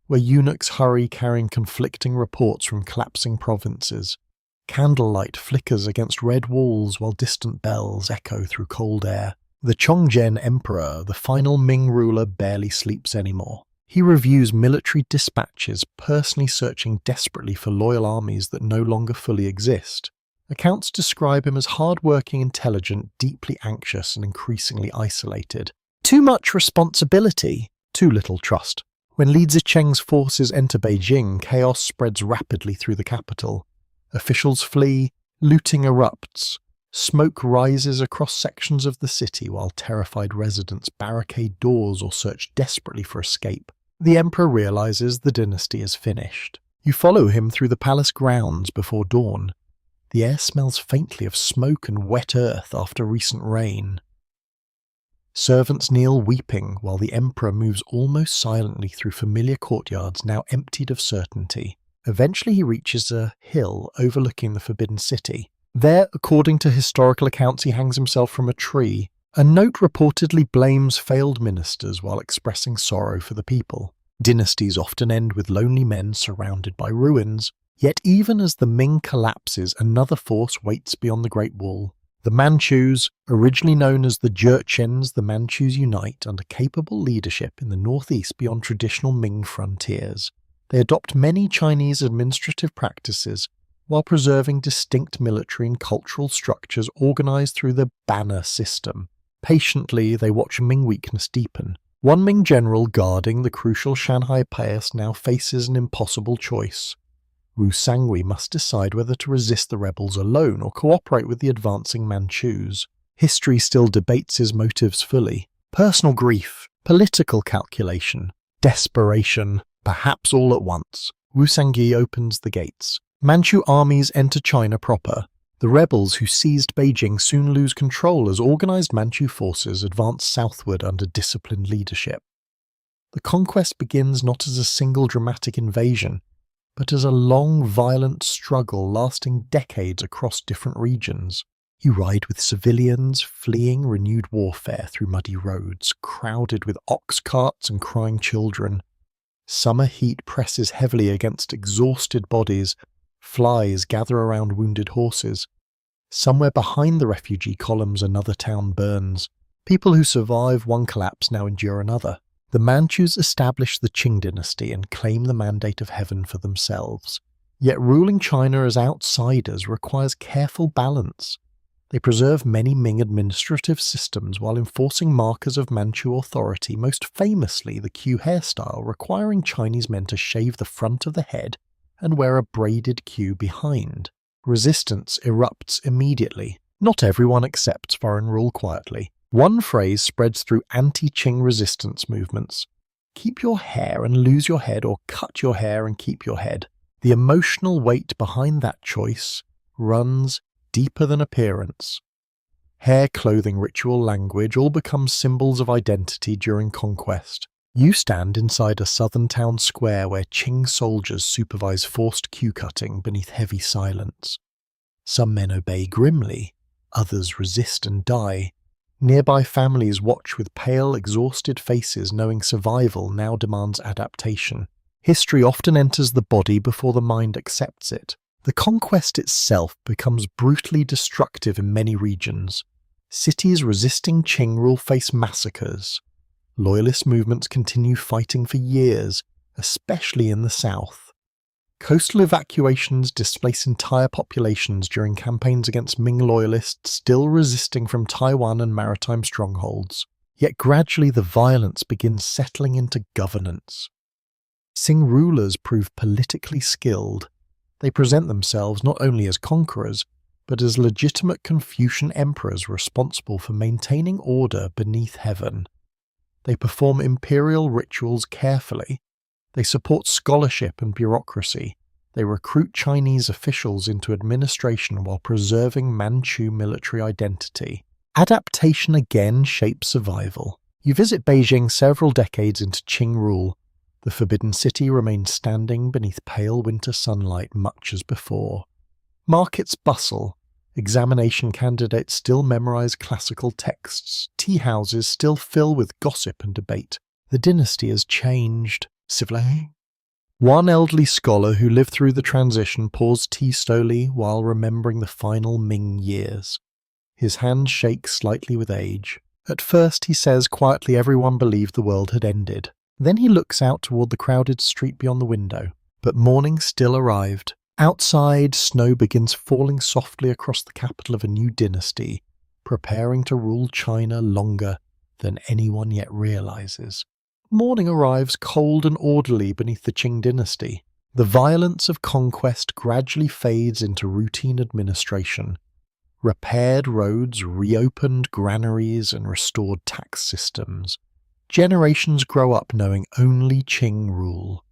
where eunuchs hurry carrying conflicting reports from collapsing provinces. Candlelight flickers against red walls while distant bells echo through cold air. The Chongzhen emperor, the final Ming ruler, barely sleeps anymore. He reviews military dispatches, personally searching desperately for loyal armies that no longer fully exist. Accounts describe him as hard-working, intelligent, deeply anxious, and increasingly isolated. Too much responsibility, too little trust. When Li Zicheng's forces enter Beijing, chaos spreads rapidly through the capital. Officials flee, looting erupts. Smoke rises across sections of the city while terrified residents barricade doors or search desperately for escape. The emperor realizes the dynasty is finished. You follow him through the palace grounds before dawn. The air smells faintly of smoke and wet earth after recent rain. Servants kneel weeping while the emperor moves almost silently through familiar courtyards now emptied of certainty. Eventually he reaches a hill overlooking the Forbidden City. There, according to historical accounts, he hangs himself from a tree. A note reportedly blames failed ministers while expressing sorrow for the people. Dynasties often end with lonely men surrounded by ruins, yet even as the Ming collapses, another force waits beyond the Great Wall. The Manchus, originally known as the Jurchens, the Manchus unite under capable leadership in the northeast beyond traditional Ming frontiers. They adopt many Chinese administrative practices while preserving distinct military and cultural structures organized through the banner system. Patiently, they watch Ming weakness deepen. One Ming general guarding the crucial Shanghai Pass now faces an impossible choice. Wu Sangui must decide whether to resist the rebels alone or cooperate with the advancing Manchus. History still debates his motives fully. Personal grief, political calculation, desperation, perhaps all at once. Wu Sangui opens the gates. Manchu armies enter China proper. The rebels who seized Beijing soon lose control as organized Manchu forces advance southward under disciplined leadership. The conquest begins not as a single dramatic invasion, but as a long, violent struggle lasting decades across different regions. You ride with civilians fleeing renewed warfare through muddy roads, crowded with ox carts and crying children. Summer heat presses heavily against exhausted bodies. Flies gather around wounded horses. Somewhere behind the refugee columns another town burns. People who survive one collapse now endure another. The Manchus establish the Qing dynasty and claim the mandate of heaven for themselves. Yet ruling China as outsiders requires careful balance. They preserve many Ming administrative systems while enforcing markers of Manchu authority, most famously the Q hairstyle, requiring Chinese men to shave the front of the head and wear a braided queue behind. Resistance erupts immediately. Not everyone accepts foreign rule quietly. One phrase spreads through anti-Qing resistance movements. Keep your hair and lose your head, or cut your hair and keep your head. The emotional weight behind that choice runs deeper than appearance. Hair, clothing, ritual, language all become symbols of identity during conquest. You stand inside a southern town square where Qing soldiers supervise forced queue cutting beneath heavy silence. Some men obey grimly, others resist and die. Nearby families watch with pale, exhausted faces, knowing survival now demands adaptation. History often enters the body before the mind accepts it. The conquest itself becomes brutally destructive in many regions. Cities resisting Qing rule face massacres. Loyalist movements continue fighting for years, especially in the south. Coastal evacuations displace entire populations during campaigns against Ming loyalists still resisting from Taiwan and maritime strongholds. Yet gradually the violence begins settling into governance. Qing rulers prove politically skilled. They present themselves not only as conquerors, but as legitimate Confucian emperors responsible for maintaining order beneath heaven. They perform imperial rituals carefully. They support scholarship and bureaucracy. They recruit Chinese officials into administration while preserving Manchu military identity. Adaptation again shapes survival. You visit Beijing several decades into Qing rule. The Forbidden City remains standing beneath pale winter sunlight much as before. Markets bustle. Examination candidates still memorize classical texts. Tea houses still fill with gossip and debate. The dynasty has changed. One elderly scholar who lived through the transition pours tea slowly while remembering the final Ming years. His hands shake slightly with age. At first, he says quietly everyone believed the world had ended. Then he looks out toward the crowded street beyond the window. But morning still arrived. Outside, snow begins falling softly across the capital of a new dynasty, preparing to rule China longer than anyone yet realizes. Morning arrives cold and orderly beneath the Qing dynasty. The violence of conquest gradually fades into routine administration. Repaired roads, reopened granaries, and restored tax systems. Generations grow up knowing only Qing rule.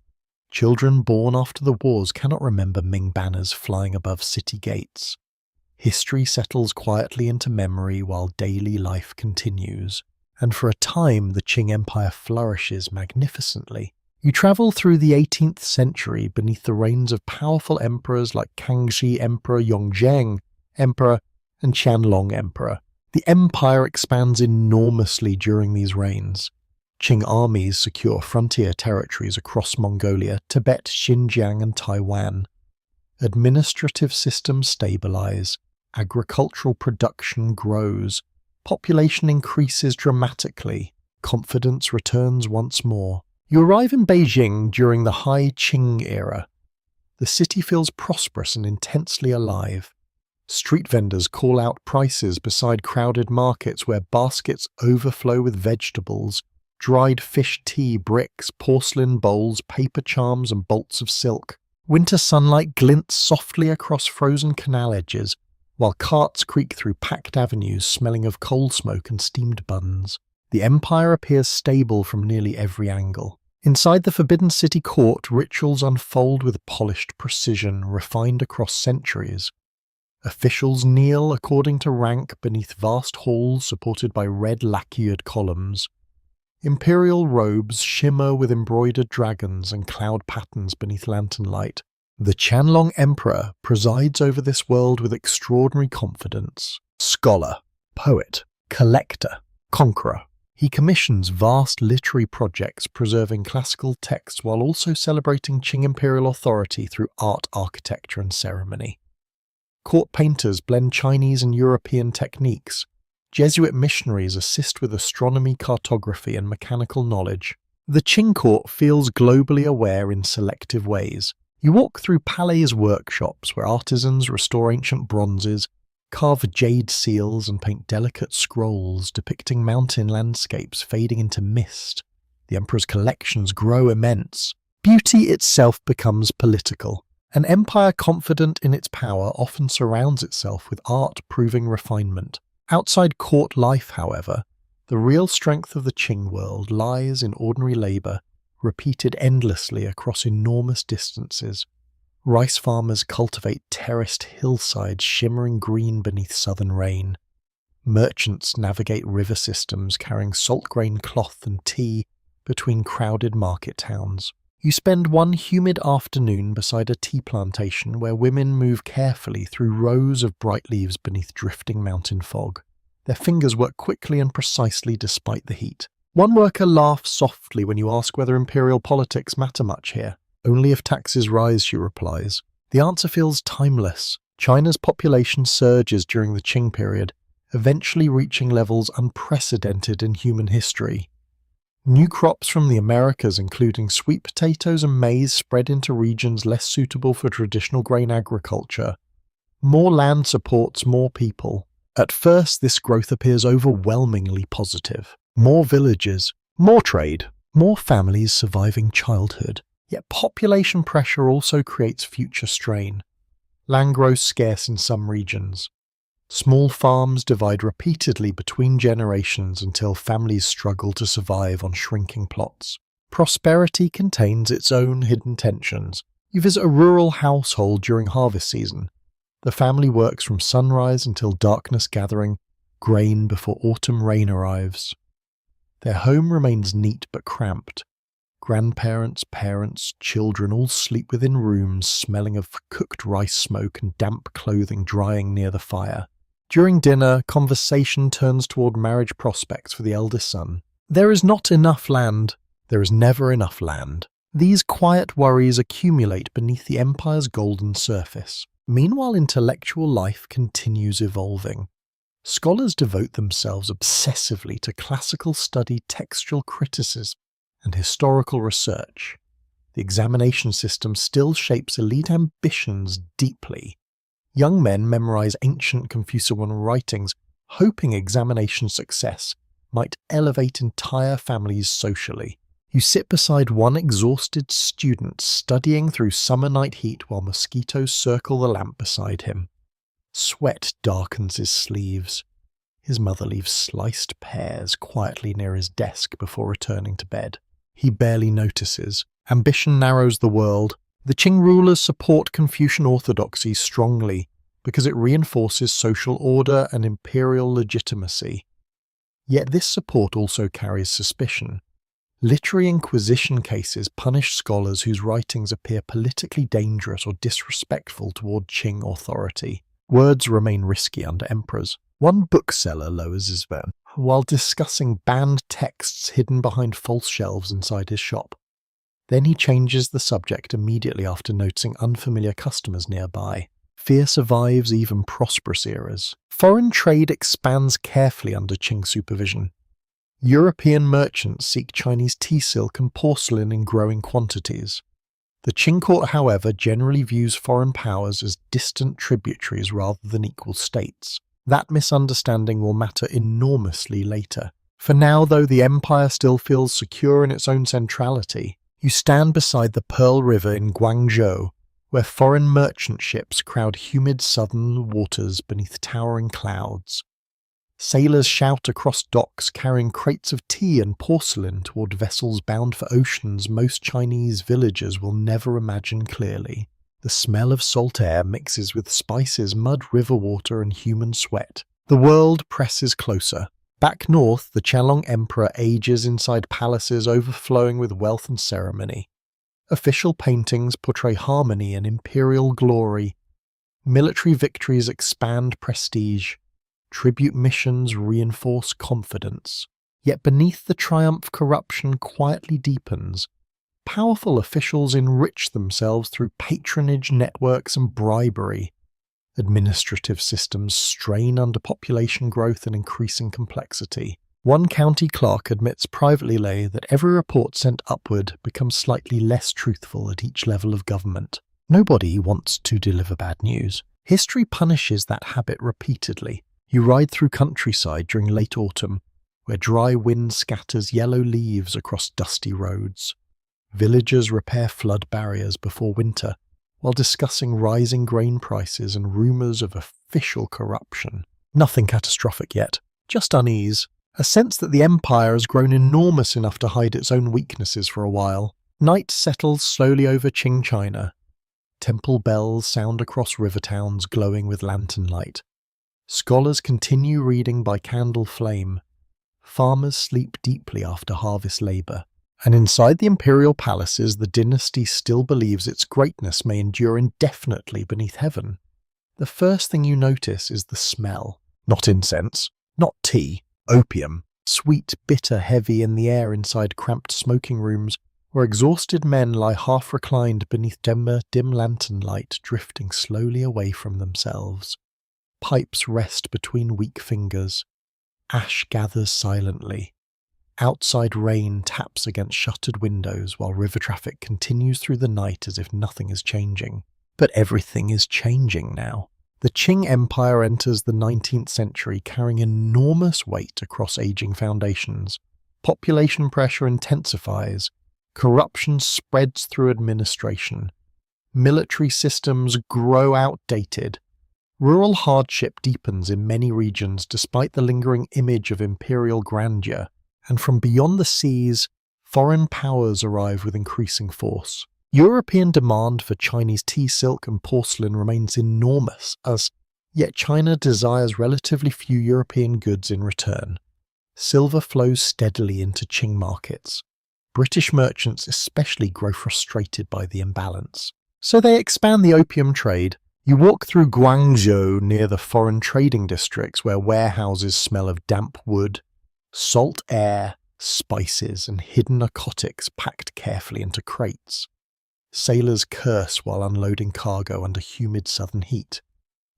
Children born after the wars cannot remember Ming banners flying above city gates. History settles quietly into memory while daily life continues. And for a time, the Qing Empire flourishes magnificently. You travel through the 18th century beneath the reigns of powerful emperors like Kangxi Emperor, Yongzheng Emperor, and Qianlong Emperor. The empire expands enormously during these reigns. Qing armies secure frontier territories across Mongolia, Tibet, Xinjiang, and Taiwan. Administrative systems stabilize. Agricultural production grows. Population increases dramatically. Confidence returns once more. You arrive in Beijing during the High Qing era. The city feels prosperous and intensely alive. Street vendors call out prices beside crowded markets where baskets overflow with vegetables, dried fish tea, bricks, porcelain bowls, paper charms, and bolts of silk. Winter sunlight glints softly across frozen canal edges, while carts creak through packed avenues smelling of coal smoke and steamed buns. The empire appears stable from nearly every angle. Inside the Forbidden City court, rituals unfold with polished precision, refined across centuries. Officials kneel according to rank beneath vast halls supported by red lacquered columns. Imperial robes shimmer with embroidered dragons and cloud patterns beneath lantern light. The Qianlong Emperor presides over this world with extraordinary confidence. Scholar, poet, collector, conqueror. He commissions vast literary projects preserving classical texts while also celebrating Qing imperial authority through art, architecture, and ceremony. Court painters blend Chinese and European techniques. Jesuit missionaries assist with astronomy, cartography, and mechanical knowledge. The Qing court feels globally aware in selective ways. You walk through Palais's workshops where artisans restore ancient bronzes, carve jade seals, and paint delicate scrolls depicting mountain landscapes fading into mist. The emperor's collections grow immense. Beauty itself becomes political. An empire confident in its power often surrounds itself with art proving refinement. Outside court life, however, the real strength of the Qing world lies in ordinary labour, repeated endlessly across enormous distances. Rice farmers cultivate terraced hillsides shimmering green beneath southern rain. Merchants navigate river systems carrying salt-grain cloth and tea between crowded market towns. You spend one humid afternoon beside a tea plantation where women move carefully through rows of bright leaves beneath drifting mountain fog. Their fingers work quickly and precisely despite the heat. One worker laughs softly when you ask whether imperial politics matter much here. Only if taxes rise, she replies. The answer feels timeless. China's population surges during the Qing period, eventually reaching levels unprecedented in human history. New crops from the Americas, including sweet potatoes and maize, spread into regions less suitable for traditional grain agriculture. More land supports more people. At first, this growth appears overwhelmingly positive. More villages, more trade, more families surviving childhood. Yet population pressure also creates future strain. Land grows scarce in some regions. Small farms divide repeatedly between generations until families struggle to survive on shrinking plots. Prosperity contains its own hidden tensions. You visit a rural household during harvest season. The family works from sunrise until darkness gathering grain before autumn rain arrives. Their home remains neat but cramped. Grandparents, parents, children all sleep within rooms smelling of cooked rice smoke and damp clothing drying near the fire. During dinner, conversation turns toward marriage prospects for the eldest son. There is not enough land. There is never enough land. These quiet worries accumulate beneath the empire's golden surface. Meanwhile, intellectual life continues evolving. Scholars devote themselves obsessively to classical study, textual criticism, and historical research. The examination system still shapes elite ambitions deeply. Young men memorize ancient Confucian writings, hoping examination success might elevate entire families socially. You sit beside one exhausted student studying through summer night heat while mosquitoes circle the lamp beside him. Sweat darkens his sleeves. His mother leaves sliced pears quietly near his desk before returning to bed. He barely notices. Ambition narrows the world. The Qing rulers support Confucian orthodoxy strongly because it reinforces social order and imperial legitimacy. Yet this support also carries suspicion. Literary inquisition cases punish scholars whose writings appear politically dangerous or disrespectful toward Qing authority. Words remain risky under emperors. One bookseller lowers his tone while discussing banned texts hidden behind false shelves inside his shop. Then he changes the subject immediately after noticing unfamiliar customers nearby. Fear survives even prosperous eras. Foreign trade expands carefully under Qing supervision. European merchants seek Chinese tea silk and porcelain in growing quantities. The Qing court, however, generally views foreign powers as distant tributaries rather than equal states. That misunderstanding will matter enormously later. For now, though, the empire still feels secure in its own centrality. You stand beside the Pearl River in Guangzhou, where foreign merchant ships crowd humid southern waters beneath towering clouds. Sailors shout across docks carrying crates of tea and porcelain toward vessels bound for oceans most Chinese villagers will never imagine clearly. The smell of salt air mixes with spices, mud, river water, and human sweat. The world presses closer. Back north, the Qianlong Emperor ages inside palaces overflowing with wealth and ceremony. Official paintings portray harmony and imperial glory. Military victories expand prestige. Tribute missions reinforce confidence. Yet beneath the triumph, corruption quietly deepens. Powerful officials enrich themselves through patronage networks and bribery. Administrative systems strain under population growth and increasing complexity. One county clerk admits privately that every report sent upward becomes slightly less truthful at each level of government. Nobody wants to deliver bad news. History punishes that habit repeatedly. You ride through countryside during late autumn, where dry wind scatters yellow leaves across dusty roads. Villagers repair flood barriers before winter, while discussing rising grain prices and rumours of official corruption. Nothing catastrophic yet, just unease. A sense that the empire has grown enormous enough to hide its own weaknesses for a while. Night settles slowly over Qing China. Temple bells sound across river towns glowing with lantern light. Scholars continue reading by candle flame. Farmers sleep deeply after harvest labour. And inside the imperial palaces, the dynasty still believes its greatness may endure indefinitely beneath heaven. The first thing you notice is the smell. Not incense, not tea, opium. Sweet, bitter, heavy in the air inside cramped smoking rooms, where exhausted men lie half-reclined beneath dim lantern light, drifting slowly away from themselves. Pipes rest between weak fingers. Ash gathers silently. Outside rain taps against shuttered windows while river traffic continues through the night as if nothing is changing. But everything is changing now. The Qing Empire enters the 19th century carrying enormous weight across aging foundations. Population pressure intensifies. Corruption spreads through administration. Military systems grow outdated. Rural hardship deepens in many regions despite the lingering image of imperial grandeur. And from beyond the seas, foreign powers arrive with increasing force. European demand for Chinese tea silk and porcelain remains enormous, yet China desires relatively few European goods in return. Silver flows steadily into Qing markets. British merchants especially grow frustrated by the imbalance. So they expand the opium trade. You walk through Guangzhou near the foreign trading districts where warehouses smell of damp wood, salt air, spices, and hidden narcotics packed carefully into crates. Sailors curse while unloading cargo under humid southern heat.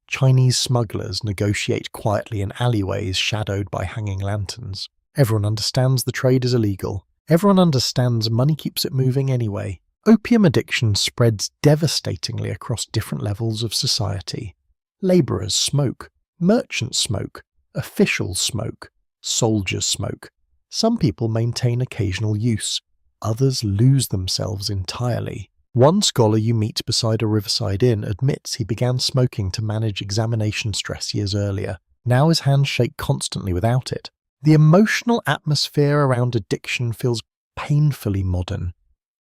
Chinese smugglers negotiate quietly in alleyways shadowed by hanging lanterns. Everyone understands the trade is illegal. Everyone understands money keeps it moving anyway. Opium addiction spreads devastatingly across different levels of society. Labourers smoke, merchants smoke, officials smoke, soldiers smoke. Some people maintain occasional use, others lose themselves entirely. One scholar you meet beside a riverside inn admits he began smoking to manage examination stress years earlier. Now his hands shake constantly without it. The emotional atmosphere around addiction feels painfully modern.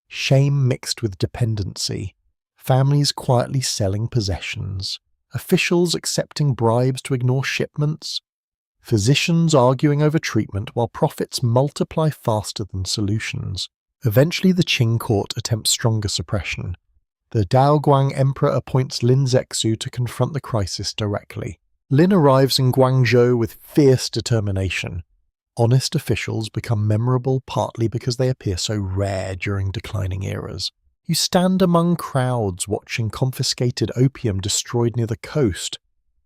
Shame mixed with dependency. Families quietly selling possessions. Officials accepting bribes to ignore shipments. Physicians arguing over treatment while profits multiply faster than solutions. Eventually the Qing court attempts stronger suppression. The Daoguang emperor appoints Lin Zexu to confront the crisis directly. Lin arrives in Guangzhou with fierce determination. Honest officials become memorable partly because they appear so rare during declining eras. You stand among crowds watching confiscated opium destroyed near the coast.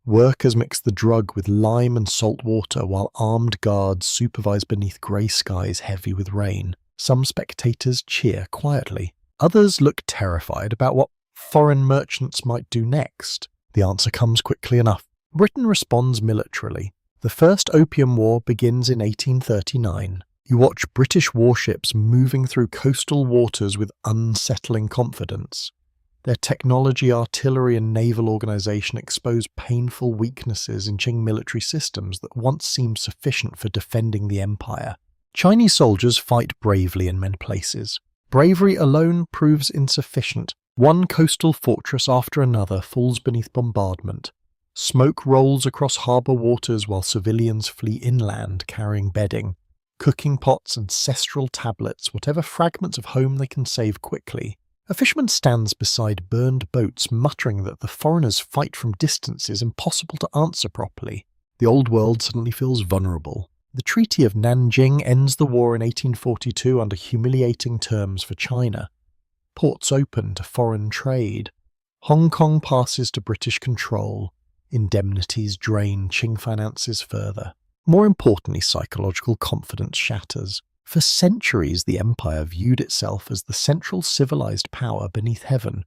Workers mix the drug with lime and salt water while armed guards supervise beneath grey skies heavy with rain. Some spectators cheer quietly. Others look terrified about what foreign merchants might do next. The answer comes quickly enough. Britain responds militarily. The First Opium War begins in 1839. You watch British warships moving through coastal waters with unsettling confidence. Their technology, artillery and naval organisation expose painful weaknesses in Qing military systems that once seemed sufficient for defending the empire. Chinese soldiers fight bravely in many places. Bravery alone proves insufficient. One coastal fortress after another falls beneath bombardment. Smoke rolls across harbour waters while civilians flee inland carrying bedding, cooking pots, ancestral tablets, whatever fragments of home they can save quickly. A fisherman stands beside burned boats muttering that the foreigners' fight from distance is impossible to answer properly. The old world suddenly feels vulnerable. The Treaty of Nanjing ends the war in 1842 under humiliating terms for China. Ports open to foreign trade. Hong Kong passes to British control. Indemnities drain Qing finances further. More importantly, psychological confidence shatters. For centuries, the empire viewed itself as the central civilized power beneath heaven.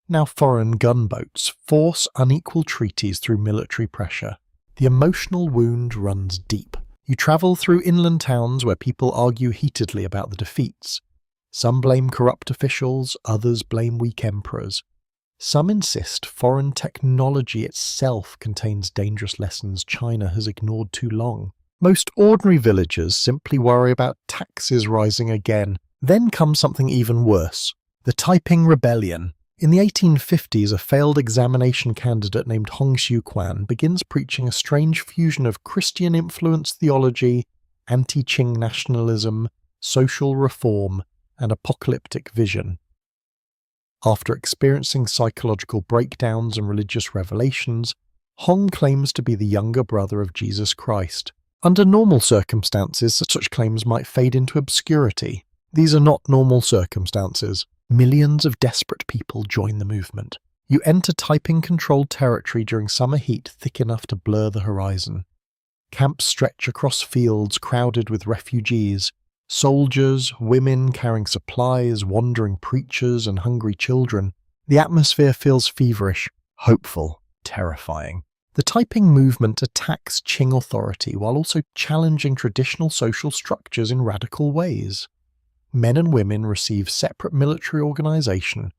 Now foreign gunboats force unequal treaties through military pressure. The emotional wound runs deep. You travel through inland towns where people argue heatedly about the defeats. Some blame corrupt officials, others blame weak emperors. Some insist foreign technology itself contains dangerous lessons China has ignored too long. Most ordinary villagers simply worry about taxes rising again. Then comes something even worse. The Taiping Rebellion. In the 1850s, a failed examination candidate named Hong Xiuquan begins preaching a strange fusion of Christian-influenced theology, anti-Qing nationalism, social reform, and apocalyptic vision. After experiencing psychological breakdowns and religious revelations, Hong claims to be the younger brother of Jesus Christ. Under normal circumstances, such claims might fade into obscurity. These are not normal circumstances. Millions of desperate people join the movement. You enter Taiping-controlled territory during summer heat thick enough to blur the horizon. Camps stretch across fields crowded with refugees. Soldiers, women carrying supplies, wandering preachers, and hungry children. The atmosphere feels feverish, hopeful, terrifying. The Taiping movement attacks Qing authority while also challenging traditional social structures in radical ways. Men and women receive separate military organization.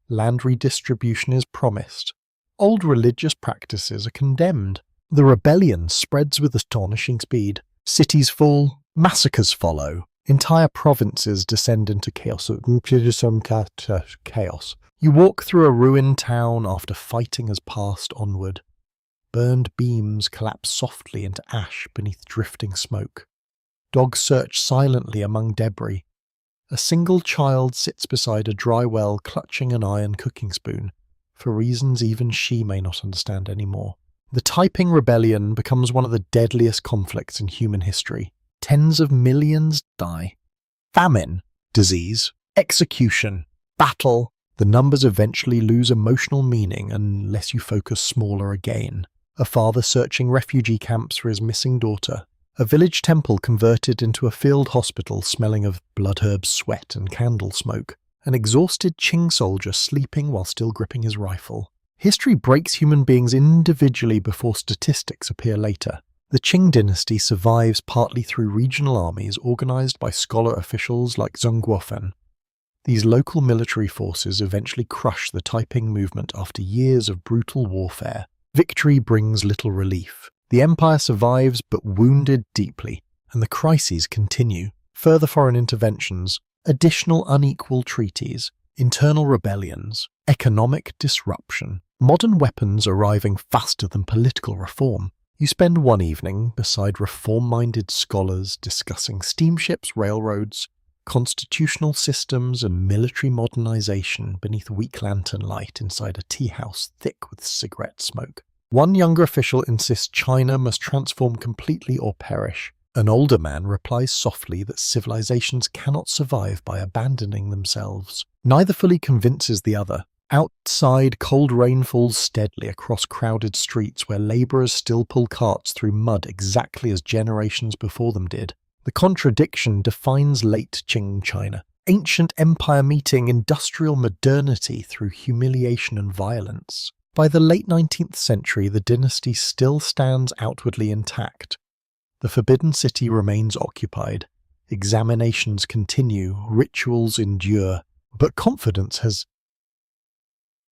Land redistribution is promised. Old religious practices are condemned. The rebellion spreads with astonishing speed. Cities fall, massacres follow. Entire provinces descend into chaos. You walk through a ruined town after fighting has passed onward. Burned beams collapse softly into ash beneath drifting smoke. Dogs search silently among debris. A single child sits beside a dry well clutching an iron cooking spoon, for reasons even she may not understand anymore. The Taiping Rebellion becomes one of the deadliest conflicts in human history. Tens of millions die. Famine, disease, execution, battle. The numbers eventually lose emotional meaning unless you focus smaller again. A father searching refugee camps for his missing daughter. A village temple converted into a field hospital smelling of blood-herb sweat and candle smoke. An exhausted Qing soldier sleeping while still gripping his rifle. History breaks human beings individually before statistics appear later. The Qing dynasty survives partly through regional armies organized by scholar officials like Zheng Guofen. These local military forces eventually crush the Taiping movement after years of brutal warfare. Victory brings little relief. The empire survives but wounded deeply, and the crises continue. Further foreign interventions, additional unequal treaties, internal rebellions, economic disruption, modern weapons arriving faster than political reform. You spend one evening beside reform-minded scholars discussing steamships, railroads, constitutional systems and military modernization beneath weak lantern light inside a tea house thick with cigarette smoke. One younger official insists China must transform completely or perish. An older man replies softly that civilizations cannot survive by abandoning themselves. Neither fully convinces the other. Outside, cold rain falls steadily across crowded streets where labourers still pull carts through mud exactly as generations before them did. The contradiction defines late Qing China. Ancient empire meeting industrial modernity through humiliation and violence. By the late 19th century, the dynasty still stands outwardly intact. The Forbidden City remains occupied. Examinations continue, rituals endure, but confidence has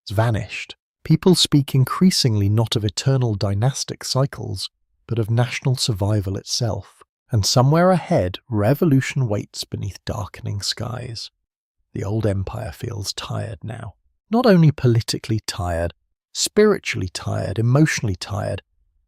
vanished. People speak increasingly not of eternal dynastic cycles, but of national survival itself. And somewhere ahead, revolution waits beneath darkening skies. The old empire feels tired now. Not only politically tired, spiritually tired, emotionally tired.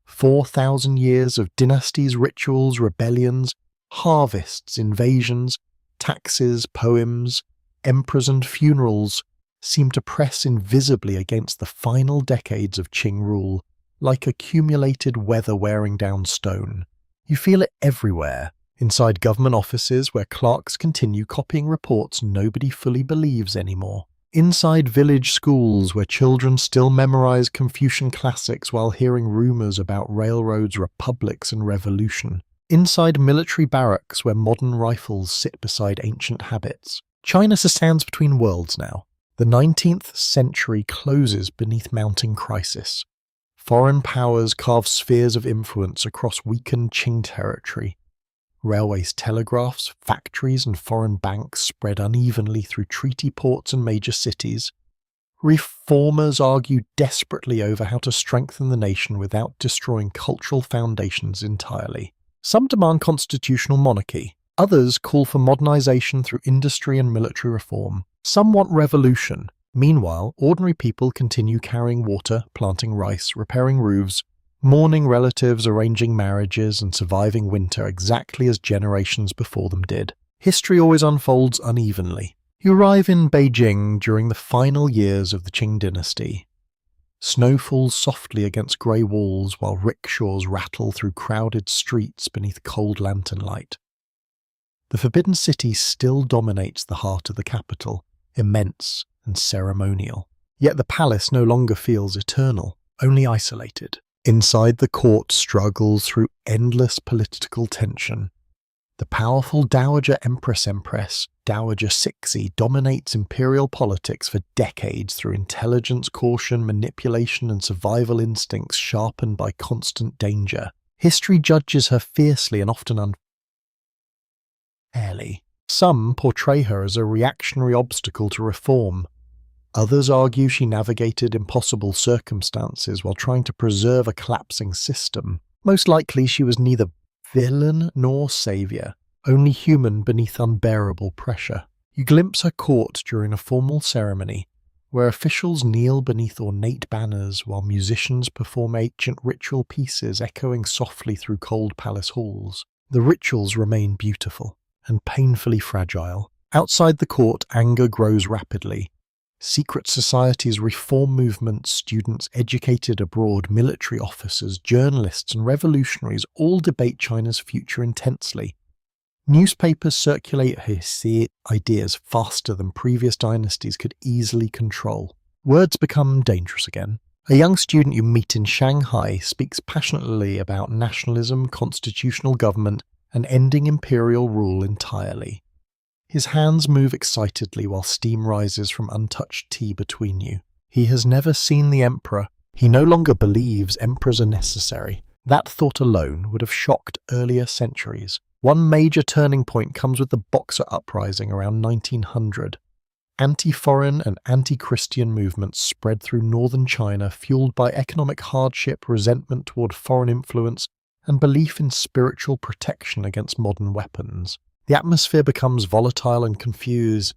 4,000 years of dynasties, rituals, rebellions, harvests, invasions, taxes, poems, emperors and funerals seem to press invisibly against the final decades of Qing rule, like accumulated weather wearing down stone. You feel it everywhere, inside government offices where clerks continue copying reports nobody fully believes anymore. Inside village schools where children still memorize Confucian classics while hearing rumors about railroads, republics, and revolution. Inside military barracks where modern rifles sit beside ancient habits. China stands between worlds now. The 19th century closes beneath mounting crisis. Foreign powers carve spheres of influence across weakened Qing territory. Railways, telegraphs, factories and foreign banks spread unevenly through treaty ports and major cities. Reformers argue desperately over how to strengthen the nation without destroying cultural foundations entirely. Some demand constitutional monarchy. Others call for modernization through industry and military reform. Some want revolution. Meanwhile, ordinary people continue carrying water, planting rice, repairing roofs, mourning relatives, arranging marriages, and surviving winter exactly as generations before them did. History always unfolds unevenly. You arrive in Beijing during the final years of the Qing dynasty. Snow falls softly against grey walls while rickshaws rattle through crowded streets beneath cold lantern light. The Forbidden City still dominates the heart of the capital, immense and ceremonial. Yet the palace no longer feels eternal, only isolated. Inside, the court struggles through endless political tension. The powerful Dowager Empress, Dowager Cixi, dominates imperial politics for decades through intelligence, caution, manipulation, and survival instincts sharpened by constant danger. History judges her fiercely and often unfairly. Some portray her as a reactionary obstacle to reform. Others argue she navigated impossible circumstances while trying to preserve a collapsing system. Most likely she was neither villain nor saviour, only human beneath unbearable pressure. You glimpse her court during a formal ceremony, where officials kneel beneath ornate banners while musicians perform ancient ritual pieces echoing softly through cold palace halls. The rituals remain beautiful and painfully fragile. Outside the court, anger grows rapidly. Secret societies, reform movements, students educated abroad, military officers, journalists, and revolutionaries all debate China's future intensely. Newspapers circulate his ideas faster than previous dynasties could easily control. Words become dangerous again. A young student you meet in Shanghai speaks passionately about nationalism, constitutional government, and ending imperial rule entirely. His hands move excitedly while steam rises from untouched tea between you. He has never seen the emperor. He no longer believes emperors are necessary. That thought alone would have shocked earlier centuries. One major turning point comes with the Boxer Uprising around 1900. Anti-foreign and anti-Christian movements spread through northern China, fueled by economic hardship, resentment toward foreign influence, and belief in spiritual protection against modern weapons. The atmosphere becomes volatile and confused.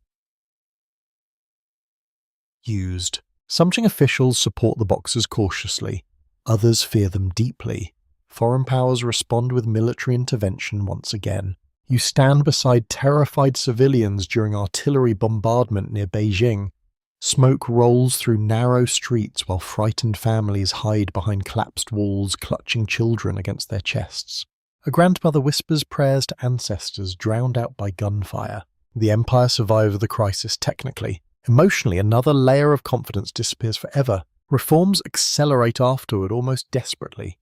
Some Qing officials support the Boxers cautiously. Others fear them deeply. Foreign powers respond with military intervention once again. You stand beside terrified civilians during artillery bombardment near Beijing. Smoke rolls through narrow streets while frightened families hide behind collapsed walls, clutching children against their chests. A grandmother whispers prayers to ancestors drowned out by gunfire. The empire survived the crisis technically. Emotionally, another layer of confidence disappears forever. Reforms accelerate afterward almost desperately.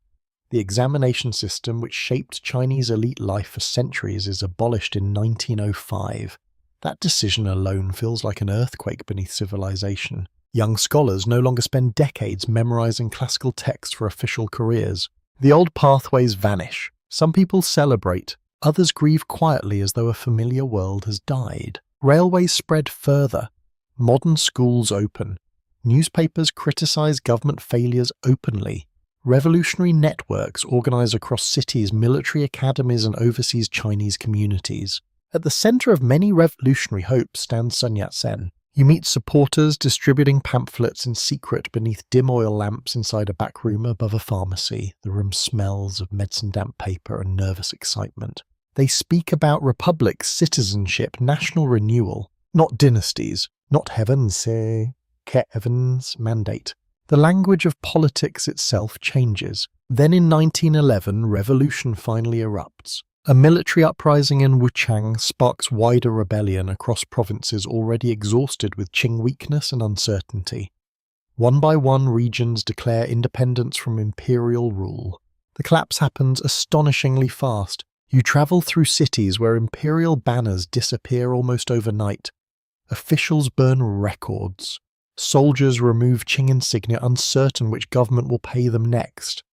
The examination system which shaped Chinese elite life for centuries is abolished in 1905. That decision alone feels like an earthquake beneath civilization. Young scholars no longer spend decades memorizing classical texts for official careers. The old pathways vanish. Some people celebrate, others grieve quietly as though a familiar world has died. Railways spread further. Modern schools open. Newspapers criticize government failures openly. Revolutionary networks organize across cities, military academies, and overseas Chinese communities. At the center of many revolutionary hopes stands Sun Yat-sen. You meet supporters distributing pamphlets in secret beneath dim oil lamps inside a back room above a pharmacy. The room smells of medicine-damp paper and nervous excitement. They speak about republics, citizenship, national renewal, not dynasties, not heaven's mandate. The language of politics itself changes. Then in 1911, revolution finally erupts. A military uprising in Wuchang sparks wider rebellion across provinces already exhausted with Qing weakness and uncertainty. One by one, regions declare independence from imperial rule. The collapse happens astonishingly fast. You travel through cities where imperial banners disappear almost overnight. Officials burn records. Soldiers remove Qing insignia, uncertain which government will pay them next.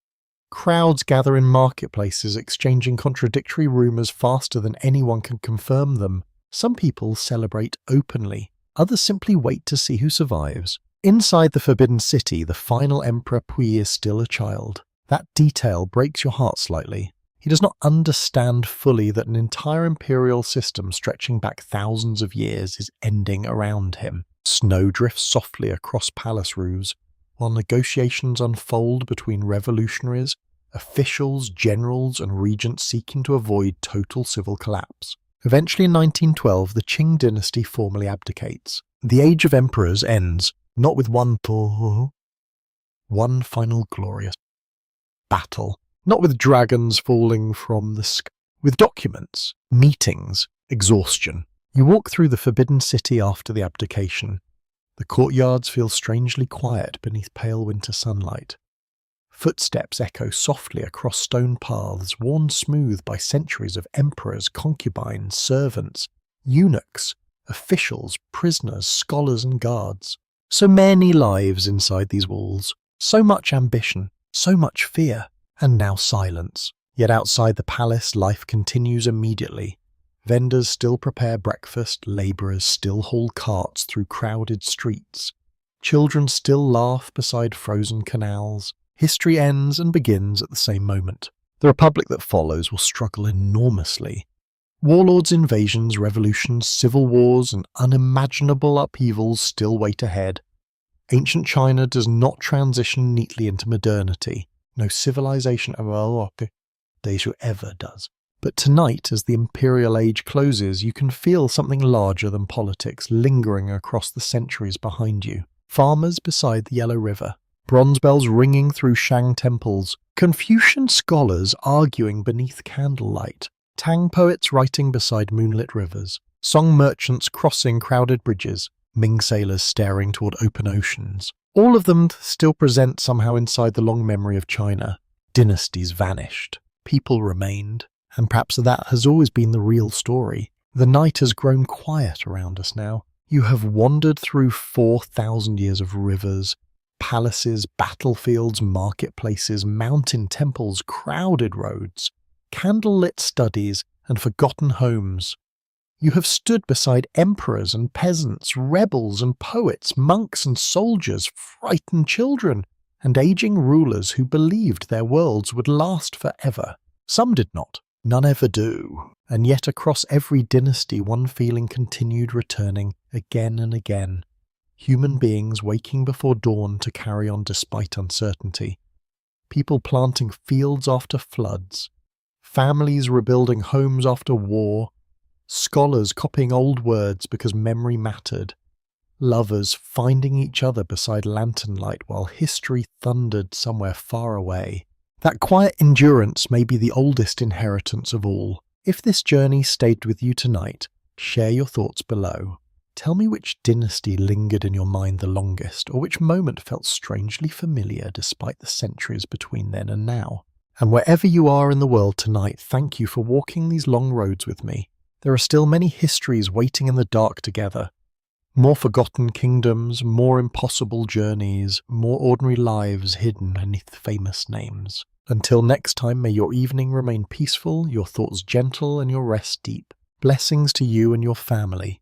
Crowds gather in marketplaces, exchanging contradictory rumors faster than anyone can confirm them. Some people celebrate openly, others simply wait to see who survives. Inside the Forbidden City, the final Emperor Pui is still a child. That detail breaks your heart slightly. He does not understand fully that an entire imperial system stretching back thousands of years is ending around him. Snow drifts softly across palace roofs, while negotiations unfold between revolutionaries, officials, generals, and regents seeking to avoid total civil collapse. Eventually in 1912, the Qing dynasty formally abdicates. The age of emperors ends, not with one final glorious battle, not with dragons falling from the sky, with documents, meetings, exhaustion. You walk through the Forbidden City after the abdication. The courtyards feel strangely quiet beneath pale winter sunlight. Footsteps echo softly across stone paths worn smooth by centuries of emperors, concubines, servants, eunuchs, officials, prisoners, scholars and guards. So many lives inside these walls, so much ambition, so much fear, and now silence. Yet outside the palace, life continues immediately. Vendors still prepare breakfast, labourers still haul carts through crowded streets. Children still laugh beside frozen canals. History ends and begins at the same moment. The republic that follows will struggle enormously. Warlords, invasions, revolutions, civil wars, and unimaginable upheavals still wait ahead. Ancient China does not transition neatly into modernity. No civilization ever does. But tonight, as the imperial age closes, you can feel something larger than politics lingering across the centuries behind you. Farmers beside the Yellow River, bronze bells ringing through Shang temples, Confucian scholars arguing beneath candlelight, Tang poets writing beside moonlit rivers, song merchants crossing crowded bridges, Ming sailors staring toward open oceans. All of them still present somehow inside the long memory of China. Dynasties vanished. People remained. And perhaps that has always been the real story. The night has grown quiet around us now. You have wandered through 4,000 years of rivers, palaces, battlefields, marketplaces, mountain temples, crowded roads, candlelit studies, and forgotten homes. You have stood beside emperors and peasants, rebels and poets, monks and soldiers, frightened children, and aging rulers who believed their worlds would last forever. Some did not. None ever do. And yet across every dynasty one feeling continued returning again and again. Human beings waking before dawn to carry on despite uncertainty. People planting fields after floods. Families rebuilding homes after war. Scholars copying old words because memory mattered. Lovers finding each other beside lantern light while history thundered somewhere far away. That quiet endurance may be the oldest inheritance of all. If this journey stayed with you tonight, share your thoughts below. Tell me which dynasty lingered in your mind the longest, or which moment felt strangely familiar despite the centuries between then and now. And wherever you are in the world tonight, thank you for walking these long roads with me. There are still many histories waiting in the dark together. More forgotten kingdoms, more impossible journeys, more ordinary lives hidden beneath famous names. Until next time, may your evening remain peaceful, your thoughts gentle, and your rest deep. Blessings to you and your family.